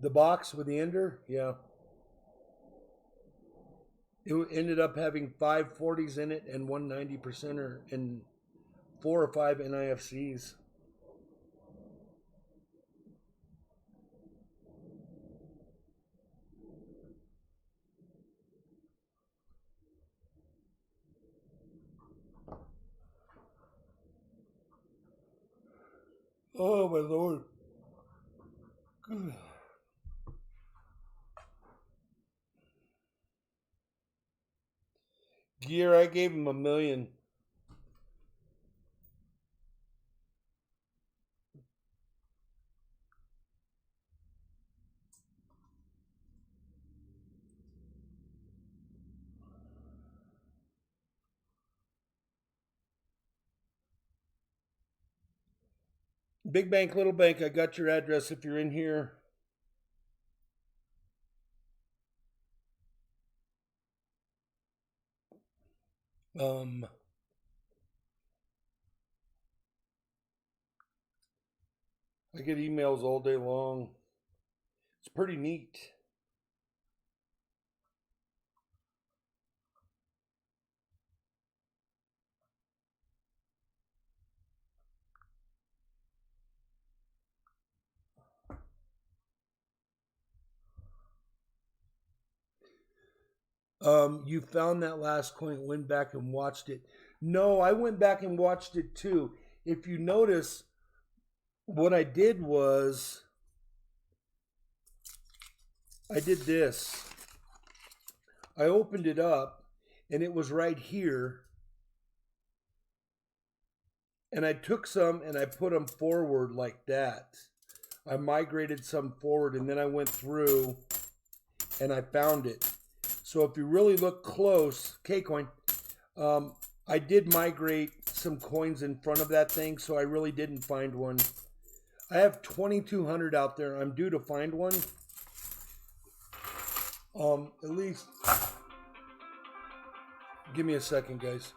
The box with the ender? Yeah. It ended up having 540s in it and 190%er and 4 or 5 NIFCs. Oh my lord. Gear, I gave him $1 million. Big bank, little bank, I got your address if you're in here. I get emails all day long. It's pretty neat. You found that last coin, went back and watched it. No, I went back and watched it too. If you notice, what I did was I did this. I opened it up and it was right here. And I took some and I put them forward like that. I migrated some forward and then I went through and I found it. So if you really look close, K-Coin, I did migrate some coins in front of that thing, so I really didn't find one. I have 2,200 out there. I'm due to find one. At least, give me a second, guys.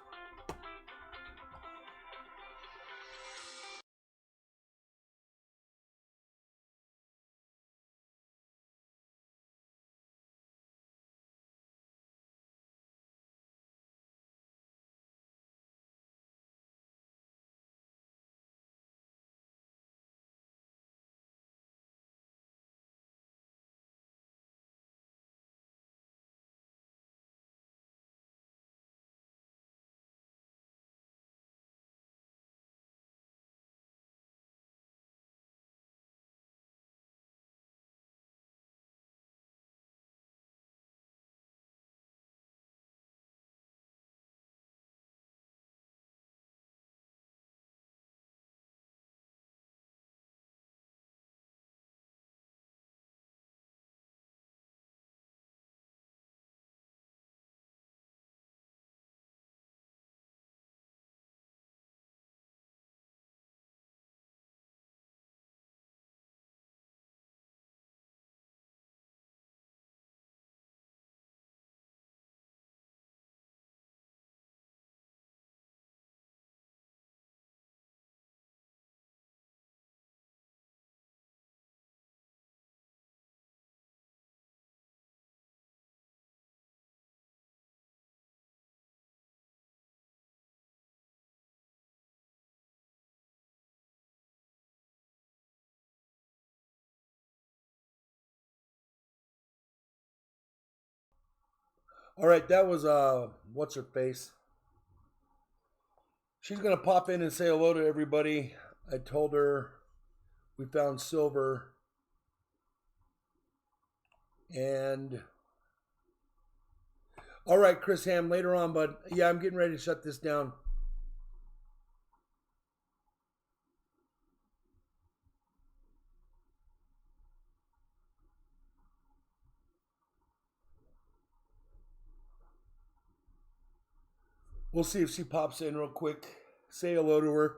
All right, that was what's her face? She's gonna pop in and say hello to everybody. I told her we found silver, and all right, Chris Ham, later on, but yeah, I'm getting ready to shut this down. We'll see if she pops in real quick. Say hello to her.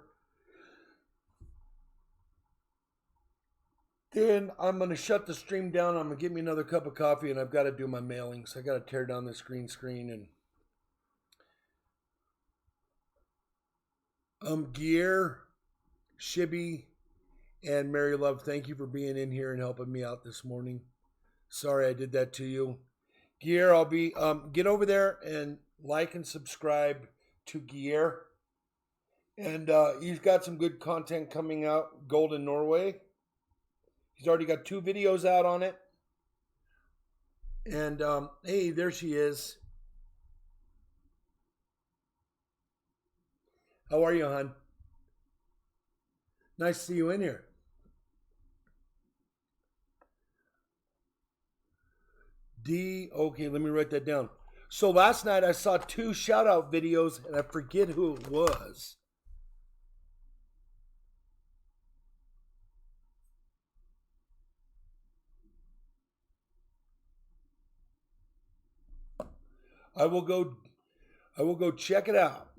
Then I'm going to shut the stream down. I'm going to get me another cup of coffee, and I've got to do my mailings. I got to tear down this green screen. And Gear, Shibby, and Mary Love, thank you for being in here and helping me out this morning. Sorry I did that to you. Gear, I'll be get over there and like and subscribe to Gear. And he's got some good content coming out. Golden Norway. He's already got 2 videos out on it. And hey, there she is. How are you, hon? Nice to see you in here. Okay, let me write that down. So last night I saw 2 shout out videos and I forget who it was. I will go check it out.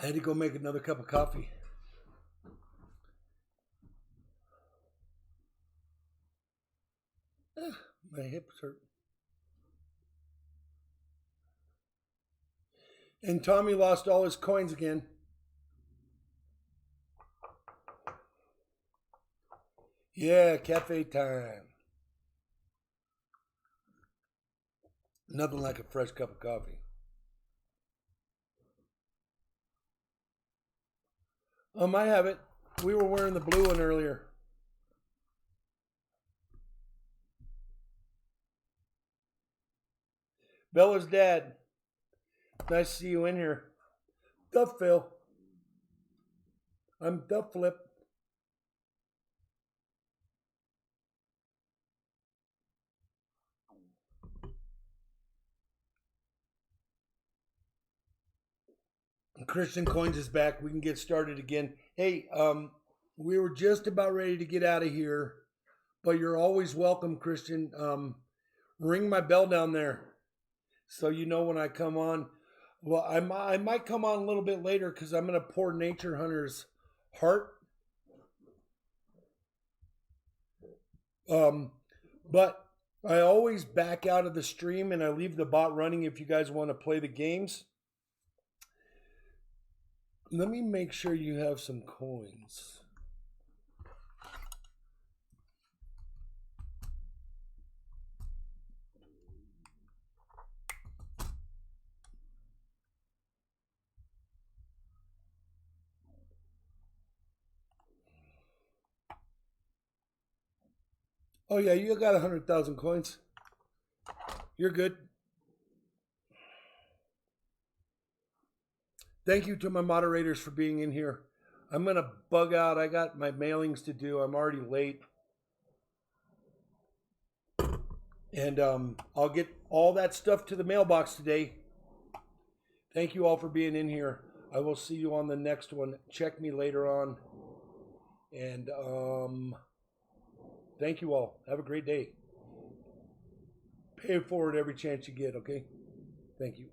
I had to go make another cup of coffee. My hips hurt. And Tommy lost all his coins again. Yeah, cafe time. Nothing like a fresh cup of coffee. I have it. We were wearing the blue one earlier. Bella's dad. Nice to see you in here. Duff Phil. I'm BIGFLIP. Christian Coins is back. We can get started again. Hey, we were just about ready to get out of here, but you're always welcome, Christian. Ring my bell down there so you know when I come on. Well, I might come on a little bit later because I'm going to pour Nature Hunter's heart. But I always back out of the stream and I leave the bot running if you guys want to play the games. Let me make sure you have some coins. Oh yeah, you got 100,000 coins. You're good. Thank you to my moderators for being in here. I'm gonna bug out. I got my mailings to do. I'm already late. And I'll get all that stuff to the mailbox today. Thank you all for being in here. I will see you on the next one. Check me later on. And thank you all. Have a great day. Pay it forward every chance you get, okay? Thank you.